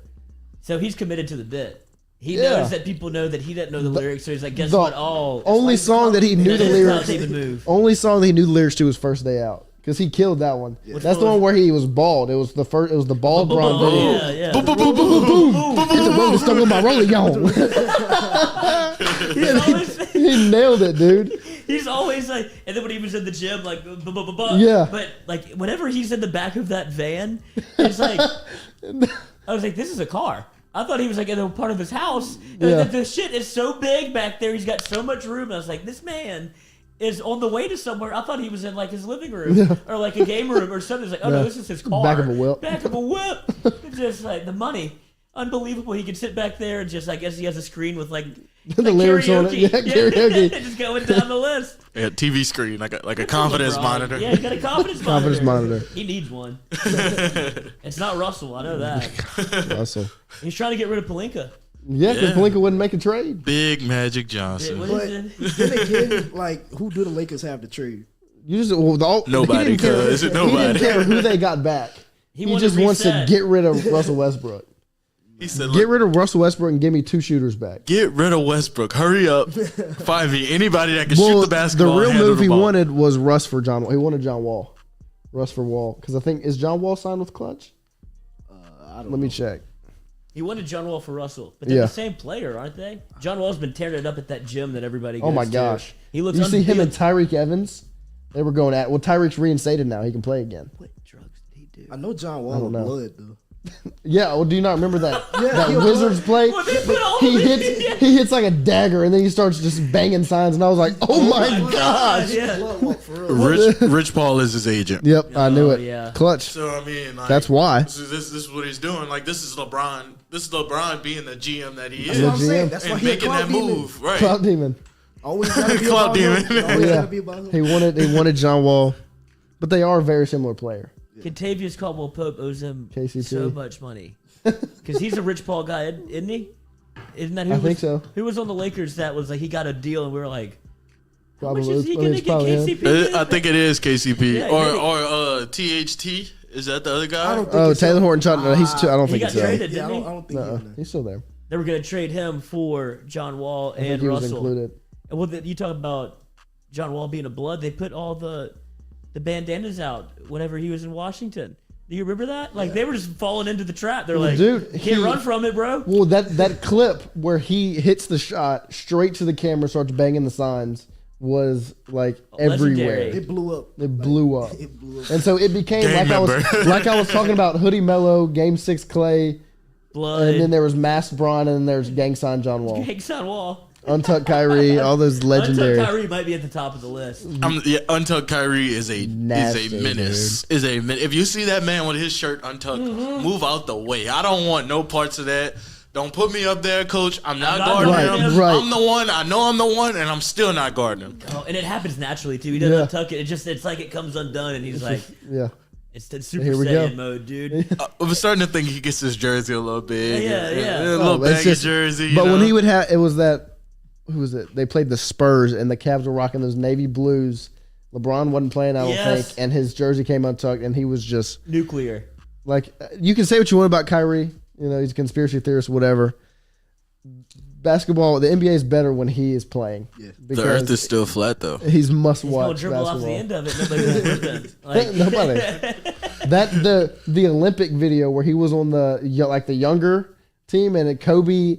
So he's committed to the bit. He Yeah. knows that people know that he doesn't know the lyrics, so he's like, guess The what? Oh, only song that he knew the That's lyrics. Clout Demon move. Only song that he knew the lyrics to was First Day Out because he killed that one. Which That's the one one was- where he was bald. It was the first. It was the bald Bron Oh, video. yeah, yeah. Boom, boom, boom, boom, boom, boom. Get the rolling stone with my rolling on. He's always, He nailed it, dude. he's always like, and then when he was in the gym, like, Yeah. But like, whenever he's in the back of that van, it's like, I was like, this is a car. I thought he was like in a part of his house. Yeah. The shit is so big back there. He's got so much room. I was like, this man is on the way to somewhere. I thought he was in like his living room or like a game room or something. It's like, oh no, Yeah. this is his car. Back of a whip. Back of a whip. It's just like the money. Unbelievable. He can sit back there and just, I guess he has a screen with like The lyrics on it. Yeah, karaoke. just going down the list. Yeah, TV screen, like a confidence LeBron. monitor. Yeah, he got a confidence monitor. Confidence monitor. He needs one. It's not Russell. I know that. Russell. He's trying to get rid of Pelinka. Yeah, because Yeah. Pelinka wouldn't make a trade. Big Magic Johnson. What But is it? then again, like, who do the Lakers have to trade? You just well, Nobody, he didn't care- cuz. He Nobody. didn't care who they got back. He wanted just wants to reset. get rid of Russell Westbrook. He said, Get look, rid of Russell Westbrook and give me 2 shooters back. get rid of Westbrook. Hurry up. Find me anybody that can shoot the basketball. the real and handle move the he ball. wanted was Russ for John Wall. He wanted John Wall. Russ for Wall. Because I think, is John Wall signed with Clutch? I don't Let me know. check. He wanted John Wall for Russell, but they're the same player, aren't they? John Wall's been tearing it up at that gym that everybody goes to. Oh my gosh. He looks You see him and Tyreek Evans? They were going at. Well, Tyreek's reinstated now. He can play again. What drugs did he do? I know John Wall with blood though. Yeah, well, do you not remember that that Wizards play? Well, they put all He of he hits like a dagger, and then he starts just banging signs, and I was like, oh my gosh. Yeah. Blood walk for real. Rich Paul is his agent. Yep, I knew it. yeah. Clutch. So I mean, like, That's why. This is what he's doing. Like this is LeBron. This is LeBron being the GM that he That's is what I'm saying. GM. That's why and he a making clout that demon. move. Right. Cloud Demon. Always gotta be Clout about him. demon. Always Yeah. gotta be about him. He wanted John Wall, but they are a very similar player. Contavious Caldwell Pope owes him KCP. so much money because he's a Rich Paul guy, isn't he? Isn't that who? I was, think so. Who was on the Lakers that was like he got a deal and we were like, how much Probably. is he I mean, gonna it's get probably him. KCP? I think it is KCP Yeah, or THT. Is that the other guy? I don't think Oh, it's Taylor him. Horton Tucker. No, he's too. I don't he think got it's him. traded, Yeah, didn't he? I don't think he's in there. He's still there. They were gonna trade him for John Wall I think and he was Russell. included. And well, you talk about John Wall being a blood. They put all the bandanas out whenever he was in Washington. Do you remember that? Like they were just falling into the trap. They're like, dude, can't run from it, bro. Well, that clip where he hits the shot straight to the camera, starts banging the signs, was like everywhere. Legendary. It blew up. It blew up. It blew up. And so it became Gang member. like I was talking about Hoodie Mello, Game 6 Clay, Blood. and then there was Masked Braun, and then there's Gang Sign John Wall, Hanks on Wall. Untucked Kyrie, all those legendary. Untucked Kyrie might be at the top of the list. Untucked Kyrie is a Nasty, menace. If you see that man with his shirt untucked, move out the way. I don't want no parts of that. Don't put me up there, coach. I'm not guarding guarding him. him. Right. I'm the one. I know I'm the one, and I'm still not guarding him. Oh, and it happens naturally too. He doesn't Yeah. untuck it. It's like it comes undone, and he's like, Yeah. it's the Super Here we go. Saiyan mode, dude. I'm starting to think he gets his jersey a little big. Yeah, yeah. A little it's baggy just- jersey. you But when know? he would have, it was that. Who was it? They played the Spurs, and the Cavs were rocking those navy blues. LeBron wasn't playing, I don't Yes. think, and his jersey came untucked, and he was just Nuclear. like, you can say what you want about Kyrie. You know, he's a conspiracy theorist, whatever. Basketball, the NBA is better when he is playing. Yeah. the earth is still flat, though. He's must He's gonna watch dribble off the basketball. end of it. Nobody's gonna flip it. Like, Nobody. That the Olympic video where he was on the younger team, and Kobe,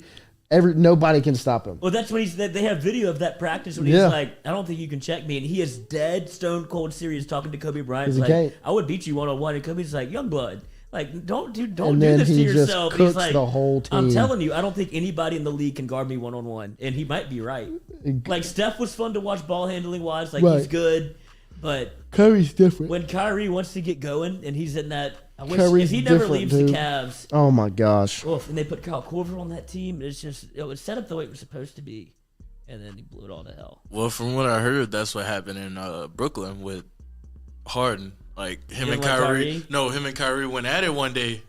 nobody can stop him. well, that's when they have video of that practice when he's Yeah. like, I don't think you can check me, and he is dead, stone cold serious talking to Kobe Bryant. 'Cause he Like, can't. I would beat you 1-on-1, and Kobe's like, young blood. Like, don't And do then this to he just yourself. And he's cooks like, the whole I'm team. telling you, I don't think anybody in the league can guard me 1-on-1, and he might be right. Like Steph was fun to watch ball handling wise, like he's Right. good, but Kobe's different. when Kyrie wants to get going and he's in that, I wish Kyrie's if he never different, leaves dude. the Cavs, Oh my gosh. oof, and they put Kyle Korver on that team, it's just it was set up the way it was supposed to be, and then he blew it all to hell. Well, from what I heard, that's what happened in Brooklyn with Harden. Like him You and don't like Kyrie. Kyrie? No, him and Kyrie went at it one day,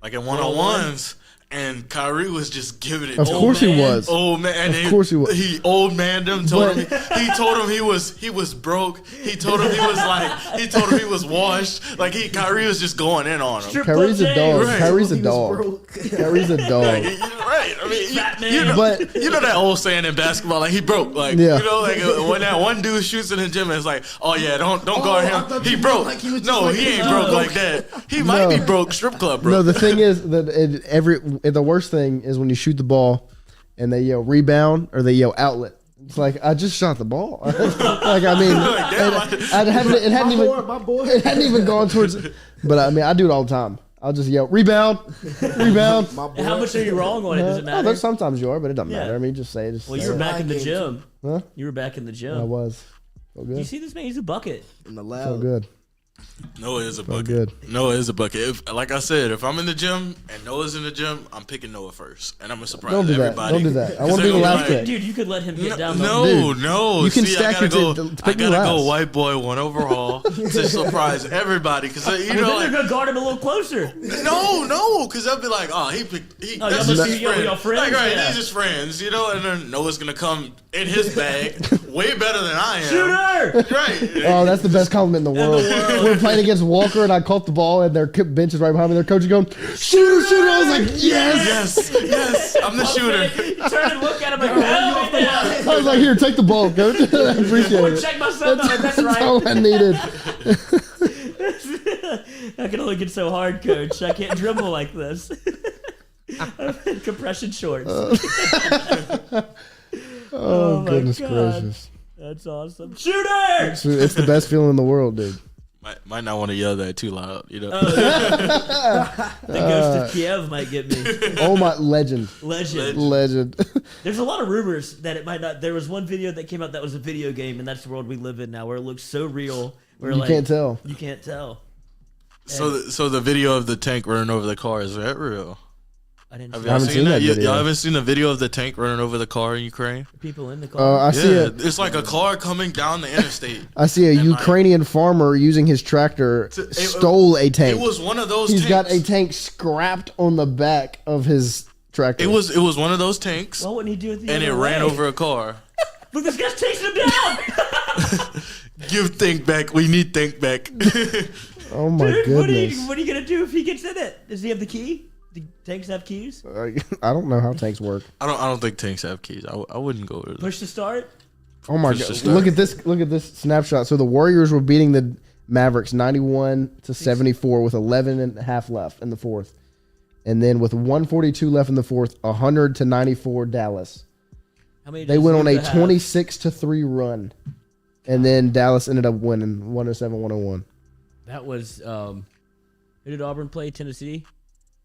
like in one-on-ones, and Kyrie was just giving it. Of to course him. he was. Old man, and Of course he was. He old manned him. Told But- him he told him he was broke. He told him he told him he was washed. Like Kyrie was just going in on him. Strip Kyrie's a club dog. James. Right. Kyrie's a He was dog. broke. Kyrie's a dog. Right. I mean, Fat man. you know, But- you know that old saying in basketball, like he broke. Like Yeah. you know, like when that one dude shoots in the gym, it's like, oh yeah, don't guard I him. thought He you broke. meant like he was just No, like, he ain't no. broke like that. He might be broke. Strip club broke. No, the thing is that the worst thing is when you shoot the ball and they yell rebound or they yell outlet. It's like, I just shot the ball. Like, I mean, it hadn't even gone towards. But I mean, I do it all the time. I'll just yell rebound, rebound. My boy. How much are you wrong on it? Does it Oh, matter? there's sometimes you are, but it doesn't Yeah. matter. I mean, just say it. Just Well, say you were it. back in the Mind gym. Huh? You were back in the gym. I was. So You good. see this man? He's a bucket. in the So lab. good. Noah is a So bucket. good. Noah is a bucket. Like I said, if I'm in the gym and Noah's in the gym, I'm picking Noah first, and I'm gonna surprise Don't do that. everybody. Don't do that. I 'Cause want to they be the gonna last like, pick. Dude, you could let him get down. No, Dude, no. you can See, stack I gotta your go. team. I Pick me gotta go last. white boy one overall to surprise everybody. Because you know, Well, then like, they're gonna guard him a little closer. no, because they'll be like, oh, he Oh, that's y'all just must his be- y'all friend. friends? Like, right, Yeah. these his friends, you know. And then Noah's gonna come in his bag, way better than I am. Shooter! Right. Oh, that's the best compliment in the world. We're playing against Walker, and I caught the ball, and their bench is right behind me. Their coach is going, shooter, shooter. I was like, yes. Yes, I'm the shooter. Turn and look at him like, hell yeah. I was like, here, take the ball, coach. I appreciate Boy, it. check myself out. That's That's all right. I needed. I can only get so hard, coach. I can't dribble like this. Compression shorts. Oh, my goodness God. gracious. That's awesome. Shooter! It's the best feeling in the world, dude. Might not want to yell that too loud, you know. The ghost of Kiev might get me. Oh my, legend. Legend. There's a lot of rumors that it might not. There was one video that came out that was a video game, and that's the world we live in now, where it looks so real. Where You can't tell. You can't tell. So the video of the tank running over the car, is that real? I didn't. Have See y'all haven't seen seen that? that video. Y'all haven't seen the video of the tank running over the car in Ukraine? people in the car. I see it. It's like a car coming down the interstate. I see a And, like, Ukrainian farmer using his tractor stole a tank. It was one of those. He's tanks. got a tank scrapped on the back of his tractor. It was one of those tanks, What wouldn't he do with the and it other ran way? over a car. Look, this guy's chasing him down. Give tank back. We need tank back. Oh my Dude, goodness. what are you gonna do if he gets in it? Does he have the key? Do tanks have keys? I don't know how tanks work. I don't think tanks have keys. I wouldn't go to them. Push to start. Oh my Push god! to start. Look at this! Look at this snapshot. So the Warriors were beating the Mavericks 91-74 with 11 and a half left in the fourth, and then with 142 left in the fourth, 100-94 Dallas. How many? They does went on a Luka have? 26-3 run, and then Dallas ended up winning 107-101. That was who did Auburn play? Tennessee?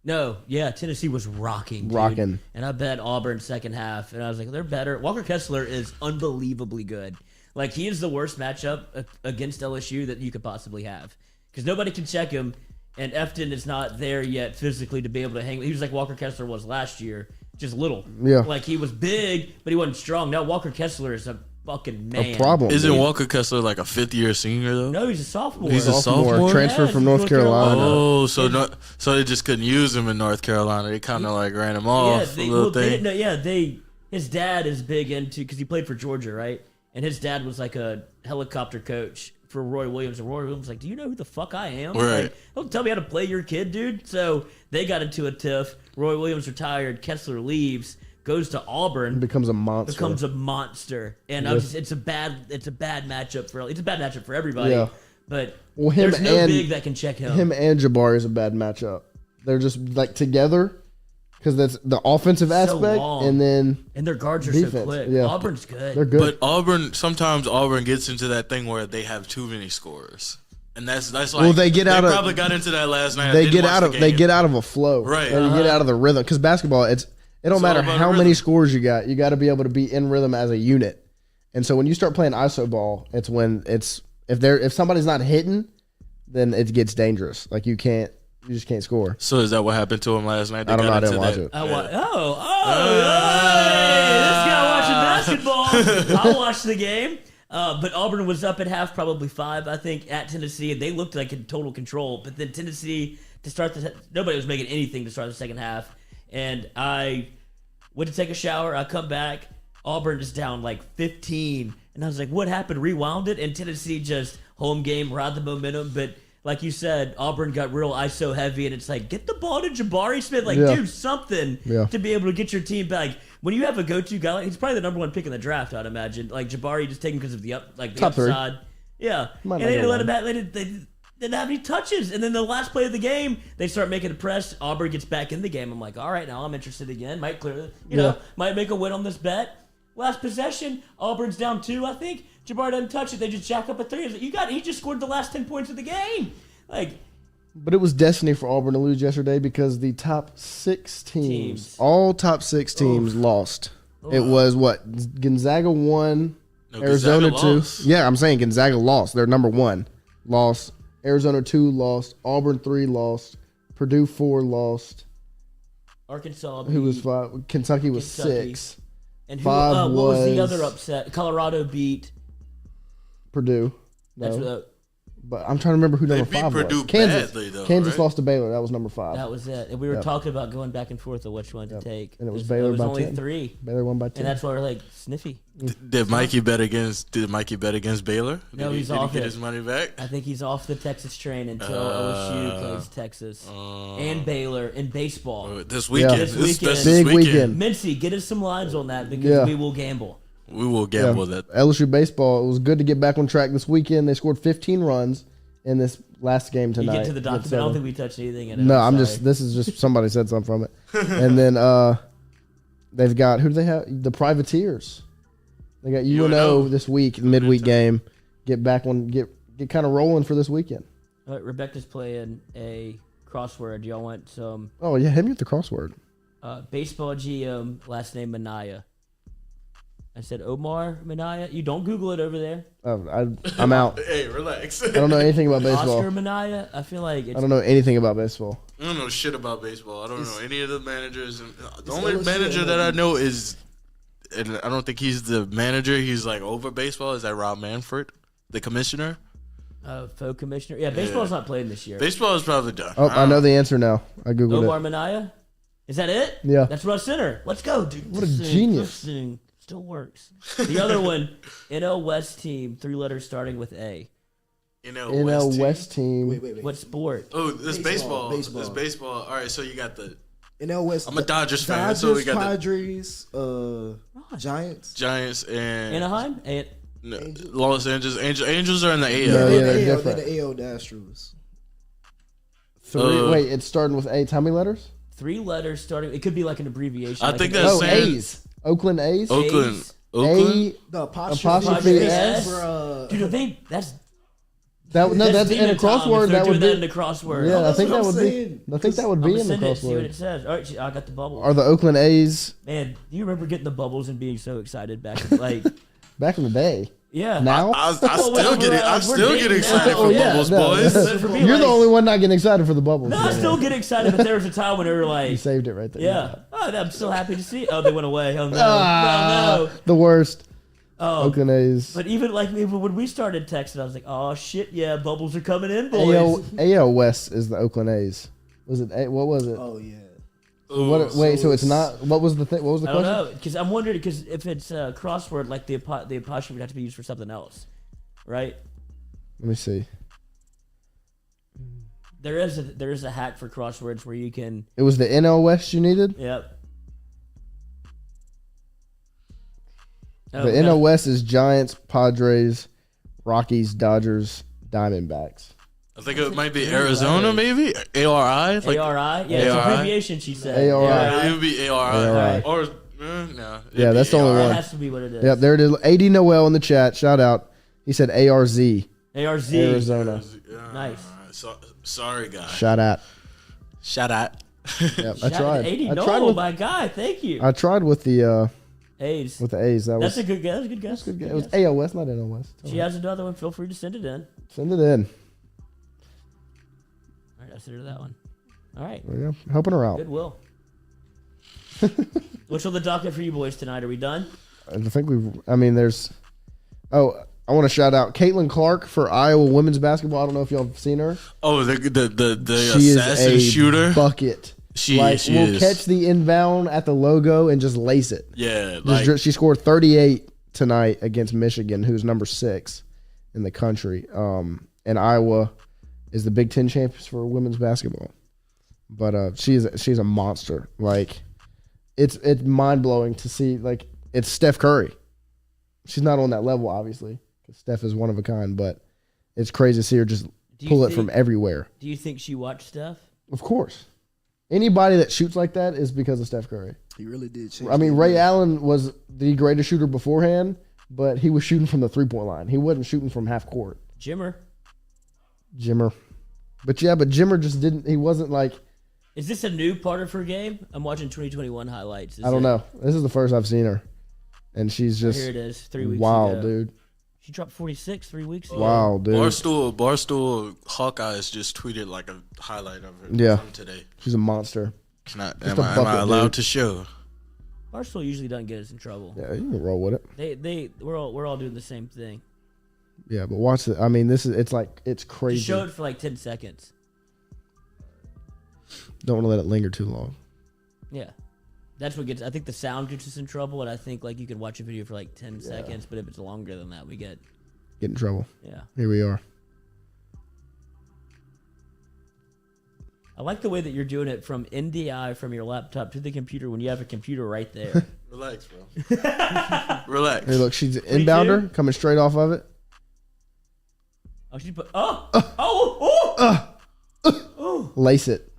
No, yeah, Tennessee was rocking. Dude. Rocking. And I bet Auburn second half, and I was like, they're better. Walker Kessler is unbelievably good. Like, he is the worst matchup against LSU that you could possibly have, because nobody can check him, and Efton is not there yet physically to be able to hang. He was like Walker Kessler was last year, just little. Yeah. Like, he was big, but he wasn't strong. Now Walker Kessler is a fucking man. A problem. Isn't Walker Kessler like a fifth-year senior though? No, he's a sophomore. He's a sophomore? transfer Yeah, from North Carolina. Oh, so they just couldn't use him in North Carolina. They kind of like ran him off a little thing. His dad is big into, because he played for Georgia, right? And his dad was like a helicopter coach for Roy Williams. And Roy Williams was like, do you know who the fuck I am? Right. Like, don't tell me how to play your kid, dude. So they got into a tiff. Roy Williams retired. Kessler leaves, goes to Auburn, Becomes a monster. And I was just, it's a bad matchup for everybody. Yeah. But Well, him there's no and- big that can check him. Him and Jabari is a bad matchup. They're just like together because that's the offensive aspect, long. and then And their guards are so defense, quick. yeah. Auburn's good. they're good. But sometimes Auburn gets into that thing where they have too many scorers, and that's like Well, they probably got into that last night. they get out of a flow, Right. They get out of the rhythm because basketball, it don't It's matter all about how the many rhythm. scores you got to be able to be in rhythm as a unit. And so when you start playing iso ball, it's when if somebody's not hitting, then it gets dangerous. Like you just can't score. So is that what happened to him last night? They I don't know. got I didn't into watch that- it. Hey, this guy watching basketball. I watched the game. But Auburn was up at half, probably 5, I think, at Tennessee, and they looked like in total control. But then Tennessee, nobody was making anything to start the second half. And I went to take a shower. I come back. Auburn is down like 15. And I was like, what happened? Rewound it? And Tennessee just home game, ride the momentum. But like you said, Auburn got real ISO heavy, and it's like, get the ball to Jabari Smith. Like, Yeah. do something Yeah. to be able to get your team back. When you have a go-to guy, he's probably the number 1 pick in the draft, I'd imagine. Like, Jabari just taken because of the Top 3. upside. Yeah. Might And not they go didn't let him one. have, they didn't have any touches. And then the last play of the game, they start making a press. Auburn gets back in the game. I'm like, all right, now I'm interested again. Might clear, might make a win on this bet. Last possession, Auburn's down 2, I think. Jabari doesn't touch it. They just jack up a 3. He just scored the last 10 points of the game. Like, But it was destiny for Auburn to lose yesterday because the top 6 teams. All top 6 teams lost. It was what? Gonzaga won, No, Arizona Gonzaga 2. lost. Yeah, I'm saying Gonzaga lost. They're number 1. Lost. Arizona 2 lost. Auburn 3 lost. Purdue 4 lost. Arkansas. Who was 5? Kentucky was Kentucky. 6. And 5 what was the was- other upset? Colorado beat. Purdue. That's No. what, But I'm trying to remember who They number beat 5 Purdue was. Kansas. badly, though, Kansas right? lost to Baylor. That was number 5. that was it. And we were Yep. talking about going back and forth of which one to Yep. take. And it was Baylor by only 10. 3. Baylor won by 10. And that's why we're like, sniffy. Did Mikey bet against Baylor? No, Did he's did off he get it. his money back? I think he's off the Texas train until LSU plays Texas and Baylor in baseball. This weekend. Yeah. This This weekend. Big weekend. Mincy, get us some lines on that because Yeah. we will gamble. We will gamble that. LSU baseball. It was good to get back on track this weekend. They scored 15 runs in this last game You tonight. get to the document. I don't think we touched anything in it. No, I'm sorry. this is just somebody said something from it. And then they've got, who do they have? The Privateers. They got UNO this week, midweek game. Get kind of rolling for this weekend. All right, Rebecca's playing a crossword. Y'all want some? Oh yeah, hit me with the crossword. Baseball GM, last name Minaya. I said Omar Minaya. You don't Google it over there. I'm out. Hey, relax. I don't know anything about baseball. Oscar Minaya. I feel like I don't know anything about baseball. I don't know shit about baseball. I don't know any of the managers. The only manager that I know is, and I don't think he's the manager. He's like over baseball. Is that Rob Manfred, the commissioner? Faux commissioner. Yeah, baseball's not playing this year. Baseball is probably done. Oh, I know the answer now. I googled Omar it. Minaya. Is that it? Yeah. That's Russ Center. Let's go, dude. What a genius. Still works. The other one, NL West team, 3 letters starting with A. NL West team. Wait. What sport? Oh, this baseball. Baseball. This baseball. All right, so you got the NL West. I'm a Dodgers fan, Dodgers, so we got Padres, Giants. Giants and Anaheim? Los Angeles Angels are in the AL. No, yeah, they're They're different. the AL Astros. 3. Wait, it's starting with A. How many letters? 3 letters starting. It could be like an abbreviation. I like think an that's Oh, saying- A's. Oakland A's. Oakland. A's. Oakland. The Apostrophe S. for, Dude, that's That's in a demon time crossword. if they're That would doing that in be. the crossword. Yeah, I that's think what that I'm would be. saying. I think that would I'm be gonna in the send it. See what crossword. it says. All right, I got the bubbles. Are the Oakland A's Man, do you remember getting the bubbles and being so excited back? Like, back in the day? yeah. Now? I still get it. I We're still get dating excited now. for Oh, yeah, Bubbles, no. boys. But for me, You're like, the only one not getting excited for the bubbles. No, I still get excited, but there was a time when they were You like, saved it right there. yeah. Oh, I'm still happy to see. Oh, they went away. Oh no, Ah, no. The worst. Oh, Oakland A's. but even when we started texting, I was like, oh shit, yeah, bubbles are coming in, boys. AL West is the Oakland A's. Was it? What was it? Oh yeah. Wait, so it's not. What was the thing? What was the I don't question? know, because I'm wondering, because if it's a crossword, like the apostrophe would have to be used for something else, right? Let me see. There is a hack for crosswords where you can. It was the NL West you needed. Yep. Oh, The we got NL West is Giants, Padres, Rockies, Dodgers, Diamondbacks. I think it might be Arizona, maybe ARI. Like, ARI? Yeah, it's ARI? abbreviation, she said. ARI. It would be ARI. ARI. Or no. it'd Yeah, be that's the only ARI. one. That has to be what it is. Yep, there it is. AD Noel in the chat. Shout out. He said ARZ, ARZ. Arizona. Nice. Sorry, guys. Shout out. Shout out. Yep, I Shout out tried. to 80 I Noel, tried with. my guy. Thank you. I tried with the A's. with the A's. That That's was a good guess. That's a good guess. good. It was AL West, not NL West. She has another one. Feel free to send it in. Send it in. All right, I sent her that one. All right. There you go. Helping her out. Goodwill. What's on the docket for you boys tonight? Are we done? I think there's. Oh, I want to shout out Caitlin Clark for Iowa women's basketball. I don't know if y'all have seen her. Oh, the She assassin is a shooter. bucket. She will is. catch the inbound at the logo and just lace it. Yeah, like She scored 38 tonight against Michigan, who's number 6 in the country. And Iowa is the Big Ten champions for women's basketball. But she's a monster. Like it's mind blowing to see. Like it's Steph Curry. She's not on that level, obviously, because Steph is one of a kind. But it's crazy to see her just pull it from everywhere. Do you think she watched Steph? Of course. Anybody that shoots like that is because of Steph Curry. He really did change. I mean, Ray Allen was the greatest shooter beforehand, but he was shooting from the 3-point line. He wasn't shooting from half court. Jimmer. But Jimmer just didn't. He wasn't like. Is this a new part of her game? I'm watching 2021 highlights. I don't know. This is the first I've seen her, and she's just. Here it is. 3 weeks wow, ago. dude. She dropped 46 3 weeks ago. Wow, dude. Barstool Hawkeyes just tweeted like a highlight of it. Yeah. From today. She's a monster. Am a I bucket, allowed dude. to show? Barstool usually doesn't get us in trouble. Yeah, you can roll with it. We're all doing the same thing. Yeah, but watch it. I mean, it's Just crazy. show it for like 10 seconds. Don't want to let it linger too long. Yeah. That's what gets. I think the sound gets us in trouble, and I think like you can watch a video for like 10 seconds, but if it's longer than that, we get. Get in trouble. Yeah. Here we are. I like the way that you're doing it from NDI from your laptop to the computer when you have a computer right there. Relax, bro. Relax. Hey, look, she's an inbounder coming straight off of it. Oh, she put. Oh! Oh! Oh! Lace it.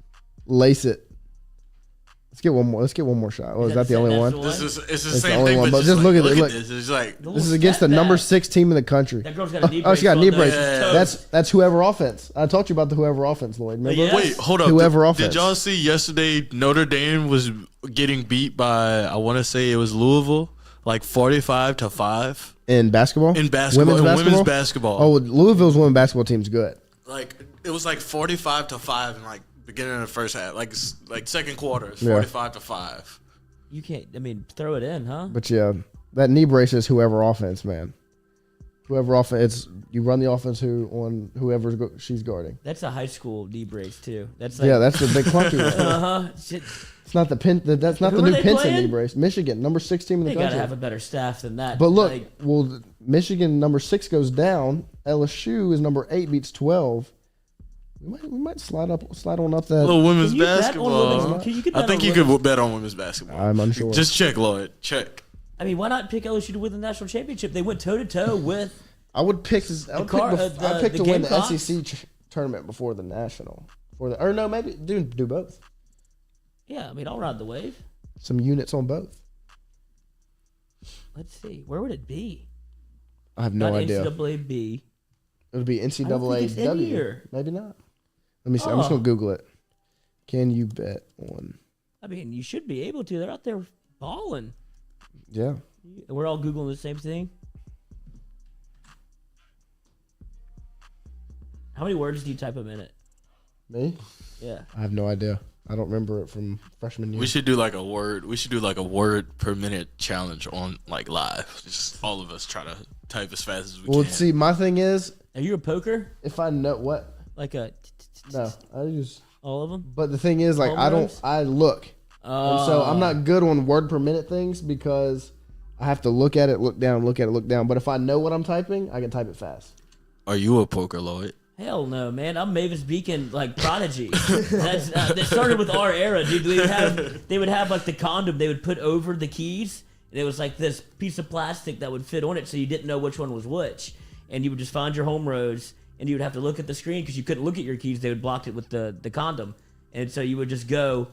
Let's Let's get one more. Let's get one more shot. Oh, is that the only one? It's the It's the same only thing, one, but but just look at look. this. It's like This is against the number 6 team in the country. That girl's got a knee Oh, brace. she got a knee on brace. those toes. That's whoever offense. I talked to you about the whoever offense, Lloyd. Remember? Yeah. wait, hold up. Whoever Did offense. y'all see yesterday Notre Dame was getting beat by, I want to say it was Louisville, like 45-5 In basketball? in basketball. Women's basketball. Oh, Louisville's women's basketball team's good. Like it was like 45-5 in like beginning of the first half, like second quarter. It's Yeah. 45-5. You can't. I mean, throw it in, huh? But yeah, that knee brace is whoever offense, man. Whoever offense, you run the offense on whoever she's guarding. That's a high school knee brace too. That's like, Yeah, that's the big clunky one. Shit. It's not the pin. That's not Who the are new they Pinson playing? knee brace. Michigan, number 6 team in the They gotta country. have a better staff than that. But look, Like, well, Michigan number 6 goes down. LSU is number 8 beats 12. We might slide on up that. Little women's Can you bet on basketball. women's- can you bet I think on you women's- could bet on women's basketball. I'm unsure. Just check, Lloyd. Check. I mean, why not pick LSU to win the national championship? They went toe to toe with. I would pick. I'd pick to win the Gamecocks? SEC tournament before the national. Or no, maybe do both. Yeah, I mean, I'll ride the wave. Some units on both. Let's see, where would it be? I have no Not idea. NCAA. It would be I don't think it's in NCAA. here. Maybe not. Let me see. I'm just Oh. gonna Google it. Can you bet on? I mean, you should be able to. They're out there balling. Yeah. We're all googling the same thing. How many words do you type a minute? Me? Yeah. I have no idea. I don't remember it from freshman year. We should do like a word. We should do like a word per minute challenge on like live. Just all of us try to type as fast as we Well, can. see, my thing is, Are you a poker? if I know what, Like a no, I use. all of them? But the thing is, like, I don't. Homers? I look, and so I'm not good on word per minute things because I have to look at it, look down, look at it, look down. But if I know what I'm typing, I can type it fast. Are you a poker, Lloyd? Hell no, man! I'm Mavis Beacon, like prodigy. That started with our era, dude. They would have like the condom they would put over the keys, and it was like this piece of plastic that would fit on it, so you didn't know which one was which, and you would just find your home roads, and you would have to look at the screen because you couldn't look at your keys. They would block it with the condom, and so you would just go,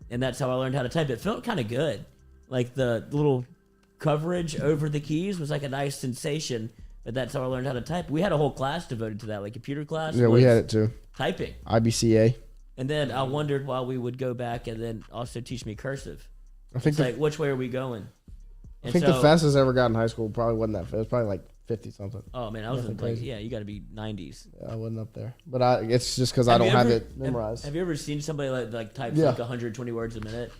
and that's how I learned how to type. It felt kind of good, like the little coverage over the keys was like a nice sensation. But that's how I learned how to type. We had a whole class devoted to that, like computer class. Yeah, we was had it too. typing. IBCA. And then I wondered why we would go back and then also teach me cursive. I think It's like, which way are we going? I think the fastest I ever got in high school probably wasn't that fast. It was probably like 50 something. Oh man, I was in Nothing like, crazy. yeah, you got to be 90s. I wasn't up there, but it's just because I don't have it memorized. Have you ever seen somebody like type Yeah. like 120 words a minute?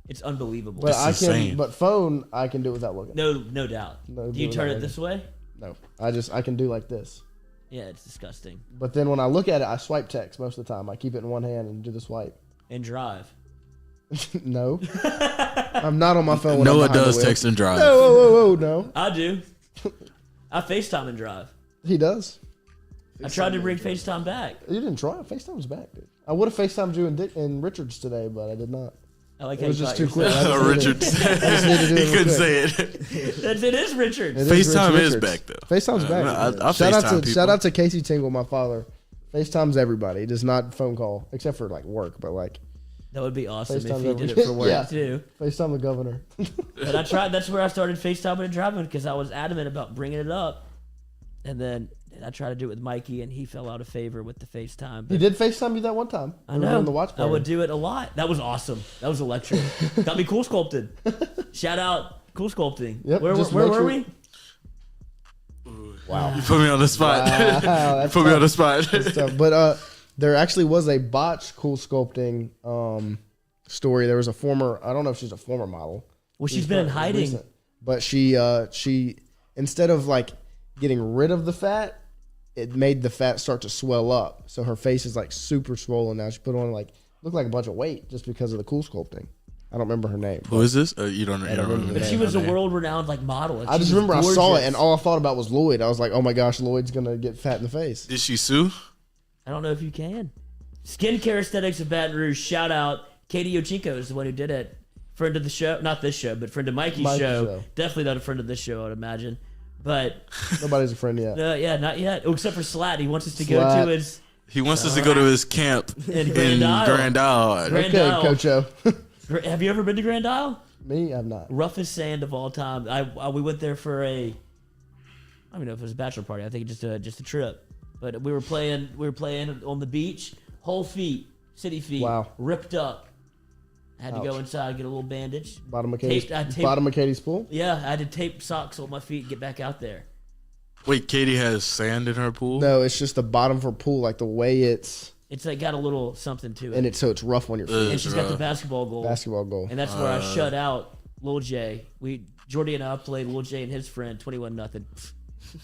It's unbelievable. But I can, insane. but phone I can do without looking. No doubt. No, Do you do turn that it this way? No, I can do like this. Yeah, it's disgusting. But then when I look at it, I swipe text most of the time. I keep it in one hand and do the swipe. And drive. No, I'm not on my phone. When Noah I'm behind does the wheel. text and drive. No, whoa, no. I do. I FaceTime and drive. He does. I tried to bring FaceTime back. You didn't try. FaceTime's back, dude. I would have FaceTimed you and Richards today, but I did not. I like It how was you just caught too quick. yourself. Richard, needed to do he it real couldn't quick. say it. It is Richard. It FaceTime is Richards. back though. FaceTime's back. I FaceTime people. Shout out to Casey Tingle, my father. FaceTime's everybody. It is not phone call, except for like work, but like That would be awesome FaceTime if he did every- it for work Yeah. too. FaceTime the governor. But I tried. That's where I started FaceTiming and driving because I was adamant about bringing it up, and then I tried to do it with Mikey, and he fell out of favor with the FaceTime. He But did FaceTime you that one time. I We were know. on the watch I party. would do it a lot. That was awesome. That was electric. Got me cool sculpted. Shout out cool sculpting. Yep, Where just where make were sure- we? Wow. You put me on the spot. Wow, You that's put me on the tough. spot. Stuff. But there actually was a botched cool sculpting story. There was a former, I don't know if she's a former model. Well, she's been in It was hiding. recent. But she instead of like getting rid of the fat, it made the fat start to swell up. So her face is like super swollen now. She put on like looked like a bunch of weight just because of the cool sculpting. I don't remember her name. Who is this? You don't remember remember. the But she was a world-renowned like model. and I she just was remember I saw it gorgeous. and all I thought about was Lloyd. I was like, oh my gosh, Lloyd's gonna get fat in the face. Did she sue? I don't know if you can. Skincare Aesthetics of Baton Rouge. Shout out. Katie Yochinko is the one who did it. Friend of the show. Not this show, but friend of Mikey's show. Definitely not a friend of this show, I would imagine. But, Nobody's a friend yet. yeah, not yet. Oh, except for Slat. He wants us to go Slat. to his He wants us to go to his camp in in Grand Isle. Grand Isle. Grand Okay, Isle. Coach O. Have you ever been to Grand Isle? Me, I've not. Roughest sand of all time. We went there for I don't even know if it was a bachelor party. I think just a trip. But we were playing on the beach. Whole feet, city feet, Wow. ripped up. I had to go Ouch. inside, get a little bandage. Bottom of Taped- Katie's pool. Yeah, I had to tape socks on my feet and get back out there. Wait, Katie has sand in her pool? No, it's just the bottom of her pool, like the way it's It's like got a little something to it. and it's rough on your feet. And she's got the basketball goal. Basketball goal. And that's where I shut out Lil J. Jordy and I played Lil J and his friend 21-0.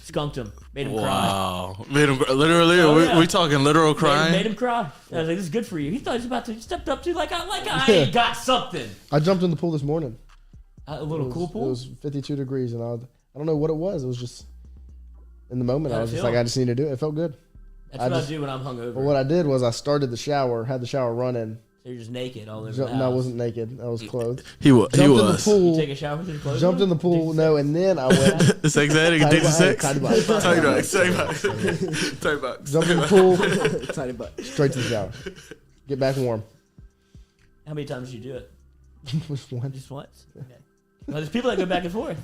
Skunked him. Made him cry. Wow. Made him literally. Oh, yeah. We talking literal crying? Made him cry. I was like, "This is good for you." He thought he was about to. He stepped up to I ain't got something. I jumped in the pool this morning. A little cool pool. It was 52 degrees, and I don't know what it was. It was just in the moment. How'd I was it just feel? like, I just need to do it. It felt good. That's what I do when I'm hungover. But what I did was I started the shower, had the shower running. So you're just naked all over the house. No, I wasn't naked. I was clothed. He was. Jumped in the pool. You take a shower with your clothes Jumped on? in the pool. No, and then I went. Sex addict, addicted to sex. Tiny box. Tiny box. Tiny box. Tiny box. Jumped in the pool. Tiny butt. Straight to the shower. Get back warm. How many times did you do it? Just one. Just once? Okay. Well, there's people that go back and forth.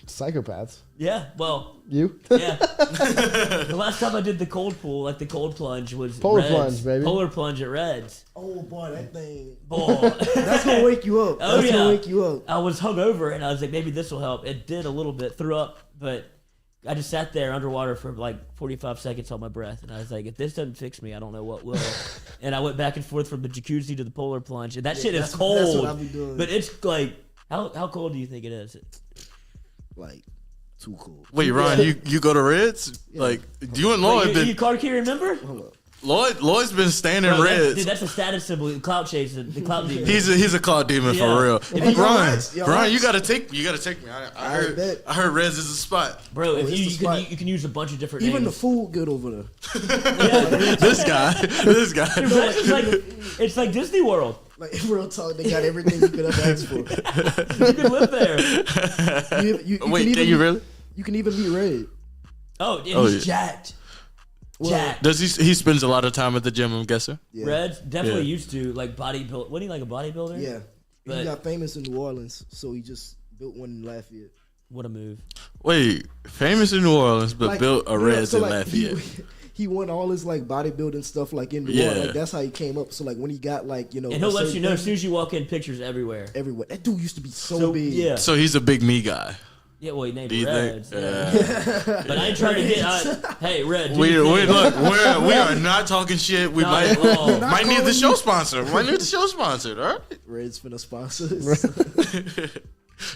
Psychopaths. Yeah, well, You? yeah. The last time I did the cold pool, like the cold plunge, was Polar Reds. plunge, baby. Polar plunge at Reds. Oh boy, that thing. Boy. That's gonna wake you up. Oh, That's yeah. gonna wake you up. I was hungover and I was like, maybe this will help. It did a little bit, threw up, but I just sat there underwater for like 45 seconds on my breath. And I was like, if this doesn't fix me, I don't know what will. And I went back and forth from the jacuzzi to the polar plunge. And that shit is cold. That's what I'll be doing. But it's like, how cold do you think it is? Like, too cool. Wait, Ron, you go to Reds? Like, you and Lloyd You been card carrier member? Hold up. Lloyd's been staying in Bro, Reds. dude, that's a status symbol. The clout chasing. The clout demon. He's a cloud demon Yeah. for real. If you- Brian, Yo, Brian, you gotta take me. I bet. heard Reds is a spot. Bro, if it's the you spot. can use a bunch of different Even the names. food good over there. This guy. It's like Disney World. Like in real talk, they got everything you could have asked for. You can live there. You Wait, can can even, you really? You can even be red. Oh, and yeah. he's jacked. Well, Jacked. Does he spends a lot of time at the gym? I'm guessing. Yeah. Reds definitely Yeah. used to like bodybuild. Wasn't he like a bodybuilder? Yeah. But- He got famous in New Orleans, so he just built one in Lafayette. What a move. Wait, famous in New Orleans, but Like, built a you know, Reds so, in like, Lafayette. He won all his like bodybuilding stuff like in New Yeah. Orleans. Like, that's how he came up. So like when he got like And he'll let you know as soon as you walk in, pictures everywhere. everywhere. That dude used to be so big. Yeah. So he's a big me guy. Yeah, well, he named Do you Reds. think? Yeah. But I ain't trying to get. Hey, Red. do We your thing. look. We are not talking shit. We Not at all. might need the show sponsor. Might need the show sponsored. All right. Reds finna sponsor us.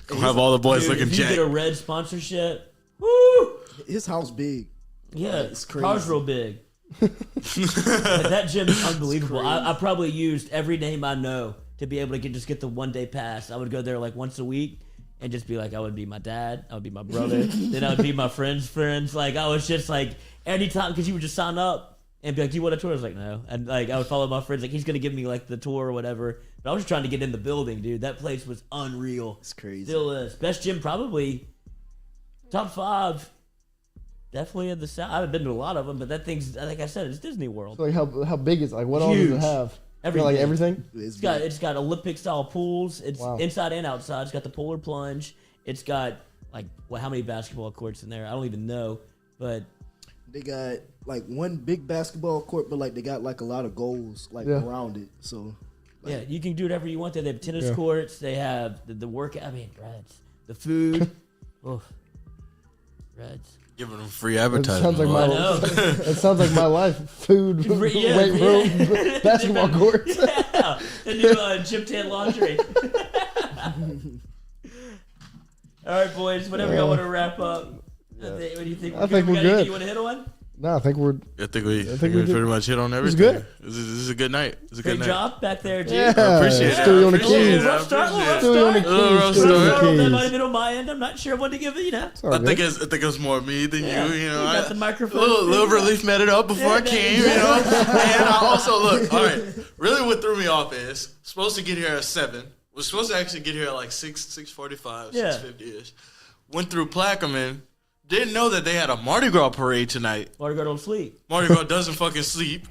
Gonna have all the boys Dude, looking if you get a jacked. Red sponsorship, woo! His house big. Yeah, It's crazy. car's real big. That gym is unbelievable. I probably used every name I know to be able to just get the 1 day pass. I would go there like once a week and just be like, I would be my dad, I would be my brother, then I would be my friends' friends. Like I was just like anytime because you would just sign up and be like, do you want a tour? I was like, no, and like I would follow my friends like he's gonna give me like the tour or whatever. But I was just trying to get in the building, dude. That place was unreal. It's crazy. Still is best gym probably top 5. Definitely in the South. I haven't been to a lot of them, but that thing's like I said, it's Disney World. Like how big is it? Like what all does Huge. it have? Everything. Like everything? It's It's got Olympic style pools. It's Wow. inside and outside. It's got the polar plunge. It's got like how many basketball courts in there? I don't even know, but They got like one big basketball court, but like they got like a lot of goals like around it. So yeah, you can do whatever you want there. They have tennis Yeah. courts. They have the workout. I mean, Reds. The food. Oof. Reds. Giving them free It advertising. sounds like I my know. it sounds like my life. Food, Yeah, weight room, basketball courts. Yeah, the new Gym Tan laundry. All right, boys. Whatever y'all want to wrap up. What do you think? I think we're got good. anything you want to hit on? No, I think we're I think we we pretty did- much hit on everything. good. This is a good night. It's a Great good night. job back there, G. yeah. I appreciate it. Stewie on the I appreciate keys. it. Rough start, I appreciate Stewie on the it. Little rough keys. start. Stewie on That the might keys. have been on my end. I'm not sure what to give it, It's all I think good. it's more me than Yeah. you. You know, You got the microphone. Little relief met it up before I Yeah, came. You know, and I also look. All right, really, what threw me off is supposed to get here at 7. Was supposed to actually get here at like 6:45, Yeah. 6:50 ish. Went through Plaquemine. Didn't know that they had a Mardi Gras parade tonight. Mardi Gras don't sleep. Mardi Gras doesn't fucking sleep.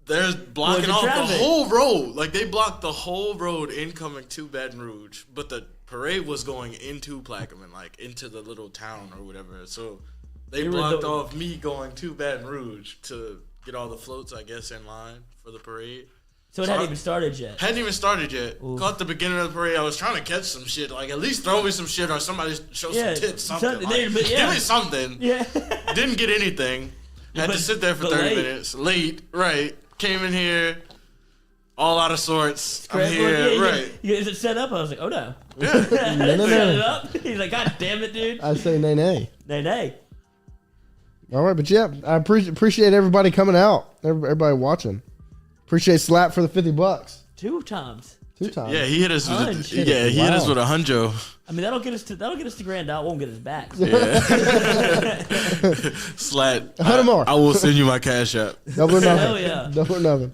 They're blocking off traffic. the whole road. Like, they blocked the whole road incoming to Baton Rouge. But the parade was going into Plaquemine, like, into the little town or whatever. So they blocked off me going to Baton Rouge to get all the floats, I guess, in line for the parade. So it hadn't even started yet. Hadn't even started yet. Ooh. Caught the beginning of the parade. I was trying to catch some shit. Like, at least throw me some shit or somebody show some tits, something. Like, give me something. Yeah. Didn't get anything. Had to sit there for 30 minutes. Late, right. Came in here, all out of sorts. I'm here, right. Is it set up? I was like, oh no. Yeah. No. Set it up. He's like, God damn it, dude. I say nay. Nay. All right, but yeah, I appreciate everybody coming out. Everybody watching. Appreciate Slap for the $50. 2 times. 2 times. Yeah, he hit us with Hunch. he hit us with a hunjo. I mean, that'll get us to Grand Out. Won't get us back. So. Yeah. Slat. 100 more. I will send you my cash app. Double or nothing. Hell yeah. Double or nothing.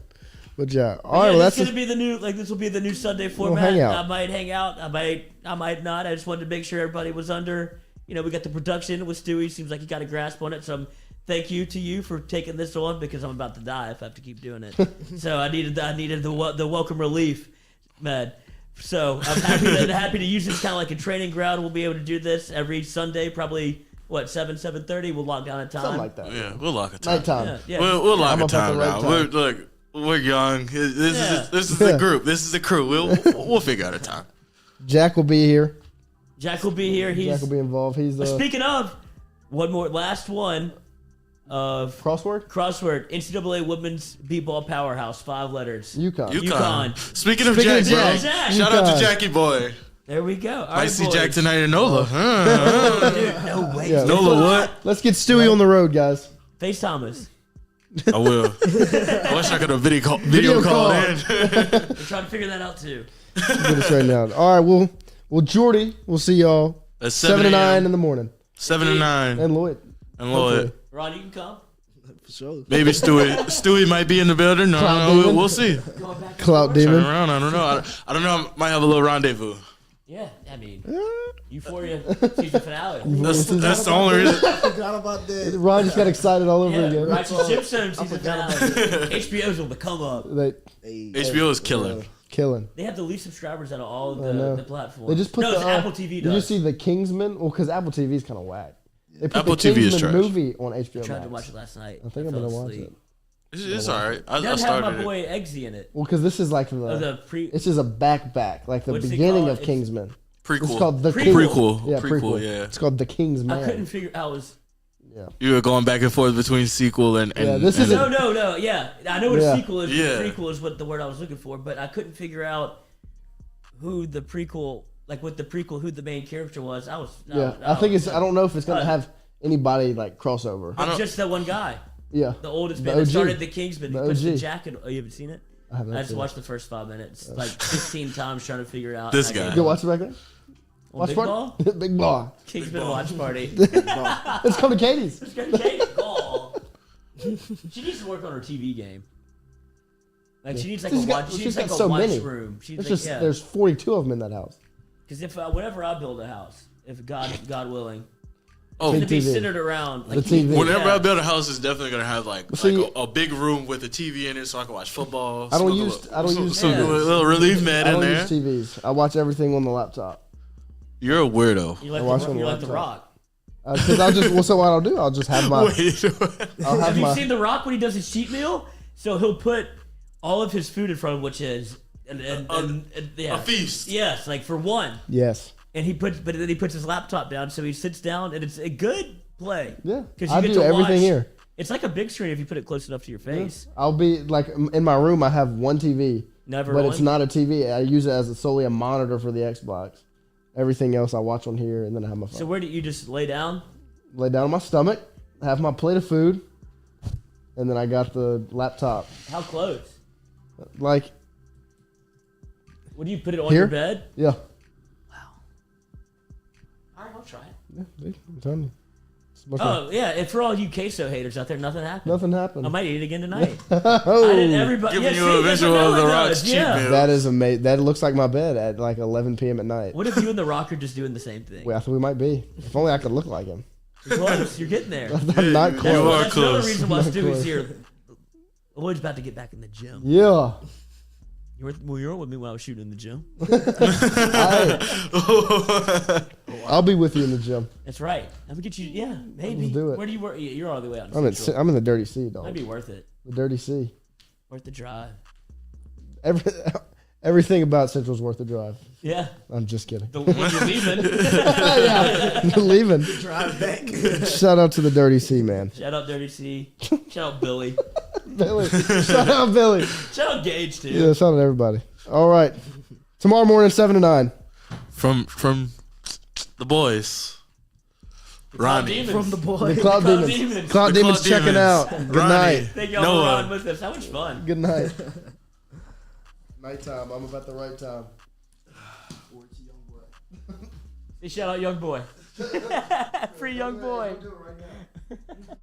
But yeah. All right, Yeah, well, that's that's gonna be the new. Like, this will be the new Sunday We'll format. hang out. I might hang out. I might not. I just wanted to make sure everybody was under. You know, we got the production with Stewie. Seems like he got a grasp on it. So thank you to you for taking this on, because I'm about to die if I have to keep doing it. So I needed the welcome relief, man. So I'm happy to use this kind of like a training ground. We'll be able to do this every Sunday, probably 7:30. We'll lock down a time. something like that. Yeah, we'll lock a time. Nighttime. Yeah. We'll lock I'm a up at the time right now. time. We're young. Yeah. This is the group. This is the crew. We'll figure out a time. Jack will be here. Jack will be here. Jack will be involved. He's the Speaking of, last one of crossword. NCAA Women's B-Ball Powerhouse, 5 letters. UConn. Speaking of Speaking Jack, of bro. Jack. Shout out UConn. to Jackie boy. There we go. All Might right, see boys. Jack tonight in NOLA. Dude, no way. Yeah. NOLA what? Let's get Stewie on the road, guys. FaceTime us. I will. I wish I could have video called in. We're trying to figure that out too. Get us right now. All right, well, Jordy, we'll see y'all At 7 to 9 in the morning. 7 to 9. And Lloyd. And Lloyd. Hopefully. Ron, you can come. For sure. Maybe Stewie. Stewie might be in the building. Clout No, Demon. we'll see. Going back. Clout Turn Demon. around. I don't know. I don't know. I might have a little rendezvous. Yeah, I mean, Euphoria season finale. That's the only reason. I forgot about that. Ron just got excited all over Yeah, again. Righteous Gemstones season finale. HBO's on the come up. They Hey, HBO is killing. killing. They have the least subscribers out of all I know. of the platforms. They just put no, the it's Apple TV Did does. you see the Kingsman? Well, because Apple TV is kind of whack. They put Apple the TV is Kingsman trash. movie on HBO I tried Max. to watch it last night. I think I'm fell gonna watch asleep. it. It's all right. I It doesn't have started my it. boy Eggsy in it. Well, because this is like It's this is a back, like the What's it beginning called? of Kingsman. Prequel. It's called the Prequel. Yeah, Prequel, yeah. It's called the King's Man. I couldn't figure out was. You were going back and forth between sequel and this and- isn't- No. Yeah, I know what Yeah. a sequel is. Yeah. Prequel is what the word I was looking for, but I couldn't figure out who the prequel, who the main character was. I don't know if it's gonna have anybody like crossover. just that one guy, Yeah, the oldest The man that OG. started the Kingsman. He The puts the OG. jacket. Oh, you haven't seen it? I haven't. I just seen watched the first 5 minutes, like 15 times trying to figure out. This I guy. can't- it. Go watch it back there. On Watch Big party? Ball? Big ball. Kingsman watch party. Let's come to Katie's. Let's go to Katie Ball. She needs to work on her TV game. Like she needs like She's a got- watch. She she's needs like got a so watch many. room. She's There's like, just yeah. there's 42 of them in that house. Because if whenever I build a house, if God willing, Oh, it's gonna be TV. centered around like, The TV. whenever yeah. I build a house, it's definitely gonna have like See- a big room with a TV in it, so I can watch football. I don't smoke a use- little- I don't some- use some TVs. little relief mat I in don't there. use TVs. I watch everything on the laptop. You're a weirdo. You like, watch the, on you the like The laptop. Rock. Because I'll just so what I'll do, I'll just have my Wait. I'll have Have you my seen The Rock when he does his cheat meal? So he'll put all of his food in front of him, which is and yeah. A feast. Yes, like for one. yes. And but then he puts his laptop down, so he sits down, and it's a good play. Yeah. 'Cause you I get do to everything watch- here. It's like a big screen if you put it close enough to your face. I'll be like in my room. I have one TV, Never. but on. it's not a TV. I use it as solely a monitor for the Xbox. Everything else I watch on here, and then I have my phone. So where do you just lay down? Lay down on my stomach, have my plate of food, and then I got the laptop. How close? Like What do you put it on Here? your bed? yeah, All right, I'll try it. yeah, dude, I'm telling you. It's my phone. Oh yeah, and for all you queso haters out there, nothing happened. Nothing happened. I might eat it again tonight. Oh, I didn't. Everybody Giving yeah, you a that's visual what of the Noah Rock's does, cheat yeah. meal. that is amazing. That looks like my bed at like 11 p.m. at night. What if you and the Rock are just doing the same thing? Well, I think we might be. If only I could look like him. You're close. You're getting there. I'm not you close. are That's another close. reason why Not Stewie's close. here. Boyd's about to get back in the gym. Yeah. You were with me when I was shooting in the gym. I'll be with you in the gym. That's right. I'm gonna get you. Yeah, maybe. Let's do it. Where do you work? You're all the way out. I'm in the Dirty C, dog. Might be worth it. The Dirty C. Worth the drive. Everything about Central's worth the drive. Yeah. I'm just kidding. When you're leaving. Yeah, leaving. Drive back. Shout out to the Dirty C, man. Shout out Dirty C. Shout out Billy. Billy. Shout out Billy. Shout out Gage too. Yeah, shout out everybody. All right. Tomorrow morning, 7 to 9. From the boys. Ronnie. From the boy. The Cloud Demons. Demons. Cloud The Demons Cloud checking Demons. out. Good Ronnie. night. Thank y'all Noah. for riding with us. That was fun. Good night. Nighttime. I'm about the right time. Say shout out Young Boy. Free Young Boy. Do it right now.